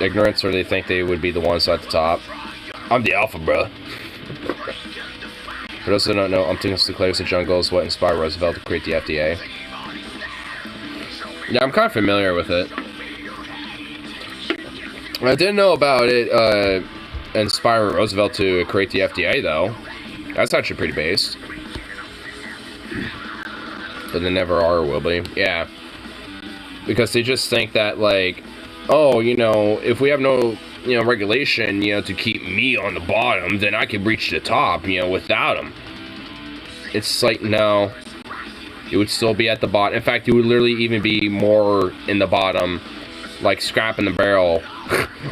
Ignorance, or they think they would be the ones at the top. I'm the alpha, bro. For those that don't know, Upton Sinclair's the jungle is what inspired Roosevelt to create the FDA. Yeah, I'm kind of familiar with it. I didn't know about it inspiring Roosevelt to create the FDA, though. That's actually pretty based. But they never are or will be. Yeah. Because they just think that, like, oh, you know, if we have no, you know, regulation, you know, to keep me on the bottom, then I could reach the top, you know, without them. It's like, no. You would still be at the bottom. In fact, you would literally even be more in the bottom, like scrapping the barrel,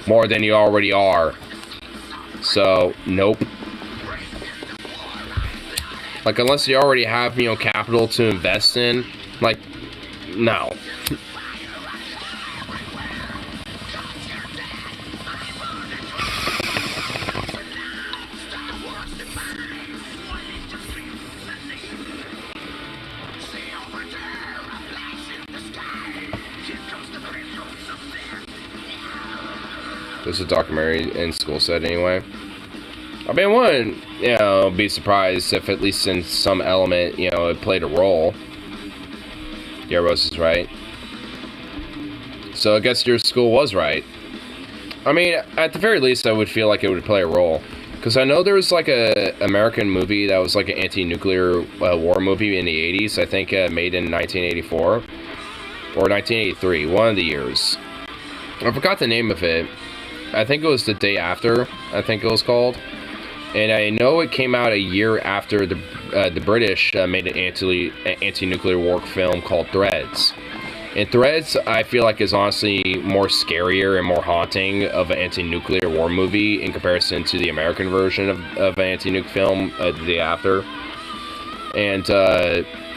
more than you already are. So, nope. Like, unless you already have, you know, capital to invest in, like, no. There's a documentary in school set anyway. I mean, I wouldn't, you know, be surprised if at least in some element, you know, it played a role. Yeah, Rose is right. So I guess your school was right. I mean, at the very least, I would feel like it would play a role. Because I know there was like a American movie that was like an anti-nuclear war movie in the 80s. I think made in 1984 or 1983, one of the years. I forgot the name of it. I think it was The Day After, I think it was called. And I know it came out a year after the British made an anti-nuclear war film called Threads. And Threads, I feel like, is honestly more scarier and more haunting of an anti-nuclear war movie in comparison to the American version of an anti-nuke film, The Day After. And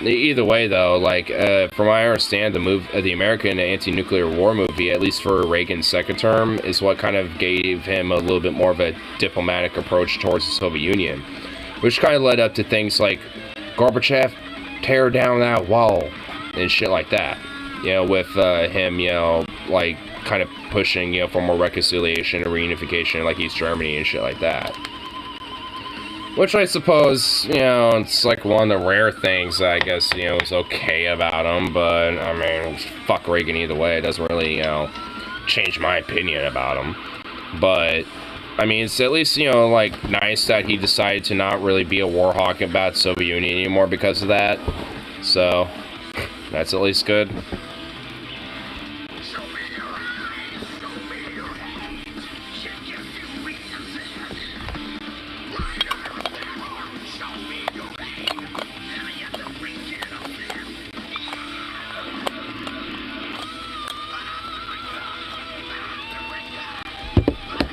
either way, though, like, from what I understand, the American anti-nuclear war movie, at least for Reagan's second term, is what kind of gave him a little bit more of a diplomatic approach towards the Soviet Union, which kind of led up to things like Gorbachev, tear down that wall, and shit like that. You know, with him, you know, like, kind of pushing, you know, for more reconciliation and reunification, like East Germany and shit like that. Which I suppose, you know, it's like one of the rare things that I guess, you know, is okay about him, but, I mean, fuck Reagan either way. It doesn't really, you know, change my opinion about him. But, I mean, it's at least, you know, like, nice that he decided to not really be a war hawk about Soviet Union anymore because of that. So, that's at least good.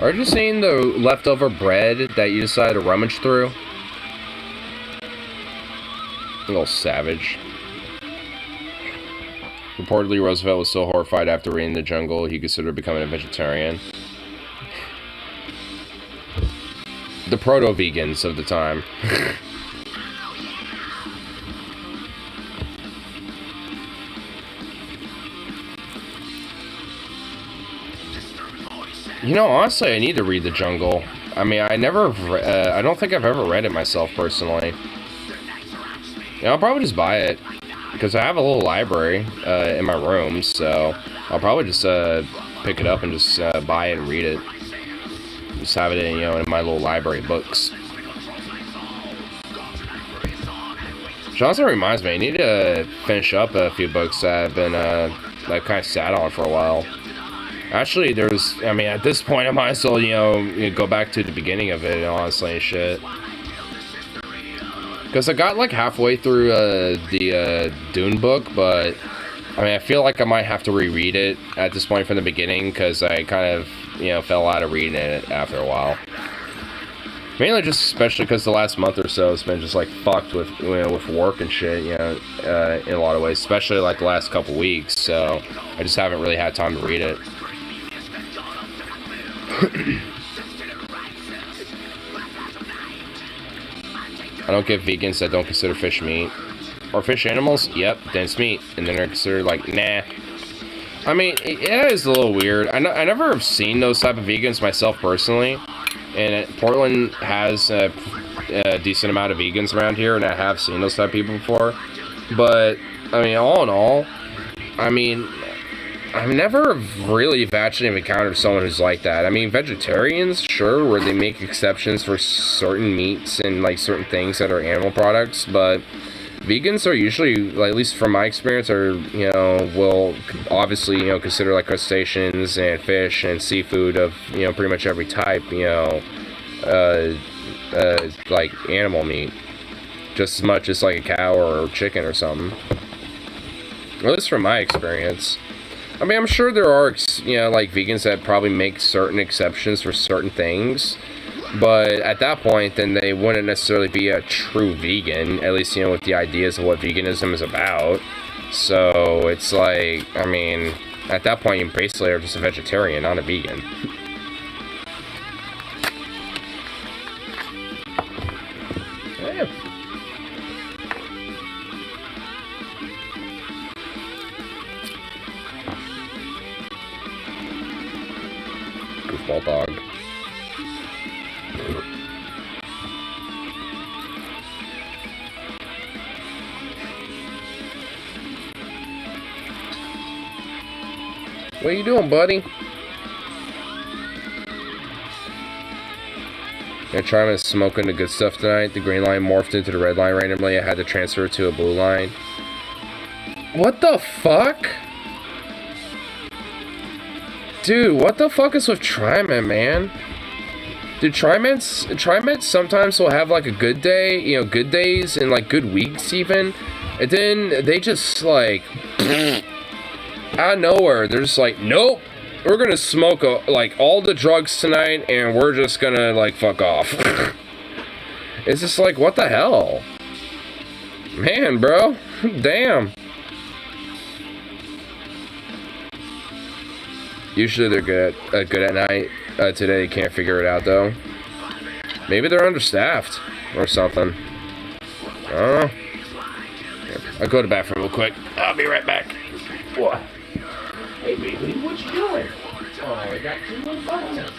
Are you seeing the leftover bread that you decided to rummage through? A little savage. Reportedly, Roosevelt was so horrified after reading The Jungle, he considered becoming a vegetarian. The proto-vegans of the time. You know, honestly, I need to read The Jungle. I mean, I don't think I've ever read it myself, personally. Yeah, I'll probably just buy it. Because I have a little library in my room, so I'll probably just pick it up and just buy it and read it. Just have it in, you know, in my little library of books. Which also reminds me, I need to finish up a few books that I've been, I've kind of sat on for a while. Actually, I mean, at this point, I might as well, you know, go back to the beginning of it, honestly, and shit. Because I got, like, halfway through the Dune book, but, I mean, I feel like I might have to reread it at this point from the beginning, because I kind of, you know, fell out of reading it after a while. Mainly just, especially because the last month or so has been just, like, fucked with, you know, with work and shit, you know, in a lot of ways, especially, like, the last couple weeks, so I just haven't really had time to read it. I don't get vegans that don't consider fish meat. Or fish animals? Yep, then it's meat. And then they're considered like, nah. I mean, it is a little weird. I never have seen those type of vegans myself personally. And Portland has a decent amount of vegans around here, and I have seen those type of people before. But, I mean, all in all, I mean, I've never really actually encountered someone who's like that. I mean, vegetarians, sure, where they make exceptions for certain meats and, like, certain things that are animal products, but vegans are usually, like, at least from my experience, are, you know, will obviously, you know, consider, like, crustaceans and fish and seafood of, you know, pretty much every type, you know, like, animal meat. Just as much as, like, a cow or chicken or something. At least from my experience. I mean, I'm sure there are, you know, like, vegans that probably make certain exceptions for certain things, but at that point, then they wouldn't necessarily be a true vegan, at least, you know, with the ideas of what veganism is about. So, it's like, I mean, at that point, you basically are just a vegetarian, not a vegan. Goofball dog. What are you doing, buddy? Gonna try smoking the good stuff tonight. The green line morphed into the red line randomly. I had to transfer it to a blue line. What the fuck? Dude, what the fuck is with TriMet, man? Dude, TriMet sometimes will have, like, a good day, you know, good days and, like, good weeks even. And then they just, like, out of nowhere, they're just like, nope, we're gonna smoke, like, all the drugs tonight and we're just gonna, like, fuck off. It's just like, what the hell? Man, bro. Damn. Usually they're good at night. Today they can't figure it out, though. Maybe they're understaffed or something. I don't know. I'll go to the bathroom real quick. I'll be right back. What? Hey, baby, what you doing? Oh, I got 2 more buttons.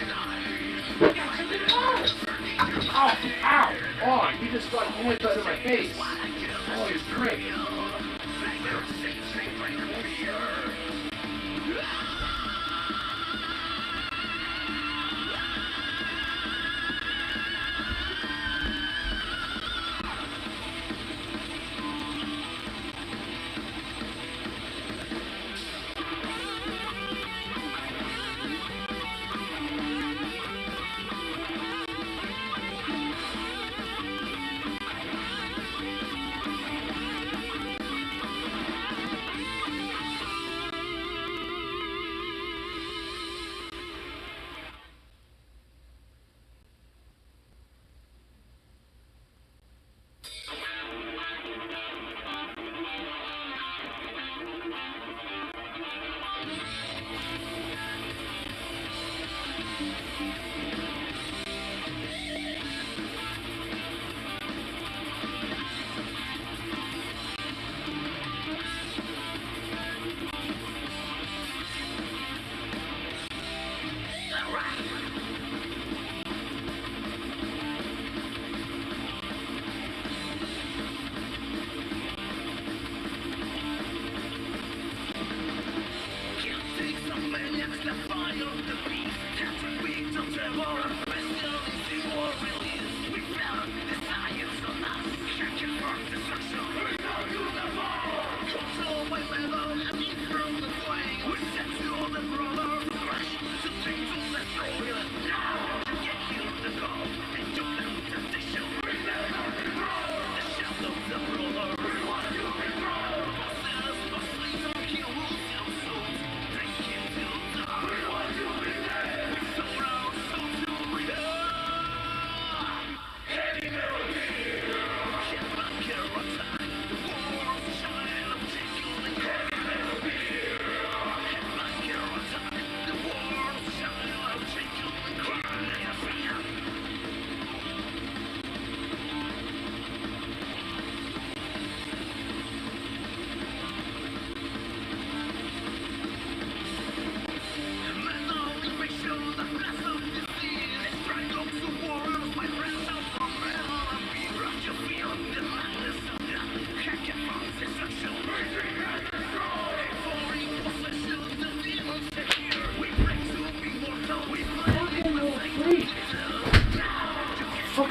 Ow, ow. Oh, you just got a point under my face. Oh, you're great.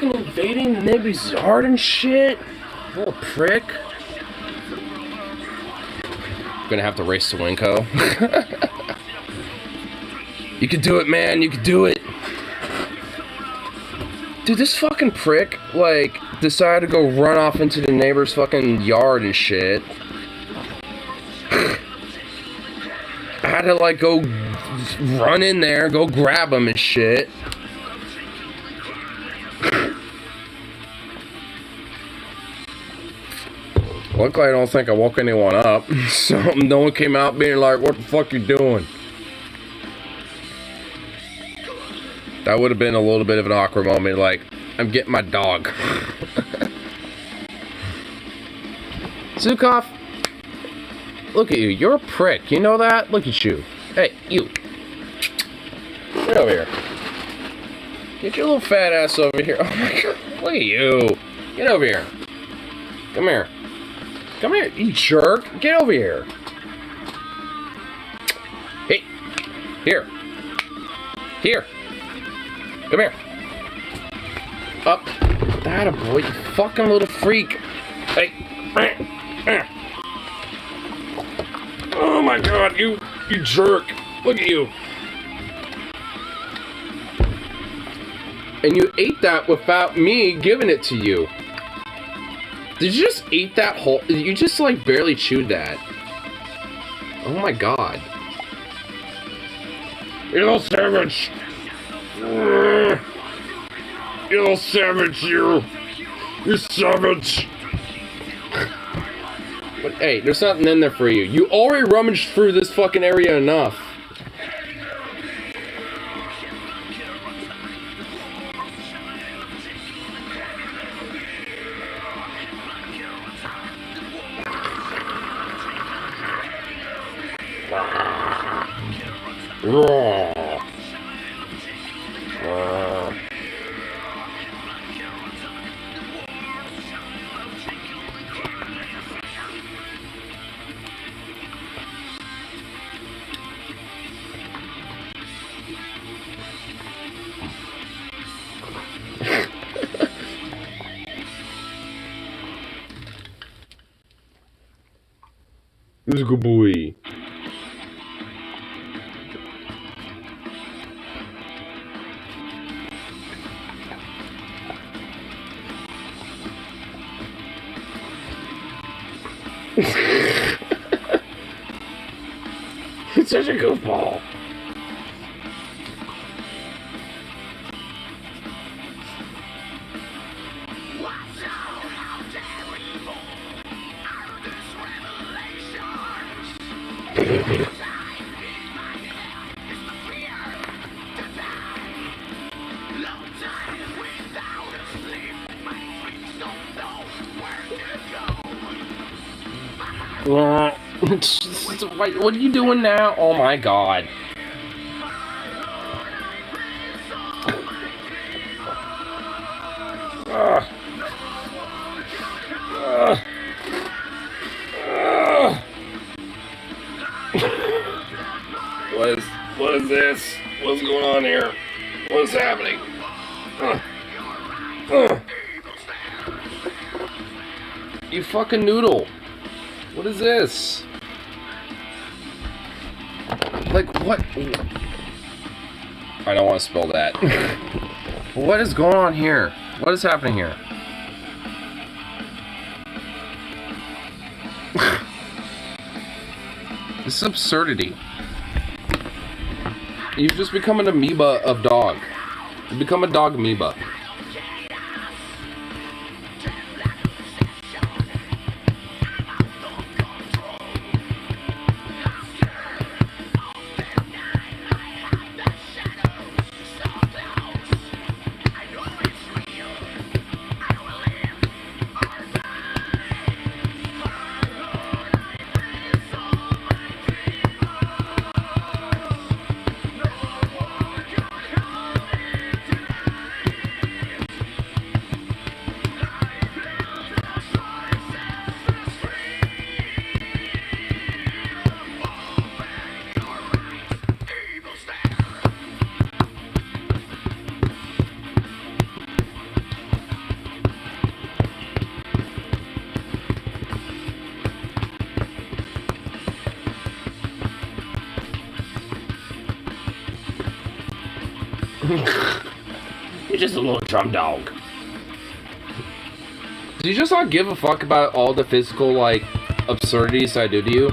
fucking invading the neighbor's yard and shit. Little prick. Gonna have to race to Winco. You can do it, man. You can do it. Dude, this fucking prick, like, decided to go run off into the neighbor's fucking yard and shit. I had to, like, go run in there, go grab him and shit. Luckily, I don't think I woke anyone up. So no one came out being like, what the fuck you doing? That would have been a little bit of an awkward moment, like, I'm getting my dog. Zukov, look at you. You're a prick. You know that? Look at you. Hey, you. Get over here. Get your little fat ass over here. Oh my god. Look at you. Get over here. Come here. Come here, you jerk. Get over here. Hey. Here. Here. Come here. Up. That a boy, you fucking little freak. Hey. Oh my god, you jerk. Look at you. And you ate that without me giving it to you. Did you just eat that whole... You just, like, barely chewed that. Oh my god. You little savage. You little savage, you. You savage. But hey, there's nothing in there for you. You already rummaged through this fucking area enough. This is a good boy. It's such a goofball. What are you doing now? Oh my god. What is this? What's going on here? What is happening? You fucking noodle. What is this? Like, what? I don't want to spill that. What is going on here? What is happening here? This is absurdity. You've just become an amoeba of dog. You've become a dog amoeba. You're just a little drum dog. Do you just not give a fuck about all the physical, like, absurdities I do to you?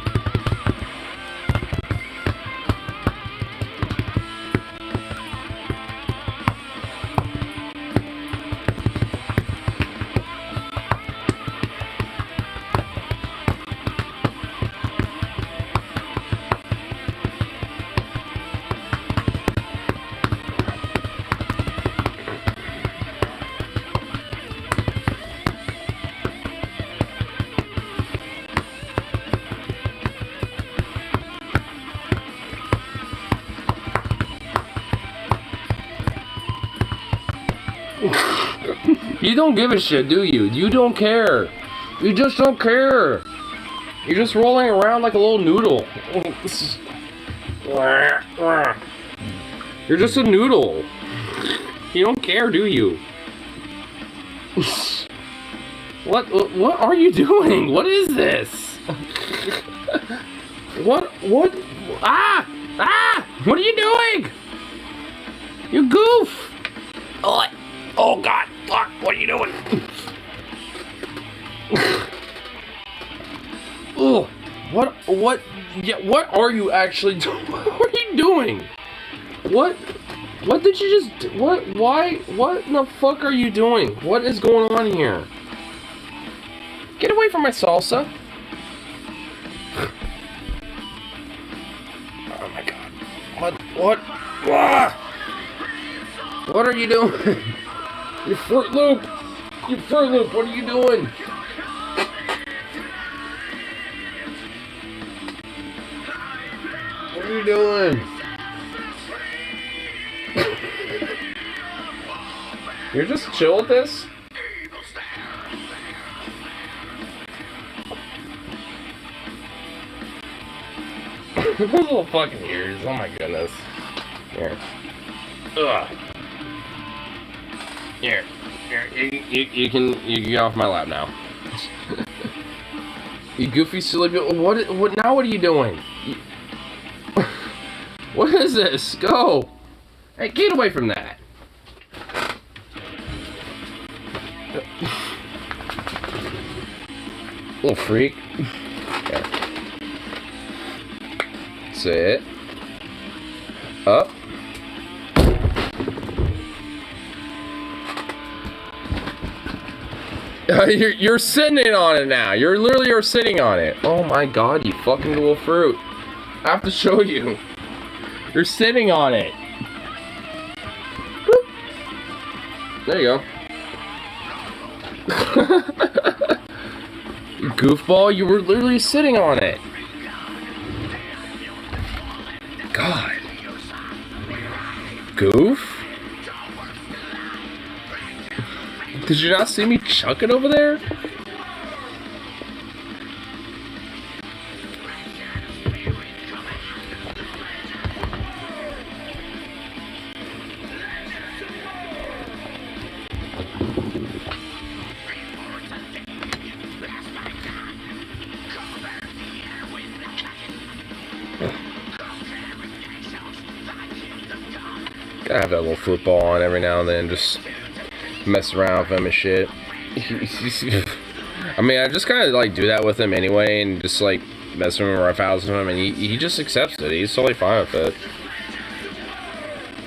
You don't give a shit, do you? You don't care. You just don't care. You're just rolling around like a little noodle. You're just a noodle. You don't care, do you? What are you doing? What is this? What? What are you doing? You goof. Oh God, what are you doing? Oh, what are you actually doing? What are you doing? What did you just do? What in the fuck are you doing? What is going on here? Get away from my salsa. Oh my God. What are you doing? You Fruit Loop! You Fruit Loop, what are you doing? What are you doing? You're just chill with this? Those little fucking ears, oh my goodness. Here. Ugh. Here, you can get off my lap now. You goofy silly bitch. What now? What are you doing? What is this? Go! Hey, get away from that! Little freak. Okay. Sit. Up. You're sitting on it now. You're sitting on it. Oh my God, you fucking little fruit. I have to show you. You're sitting on it. Boop. There you go. You goofball, you were literally sitting on it. God. Goof? Did you not see me chuck it over there? Gotta have that little football on every now and then, just mess around with him and shit. I mean, I just kind of like do that with him anyway, and just like mess with him or roughhouse with him, and he just accepts it. He's totally fine with it.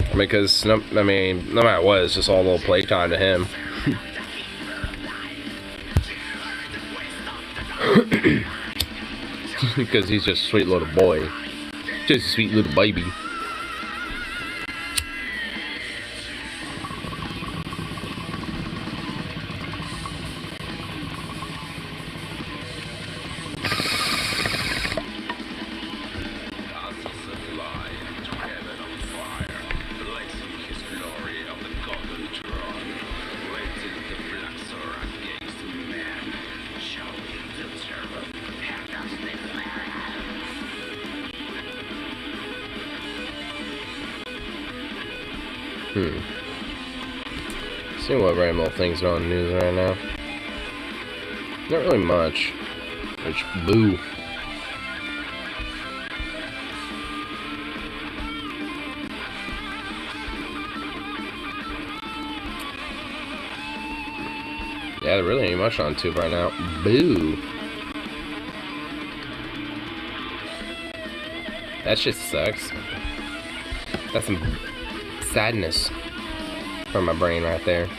I mean, because no matter what, it's just all a little playtime to him. Because he's just a sweet little boy, just a sweet little baby. See what random little things are on the news right now. Not really much. Which, boo. Yeah, there really ain't much on tube right now. Boo. That shit sucks. That's some sadness from my brain right there.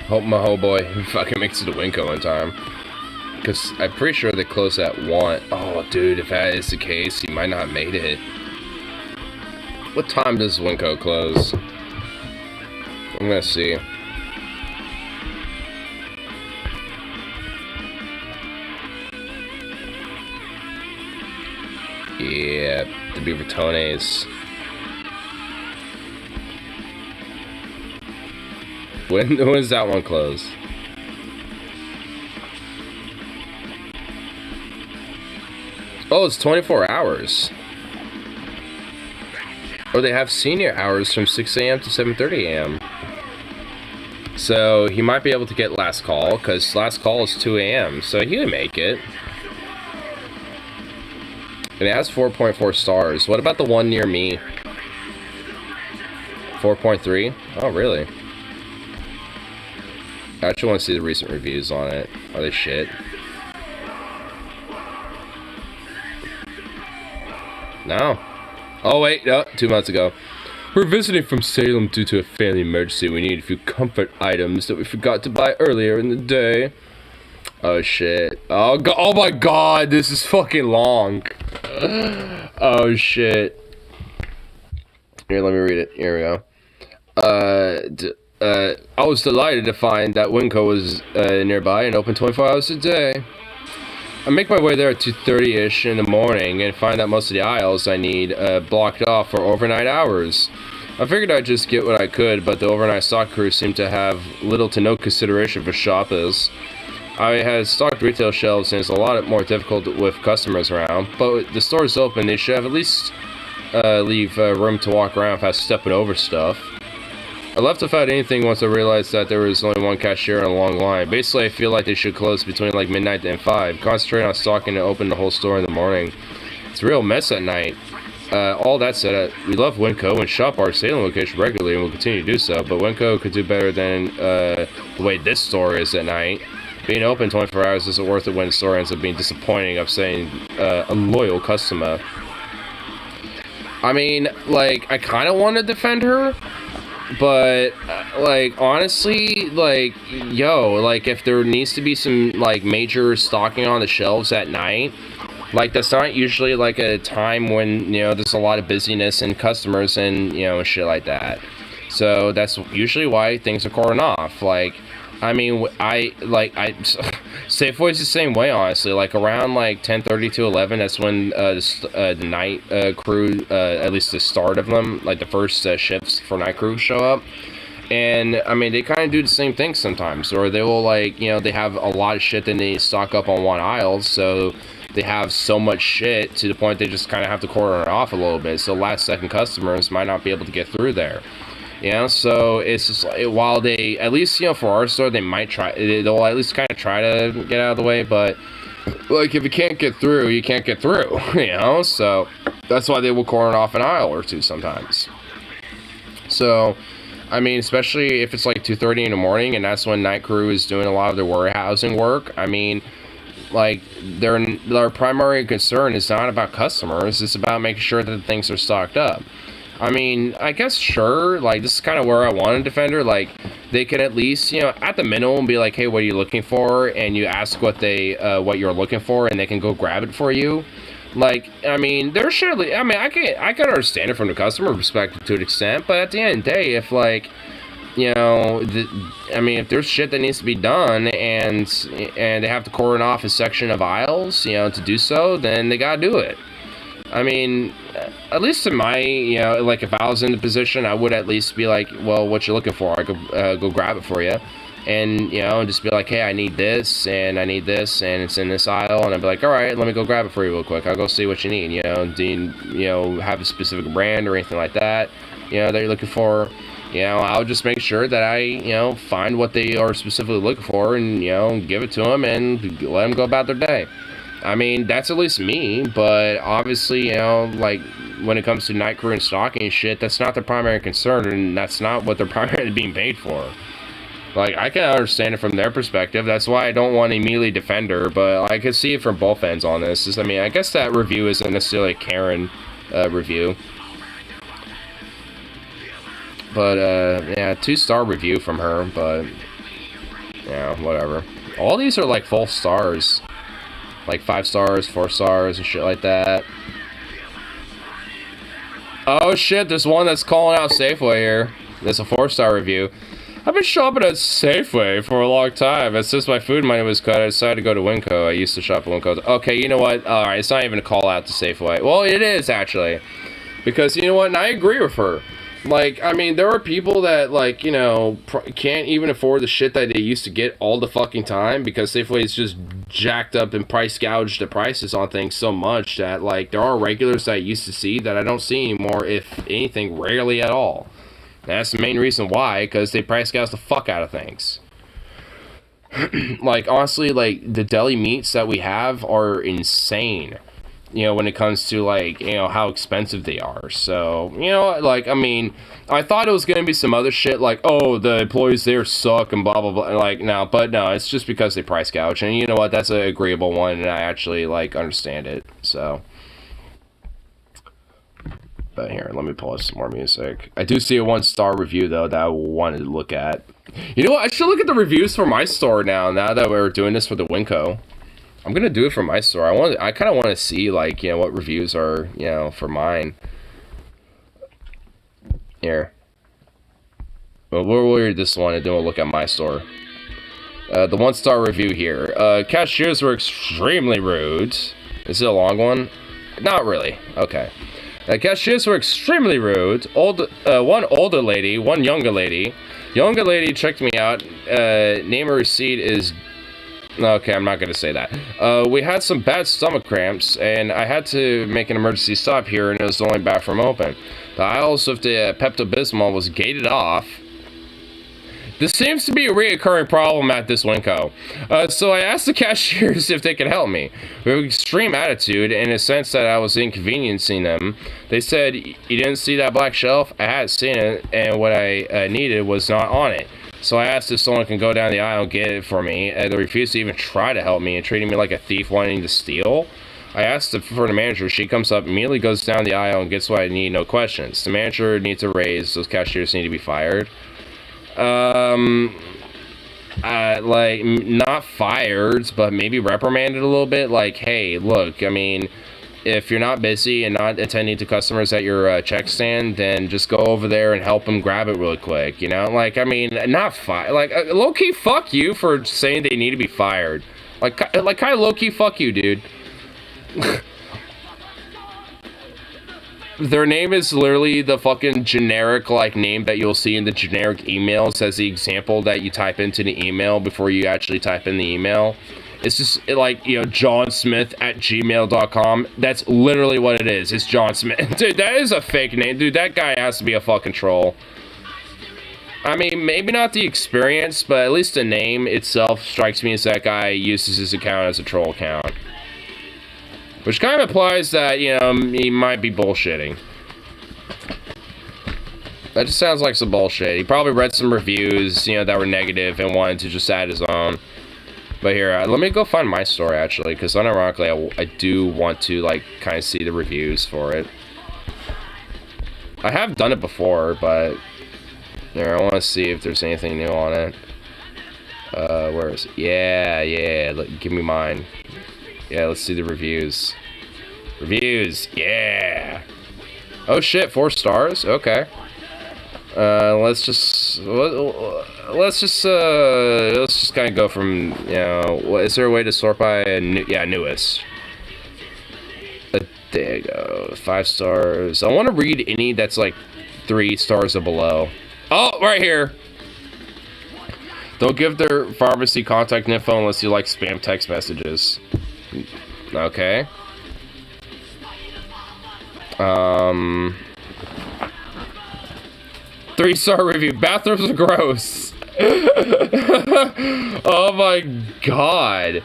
Hope my whole boy fucking makes it to Winco in time. Because I'm pretty sure they close at 1. Oh, dude, if that is the case, he might not have made it. What time does Winco close? I'm gonna see. Yeah, the Beavertones. When does that one close? Oh, it's 24 hours. Or they have senior hours from 6 a.m. to 7:30 a.m. So he might be able to get last call, because last call is 2 a.m. So he would make it. And it has 4.4 stars. What about the one near me? 4.3? Oh, really? I actually want to see the recent reviews on it. Are they shit? No. Oh, wait. No, 2 months ago. We're visiting from Salem due to a family emergency. We need a few comfort items that we forgot to buy earlier in the day. Oh, shit. Oh, oh my god. This is fucking long. Oh, shit. Here, let me read it. Here we go. I was delighted to find that Winco was nearby and open 24 hours a day. I make my way there at 2:30ish in the morning and find that most of the aisles I need blocked off for overnight hours. I figured I'd just get what I could, but the overnight stock crew seemed to have little to no consideration for shoppers. I had stocked retail shelves and it's a lot more difficult with customers around, but with the store's open, they should have at least leave room to walk around without stepping over stuff. I left without anything once I realized that there was only one cashier on a long line. Basically, I feel like they should close between like midnight and 5. Concentrate on stocking and open the whole store in the morning. It's a real mess at night. All that said, we love Winco and shop our Salem location regularly and will continue to do so, but Winco could do better than the way this store is at night. Being open 24 hours isn't worth it when the store ends up being disappointing, upsetting a loyal customer. I mean, like, I kind of want to defend her. But, like, honestly, like, yo, like, if there needs to be some, like, major stocking on the shelves at night, like, that's not usually, like, a time when, you know, there's a lot of busyness and customers and, you know, and shit like that. So, that's usually why things are cordoned off. Like, I mean, Safeway's the same way, honestly. Like, around, like, 10:30 to 11, that's when the night crew, at least the start of them, like, the first shifts for night crew show up. And, I mean, they kind of do the same thing sometimes. Or they will, like, you know, they have a lot of shit that they stock up on one aisle, so they have so much shit to the point they just kind of have to cordon it off a little bit. So last-second customers might not be able to get through there. You know, so it's just like, while they, at least, you know, for our store, they might try, they'll at least kind of try to get out of the way, but, like, if you can't get through, you can't get through, you know, so that's why they will cordon off an aisle or two sometimes. So, I mean, especially if it's like 2:30 in the morning, and that's when night crew is doing a lot of their warehousing work, I mean, like, their primary concern is not about customers, it's about making sure that things are stocked up. I mean, I guess, sure, like, this is kind of where I want a defender, like, they could at least, you know, at the minimum be like, hey, what are you looking for, and you ask what you're looking for, and they can go grab it for you. Like, I mean, there should, I mean, I can understand it from the customer perspective to an extent, but at the end of the day, if, like, you know, I mean, if there's shit that needs to be done, and they have to cordon off a section of aisles, you know, to do so, then they gotta do it. I mean, at least in my, you know, like, if I was in the position, I would at least be like, well, what you looking for? I could go grab it for you. and you know, just be like, hey, I need this and I need this and it's in this aisle, and I'd be like, all right, let me go grab it for you real quick. I'll go see what you need. You know, do you have a specific brand or anything like that, you know, that you're looking for? You know, I'll just make sure that I, you know, find what they are specifically looking for and, you know, give it to them and let them go about their day. I mean, that's at least me, but obviously, you know, like, when it comes to night crew and stocking and shit, that's not their primary concern, and that's not what they're primarily being paid for. Like, I can understand it from their perspective. That's why I don't want to immediately defend her, but I can see it from both ends on this. I mean, I guess that review isn't necessarily a Karen review. But, yeah, 2-star review from her, but, yeah, whatever. All these are, like, full stars. Like, 5 stars, 4 stars, and shit like that. Oh, shit, there's one that's calling out Safeway here. There's a 4-star review. I've been shopping at Safeway for a long time, and since my food money was cut, I decided to go to Winco. I used to shop at Winco. Okay, you know what? Alright, it's not even a call out to Safeway. Well, it is, actually. Because, you know what? And I agree with her. Like, I mean, there are people that, like, you know, can't even afford the shit that they used to get all the fucking time because Safeway's just jacked up and price gouged the prices on things so much that, like, there are regulars that I used to see that I don't see anymore, if anything, rarely at all. And that's the main reason why, because they price gouge the fuck out of things. Like, honestly, like, the deli meats that we have are insane. You know, when it comes to, like, you know, how expensive they are. So, you know, like, I mean, I thought it was going to be some other shit, like, oh, the employees there suck and blah, blah, blah. Like, no, but no, it's just because they price gouge. And you know what? That's an agreeable one, and I actually, like, understand it. So. But here, let me pull up some more music. I do see a 1-star review, though, that I wanted to look at. You know what? I should look at the reviews for my store now that we're doing this for the Winco. I'm gonna do it for my store. I kind of want to see, like, you know, what reviews are, you know, for mine. Here. Well, we'll read this one and then we'll look at my store. The 1-star review here. Cashiers were extremely rude. Is it a long one? Not really. Okay. Cashiers were extremely rude. One older lady, one younger lady. Younger lady checked me out. Name of receipt is... Okay, I'm not going to say that. We had some bad stomach cramps, and I had to make an emergency stop here, and it was the only bathroom open. The aisles of the Pepto-Bismol was gated off. This seems to be a reoccurring problem at this Winco. So I asked the cashiers if they could help me. With extreme attitude, in a sense that I was inconveniencing them. They said, you didn't see that black shelf? I had seen it, and what I needed was not on it. So I asked if someone can go down the aisle and get it for me, and they refused to even try to help me and treating me like a thief wanting to steal. I asked for the manager. She comes up, immediately goes down the aisle and gets what I need, no questions. The manager needs a raise. Those cashiers need to be fired. Like, not fired, but maybe reprimanded a little bit. Like, hey, look, I mean, if you're not busy and not attending to customers at your check stand, then just go over there and help them grab it really quick, you know? Like, I mean, not like, low-key fuck you for saying they need to be fired. Like kind of low-key fuck you, dude. Their name is literally the fucking generic, like, name that you'll see in the generic emails as the example that you type into the email before you actually type in the email. It's just, like, you know, johnsmith@gmail.com. That's literally what it is. It's John Smith. Dude, that is a fake name. Dude, that guy has to be a fucking troll. I mean, maybe not the experience, but at least the name itself strikes me as that guy uses his account as a troll account. Which kind of implies that, you know, he might be bullshitting. That just sounds like some bullshit. He probably read some reviews, you know, that were negative and wanted to just add his own. But here, let me go find my store, actually, because unironically, I do want to, like, kind of see the reviews for it. I have done it before, but... There, I want to see if there's anything new on it. Where is it? Yeah, give me mine. Yeah, let's see the reviews. Reviews, yeah! Oh shit, 4 stars? Okay. Let's just kind of go from, you know, is there a way to sort by newest? There you go, 5 stars. I want to read any that's like 3 stars or below. Oh, right here. Don't give their pharmacy contact info unless you like spam text messages. Okay. 3-star review. Bathrooms are gross. Oh my god.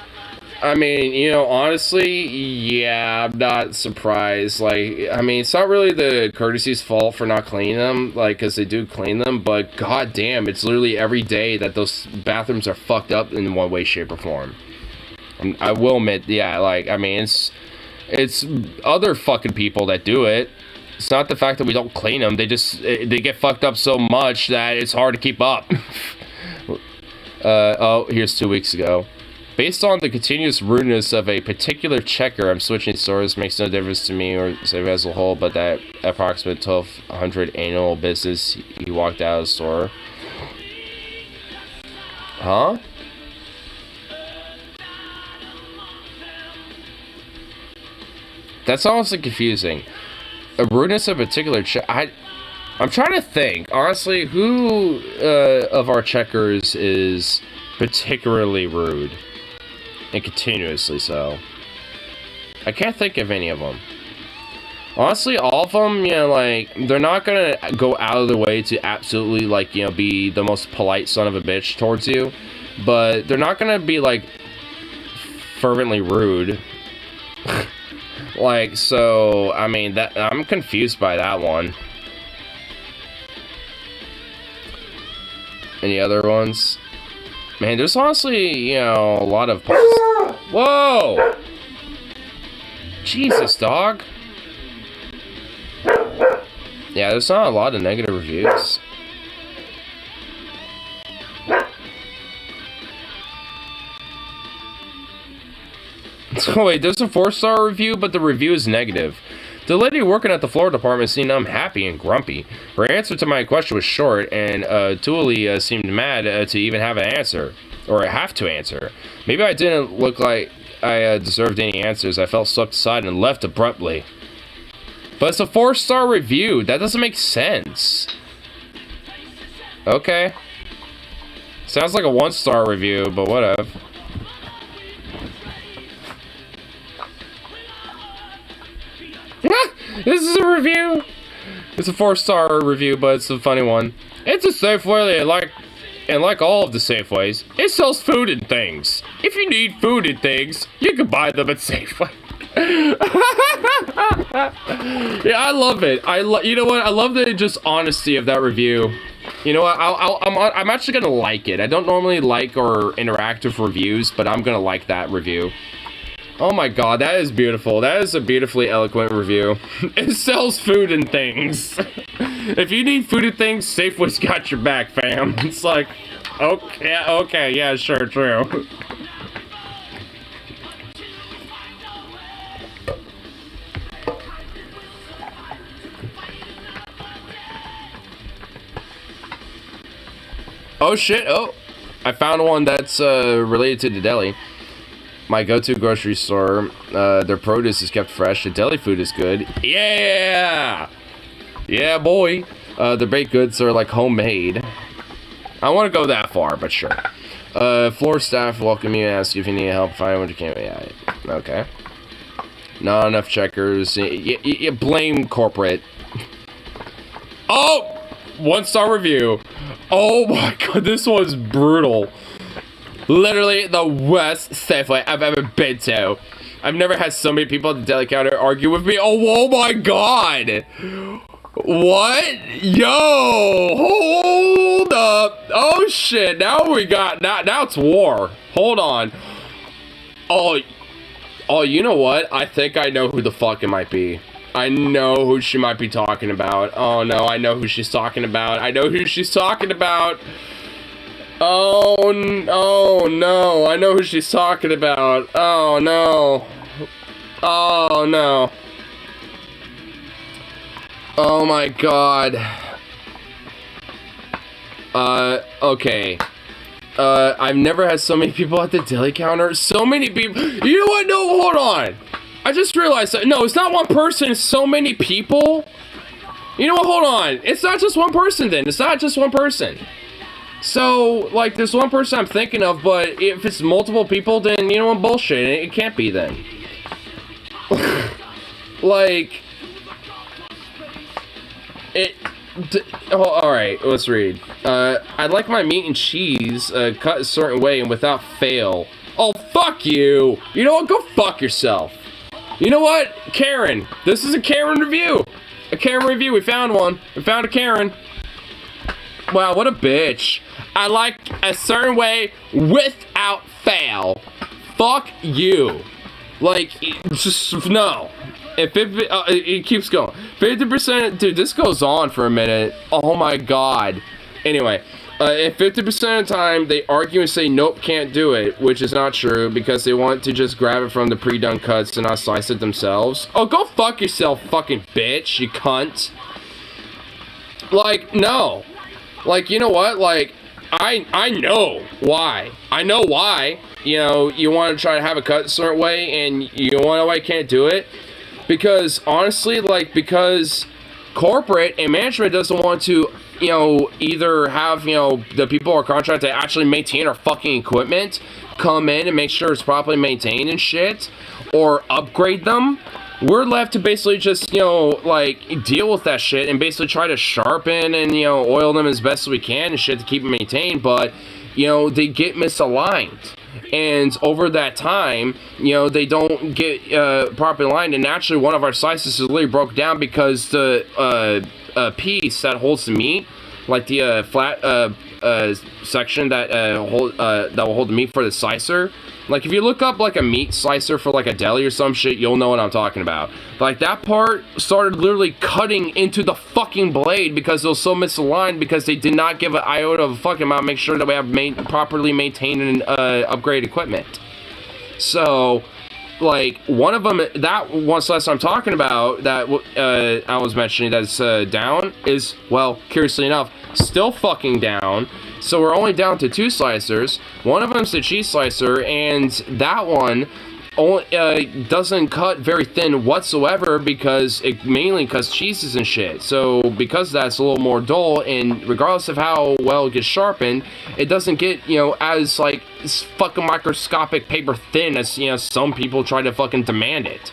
I mean, you know, honestly, yeah, I'm not surprised. Like, I mean, it's not really the courtesy's fault for not cleaning them, like, because they do clean them, but god damn, it's literally every day that those bathrooms are fucked up in one way, shape, or form. And I will admit, yeah, like, I mean, it's other fucking people that do it. It's not the fact that we don't clean them, they get fucked up so much that it's hard to keep up. Oh, here's 2 weeks ago. Based on the continuous rudeness of a particular checker, I'm switching stores. Makes no difference to me or Save as a whole, but that approximate 1,200 annual business, he walked out of the store. Huh? That's honestly confusing. A rudeness of a particular I'm trying to think. Honestly, who of our checkers is particularly rude? And continuously so. I can't think of any of them. Honestly, all of them, you know, like, they're not gonna go out of their way to absolutely, like, you know, be the most polite son of a bitch towards you. But they're not gonna be, like, fervently rude. Like, so, I mean, that I'm confused by that one. Any other ones? Man, there's honestly, you know, a lot of... Whoa! Jesus, dog. Yeah, there's not a lot of negative reviews. So wait, there's a 4-star review, but the review is negative. The lady working at the floor department seemed unhappy and grumpy. Her answer to my question was short, and Tuuli seemed mad to even have an answer. Or have to answer. Maybe I didn't look like I deserved any answers. I felt swept aside and left abruptly. But it's a 4-star review. That doesn't make sense. Okay. Sounds like a 1-star review, but whatever. This is a review. It's a 4-star review, but it's a funny one. It's a Safeway, and like all of the Safeways, it sells food and things. If you need food and things, you can buy them at Safeway. Yeah, I love it. You know what? I love the just honesty of that review. You know what? I'm actually gonna like it. I don't normally like or interact with reviews, but I'm gonna like that review. Oh my god, that is beautiful. That is a beautifully eloquent review. It sells food and things. If you need food and things, Safeway's got your back, fam. It's like, okay, yeah, sure, true. Oh shit, oh. I found one that's related to the deli. My go-to grocery store, their produce is kept fresh, the deli food is good. Yeah! Yeah, boy. The baked goods are like homemade. I want to go that far, but sure. Floor staff welcome you and ask you if you need help find what you can. Yeah, okay. Not enough checkers. You blame corporate. Oh! 1-star review. Oh my god, this one's brutal. Literally the worst Safeway I've ever been to. I've never had so many people at the deli counter argue with me. Oh my god! What? Yo! Hold up! Oh shit! Now it's war. Hold on. Oh, you know what? I think I know who the fuck it might be. I know who she might be talking about. Oh no, I know who she's talking about. I know who she's talking about. Oh no, I know who she's talking about. Oh no. Oh no. Oh my god. Okay. I've never had so many people at the deli counter. So many people. You know what? No, hold on. I just realized that. No, it's not one person. It's so many people. You know what? Hold on. It's not just one person then. It's not just one person. So, like, there's one person I'm thinking of, but if it's multiple people, then, you know what, bullshit. It can't be then. Like, alright, let's read. I'd like my meat and cheese cut a certain way and without fail. Oh, fuck you! You know what, go fuck yourself. You know what, Karen, this is a Karen review. A Karen review, we found one. We found a Karen. Wow, what a bitch. I like a certain way without fail. Fuck you. Like, just, no. If it keeps going. 50%, dude, this goes on for a minute. Oh my god. Anyway, if 50% of the time they argue and say, nope, can't do it, which is not true because they want to just grab it from the pre-done cuts and not slice it themselves. Oh, go fuck yourself, fucking bitch, you cunt. Like, no. Like, you know what? Like, I know why. I know why. You know, you want to try to have it cut a certain way, and you want to know why you can't do it? Because, honestly, like, because corporate and management doesn't want to, you know, either have, you know, the people who are contracted to actually maintain our fucking equipment come in and make sure it's properly maintained and shit, or upgrade them. We're left to basically just, you know, like, deal with that shit and basically try to sharpen and, you know, oil them as best as we can and shit to keep them maintained, but, you know, they get misaligned. And over that time, you know, they don't get properly aligned, and naturally one of our slices is literally broke down because the piece that holds the meat, like the flat section that will hold the meat for the slicer. Like, if you look up, like, a meat slicer for, like, a deli or some shit, you'll know what I'm talking about. Like, that part started literally cutting into the fucking blade because it was so misaligned because they did not give an iota of a fucking amount to make sure that we have properly maintained and upgraded equipment. So, like, one of them, that one slicer I'm talking about that I was mentioning that's down is, well, curiously enough, still fucking down. So we're only down to 2 slicers. One of them's the cheese slicer, and that one only, doesn't cut very thin whatsoever because mainly because cheeses and shit. So because that's a little more dull, and regardless of how well it gets sharpened, it doesn't get, you know, as like fucking microscopic paper thin as, you know, some people try to fucking demand it.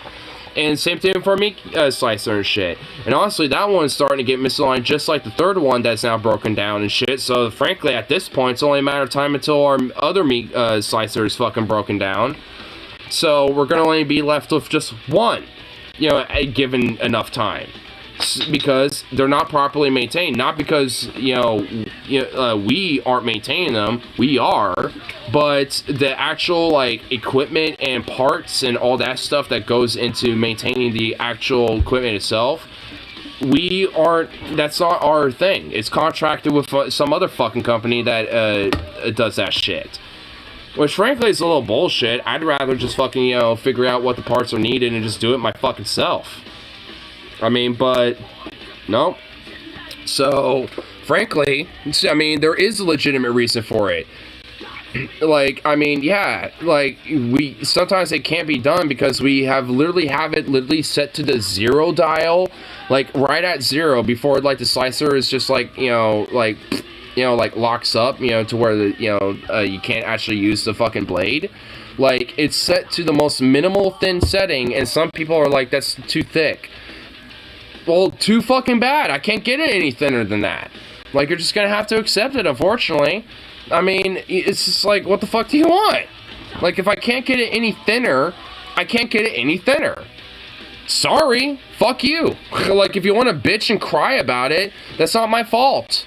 And same thing for meat slicer and shit. And honestly, that one's starting to get misaligned just like the third one that's now broken down and shit. So frankly, at this point, it's only a matter of time until our other meat slicer is fucking broken down. So we're going to only be left with just one, you know, given enough time. Because they're not properly maintained. Not because, you know, we aren't maintaining them. We are. But the actual, like, equipment and parts and all that stuff that goes into maintaining the actual equipment itself, we aren't, that's not our thing. It's contracted with some other fucking company that does that shit. Which, frankly, is a little bullshit. I'd rather just fucking, you know, figure out what the parts are needed and just do it my fucking self. I mean, but, no. So, frankly, I mean, there is a legitimate reason for it. Like, I mean, yeah, like, sometimes it can't be done because we have it literally set to the 0 dial, like, right at 0 before, like, the slicer is just, like, like locks up, you know, to where, you can't actually use the fucking blade. Like, it's set to the most minimal thin setting, and some people are like, that's too thick. Well, too fucking bad. I can't get it any thinner than that. Like, you're just gonna have to accept it, unfortunately. I mean, it's just like, what the fuck do you want? Like, if I can't get it any thinner, I can't get it any thinner. Sorry. Fuck you. Like, if you want to bitch and cry about it, that's not my fault.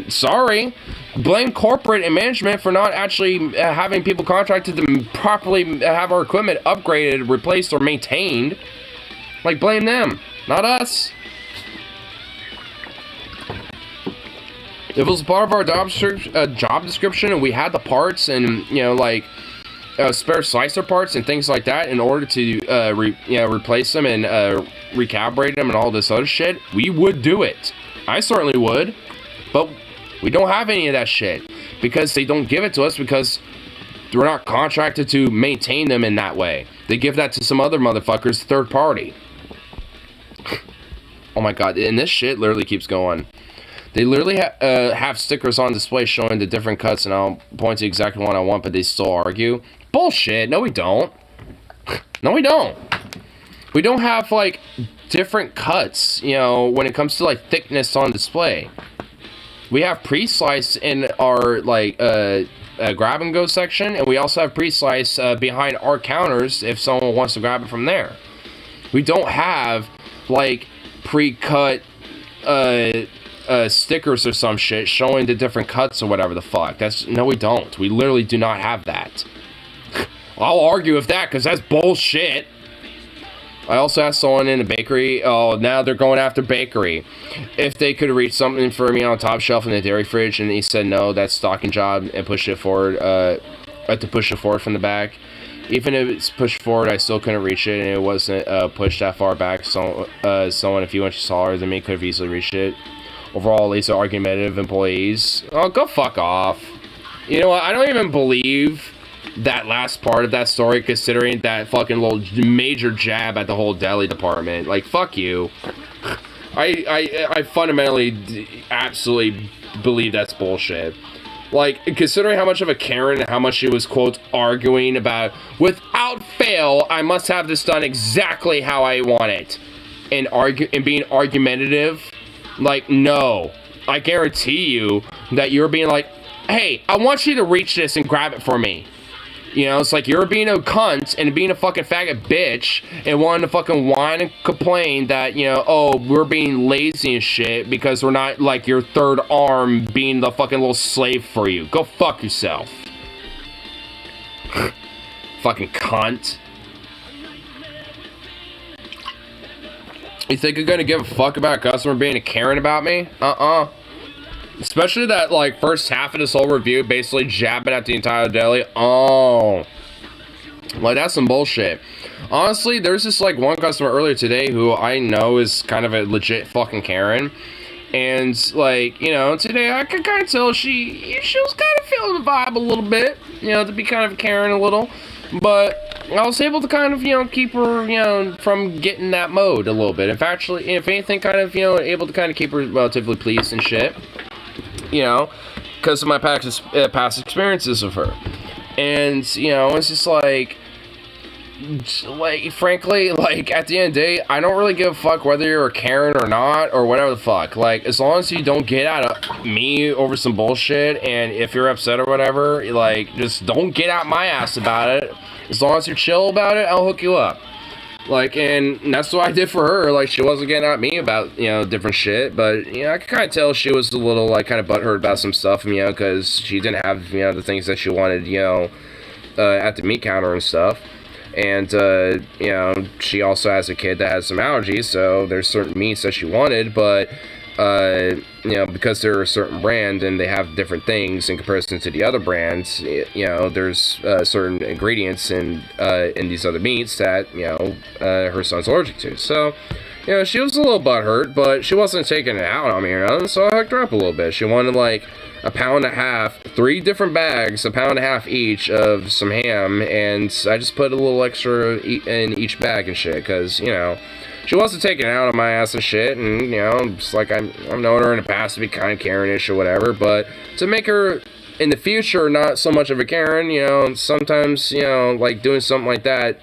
Sorry. Blame corporate and management for not actually having people contracted to properly have our equipment upgraded, replaced, or maintained. Like, blame them, not us. If it was part of our job description and we had the parts and, you know, like, spare slicer parts and things like that in order to, replace them and recalibrate them and all this other shit, we would do it. I certainly would. But we don't have any of that shit because they don't give it to us because we're not contracted to maintain them in that way. They give that to some other motherfuckers, third party. Oh my god, and this shit literally keeps going. They literally have stickers on display showing the different cuts, and I'll point to exactly one I want, but they still argue. Bullshit. No, we don't. No, we don't. We don't have, like, different cuts, you know, when it comes to, like, thickness on display. We have pre-slice in our, like, grab-and-go section, and we also have pre-slice behind our counters if someone wants to grab it from there. We don't have, like, pre-cut stickers or some shit showing the different cuts or whatever the fuck. No, we don't. We literally do not have that. I'll argue with that because that's bullshit. I also asked someone in the bakery, oh, now they're going after bakery, if they could reach something for me on top shelf in the dairy fridge, and he said no, that's stocking job, and push it forward, to push it forward from the back. Even if it's pushed forward, I still couldn't reach it, and it wasn't pushed that far back, so someone a few inches taller than me could have easily reached it. Overall, at least argumentative employees. Oh, go fuck off. You know what, I don't even believe that last part of that story, considering that fucking little major jab at the whole deli department. Like, fuck you. I fundamentally absolutely believe that's bullshit. Like, considering how much of a Karen and how much she was, quote, arguing about, without fail, I must have this done exactly how I want it, and being argumentative, like, no. I guarantee you that you're being like, hey, I want you to reach this and grab it for me. You know, it's like you're being a cunt and being a fucking faggot bitch and wanting to fucking whine and complain that, you know, oh, we're being lazy and shit because we're not, like, your third arm being the fucking little slave for you. Go fuck yourself. Fucking cunt. You think you're gonna give a fuck about a customer being a Karen about me? Especially that, like, first half of this whole review basically jabbing at the entire deli. Oh. Like, that's some bullshit. Honestly, there's this, like, one customer earlier today who I know is kind of a legit fucking Karen. And, like, you know, today I could kind of tell she was kind of feeling the vibe a little bit. You know, to be kind of a Karen a little. But I was able to kind of, you know, keep her, you know, from getting that mode a little bit. If anything, kind of, you know, able to kind of keep her relatively pleased and shit. You know, because of my past experiences of her. And, you know, it's just like, frankly, like, at the end of the day, I don't really give a fuck whether you're a Karen or not, or whatever the fuck. Like, as long as you don't get out of me over some bullshit, and if you're upset or whatever, like, just don't get out my ass about it. As long as you're chill about it, I'll hook you up. Like, and that's what I did for her. Like, she wasn't getting at me about, you know, different shit. But, you know, I could kind of tell she was a little, like, kind of butthurt about some stuff, you know, because she didn't have, you know, the things that she wanted, you know, at the meat counter and stuff. And, you know, she also has a kid that has some allergies, so there's certain meats that she wanted, but, you know, because they're a certain brand and they have different things in comparison to the other brands, you know, there's certain ingredients in these other meats that, you know, her son's allergic to. So, you know, she was a little butthurt, but she wasn't taking it out on me or nothing, so I hooked her up a little bit. She wanted, like, a pound and a half, 3 different bags, a pound and a half each of some ham, and I just put a little extra in each bag and shit, because, you know, she wasn't taking it out on my ass and shit, and, you know, just like I've known her in the past to be kind of Karen-ish or whatever, but to make her, in the future, not so much of a Karen, you know, sometimes, you know, like, doing something like that,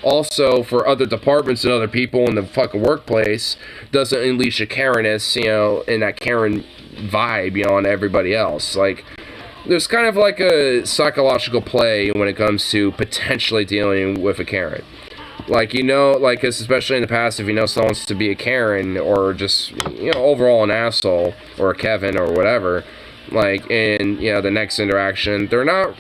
also for other departments and other people in the fucking workplace, doesn't unleash a Karen-ness, you know, and that Karen vibe, you know, on everybody else. Like, there's kind of like a psychological play when it comes to potentially dealing with a Karen. Like, you know, like, especially in the past, if you know someone's to be a Karen or just, you know, overall an asshole or a Kevin or whatever, like, in, you know, the next interaction, they're not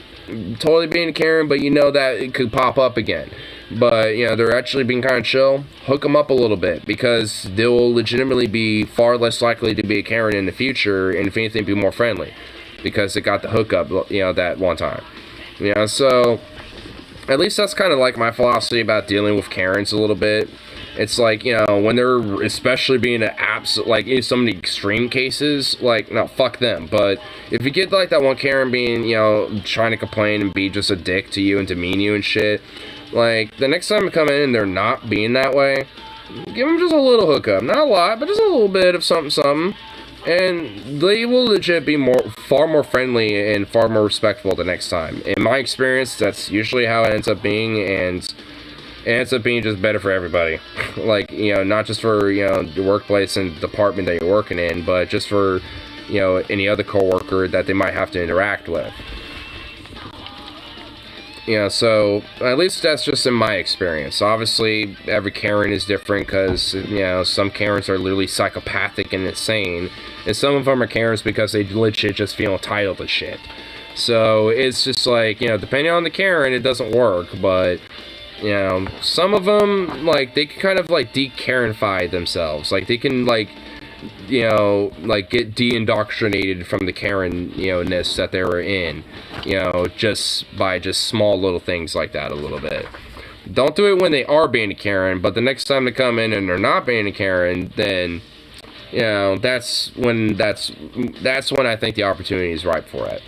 totally being a Karen, but you know that it could pop up again. But, you know, they're actually being kind of chill. Hook them up a little bit, because they will legitimately be far less likely to be a Karen in the future, and if anything, be more friendly, because it got the hookup, you know, that one time. You know, so at least that's kind of like my philosophy about dealing with Karens a little bit. It's like, you know, when they're especially being an absolute, like, in some of the extreme cases, like, no, fuck them. But if you get, like, that one Karen being, you know, trying to complain and be just a dick to you and demean you and shit, like, the next time you come in and they're not being that way, give them just a little hookup. Not a lot, but just a little bit of something. And they will legit be far more friendly and far more respectful the next time. In my experience, that's usually how it ends up being, and it ends up being just better for everybody. Like, you know, not just for, you know, the workplace and department that you're working in, but just for, you know, any other coworker that they might have to interact with. You know, so at least that's just in my experience. Obviously, every Karen is different because, you know, some Karens are literally psychopathic and insane, and some of them are Karens because they legit just feel entitled to shit. So it's just like, you know, depending on the Karen, it doesn't work, but, you know, some of them, like, they can kind of, like, de-Karenify themselves. Like, they can, like, you know, like, get de-indoctrinated from the Karen, you know, ness that they were in, you know, just by just small little things like that a little bit. Don't do it when they are being a Karen, but the next time they come in and they're not being a Karen, then, you know, that's when I think the opportunity is ripe for it.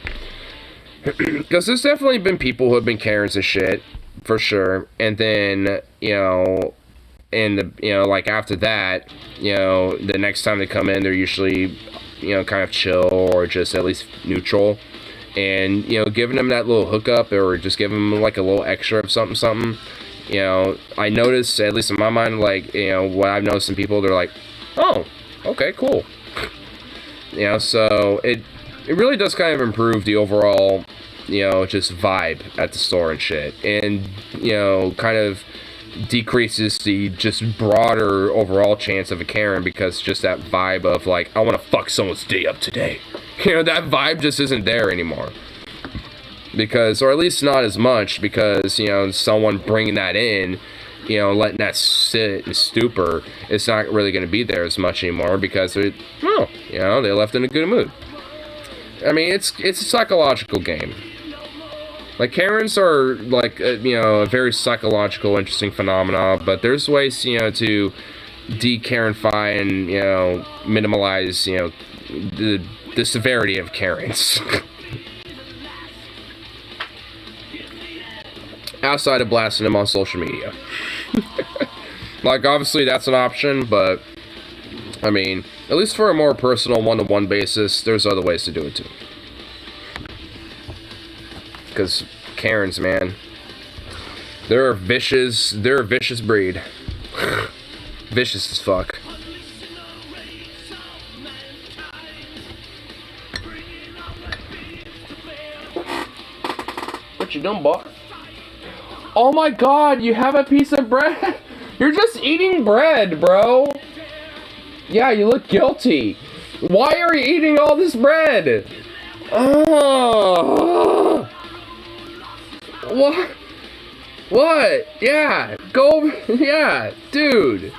Because there's definitely been people who have been Karens and shit, for sure, and then, you know, and, you know, like, after that, you know, the next time they come in, they're usually, you know, kind of chill or just at least neutral. And, you know, giving them that little hookup or just giving them, like, a little extra of something, you know, I noticed, at least in my mind, like, you know, what I've noticed in people, they're like, oh, okay, cool. You know, so it really does kind of improve the overall, you know, just vibe at the store and shit. And, you know, kind of decreases the just broader overall chance of a Karen because just that vibe of, like, I want to fuck someone's day up today. You know, that vibe just isn't there anymore. Because, or at least not as much, because, you know, someone bringing that in, you know, letting that sit in stupor, it's not really going to be there as much anymore because, you know, they left in a good mood. I mean, it's a psychological game. Like, Karens are, like, you know, a very psychological, interesting phenomena, but there's ways, you know, to de-Karenify and, you know, minimalize, you know, the severity of Karens. Outside of blasting them on social media. Like, obviously, that's an option, but, I mean, at least for a more personal one-to-one basis, there's other ways to do it, too. Because Karens, man, they're a vicious breed. Vicious as fuck. What you doing, boy? Oh my god, you have a piece of bread? You're just eating bread, bro. Yeah, you look guilty. Why are you eating all this bread? Oh. What? What? Yeah, go. Yeah, dude.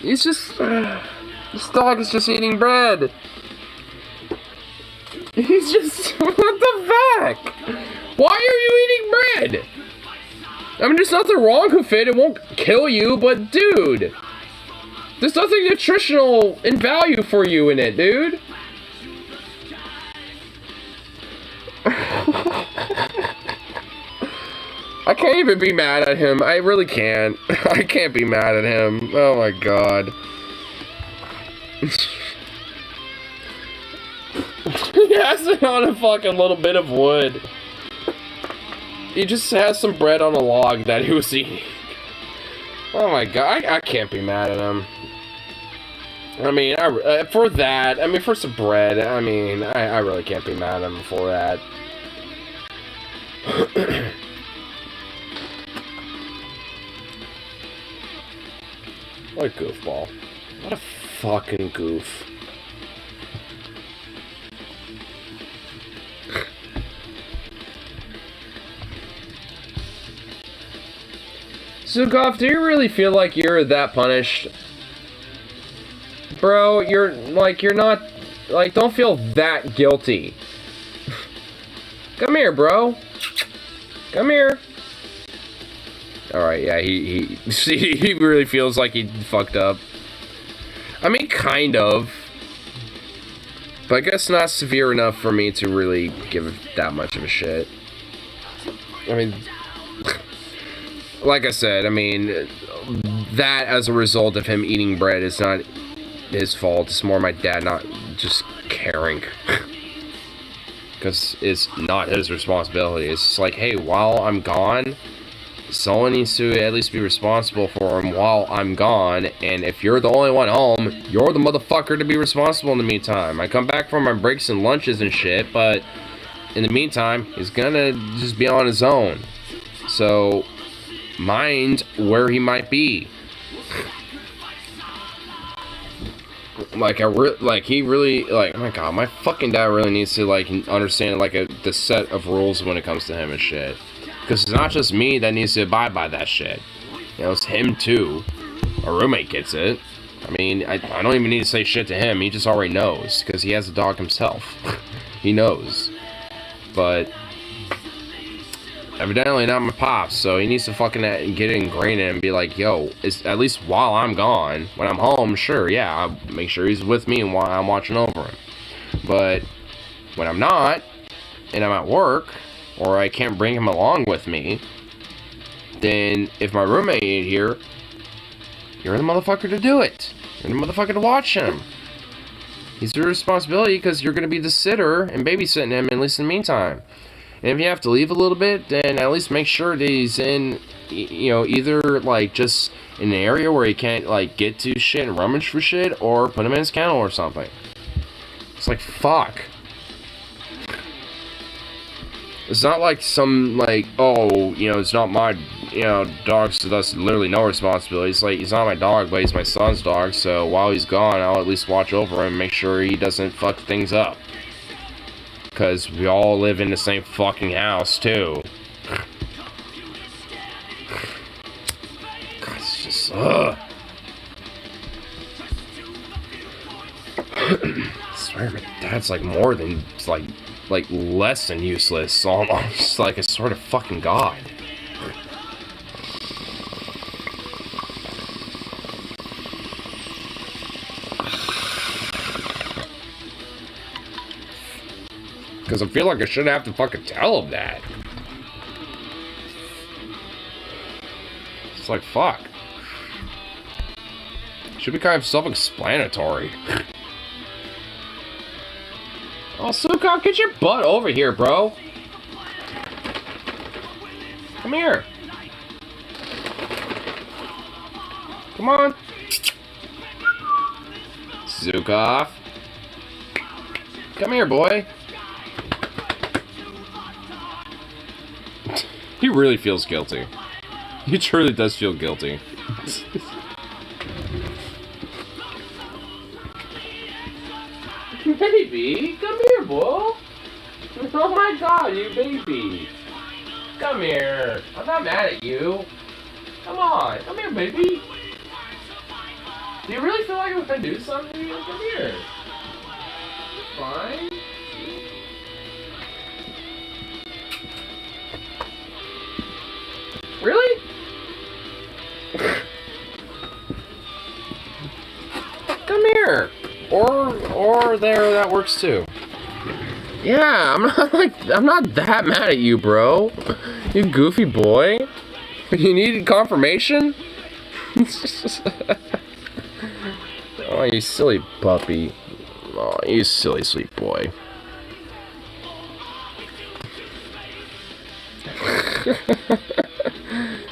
He's just. This dog is just eating bread. He's just. What the fuck? Why are you eating bread? I mean, there's nothing wrong with it. It won't kill you, but dude. There's nothing nutritional in value for you in it, dude. I can't even be mad at him. I really can't. I can't be mad at him. Oh my god. He has it on a fucking little bit of wood. He just has some bread on a log that he was eating. Oh my god. I can't be mad at him. I mean, for that, I mean, for some bread, I mean, I really can't be mad at him for that. What a goofball. What a fucking goof. Zukov, do you really feel like you're that punished? Bro, you're not, like, don't feel that guilty. Come here, bro. Come here. Alright, yeah, he really feels like he fucked up. I mean, kind of. But I guess not severe enough for me to really give that much of a shit. I mean, like I said, I mean, that as a result of him eating bread is not his fault. It's more my dad not just caring. Because it's not his responsibility. It's like, hey, while I'm gone, someone needs to at least be responsible for him while I'm gone. And if you're the only one home, you're the motherfucker to be responsible in the meantime. I come back from my breaks and lunches and shit, but in the meantime, he's gonna just be on his own. So, mind where he might be. Like, he really, like, oh my god, my fucking dad really needs to, like, understand, like, the set of rules when it comes to him and shit. Because it's not just me that needs to abide by that shit. You know, it's him, too. Our roommate gets it. I mean, I don't even need to say shit to him. He just already knows. Because he has a dog himself. He knows. But evidently not my pops, so he needs to fucking get it ingrained in and be like, yo, at least while I'm gone, when I'm home, sure, yeah, I'll make sure he's with me while I'm watching over him. But when I'm not, and I'm at work, or I can't bring him along with me, then if my roommate ain't here, you're the motherfucker to do it. You're the motherfucker to watch him. He's your responsibility because you're going to be the sitter and babysitting him, at least in the meantime. And if you have to leave a little bit, then at least make sure that he's in, you know, either, like, just in an area where he can't, like, get to shit and rummage for shit, or put him in his kennel or something. It's like, fuck. It's not like some, like, oh, you know, it's not my, you know, dog, so that's literally no responsibility. It's like, he's not my dog, but he's my son's dog, so while he's gone, I'll at least watch over him and make sure he doesn't fuck things up. Because we all live in the same fucking house, too. God, it's just, ugh. I swear, my dad's like more than, like less than useless. Almost like a sort of fucking god. Because I feel like I shouldn't have to fucking tell him that. It's like, fuck. Should be kind of self-explanatory. Oh, Sukov, get your butt over here, bro. Come here. Come on. Zukov. Come here, boy. He really feels guilty. He truly does feel guilty. Baby, come here, boy. Oh my god, you baby. Come here. I'm not mad at you. Come on, come here, baby. Do you really feel like I'm gonna do something to you? Come here. It's fine. Really? Come here. Or there, that works too. Yeah, I'm not that mad at you, bro. You goofy boy. You needed confirmation? Oh, you silly puppy. Oh, you silly sweet boy.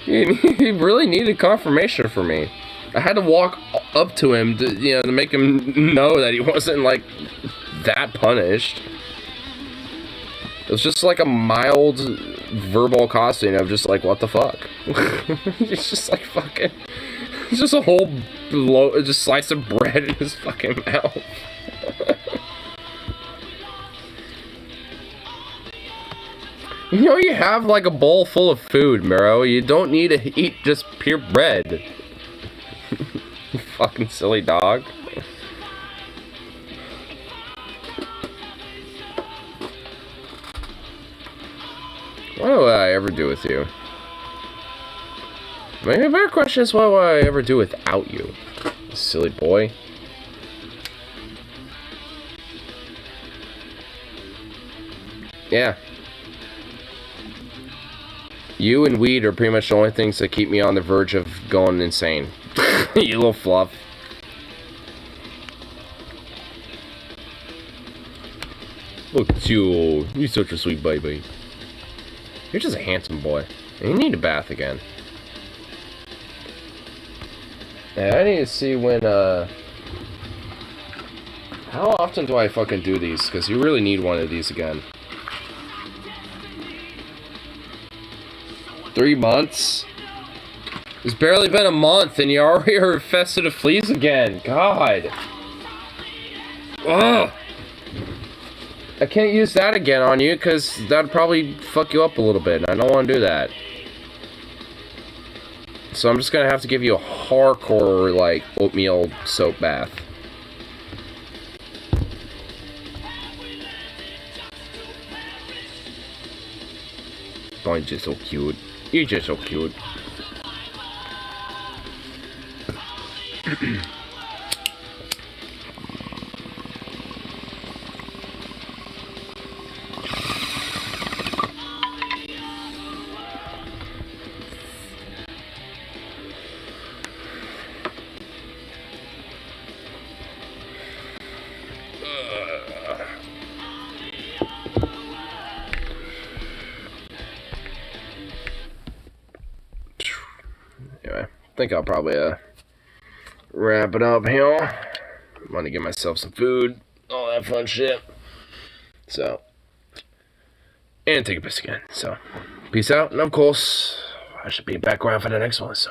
He really needed confirmation from me. I had to walk up to him to, you know, to make him know that he wasn't, like, that punished. It was just like a mild verbal accosting of just like, what the fuck? It's just like fucking, it's just a whole just slice of bread in his fucking mouth. You know, you have like a bowl full of food, Miro. You don't need to eat just pure bread. You fucking silly dog. What do I ever do with you? Maybe a better question is, what will I ever do without you? Silly boy. Yeah. You and weed are pretty much the only things that keep me on the verge of going insane. You little fluff. Look at you. You're such a sweet baby. You're just a handsome boy. And you need a bath again. Yeah, I need to see when, how often do I fucking do these? Because you really need one of these again. 3 months? It's barely been a month and you already are infested of fleas again. God. Ugh. I can't use that again on you because that'd probably fuck you up a little bit and I don't want to do that. So I'm just gonna have to give you a hardcore, like, oatmeal soap bath. Oh, you're just so cute. You're just so cute. Anyway, I think I'll probably wrap it up here. I'm gonna get myself some food, all that fun shit. So, and take a piss again. So, peace out, and of course, I should be back around for the next one. So.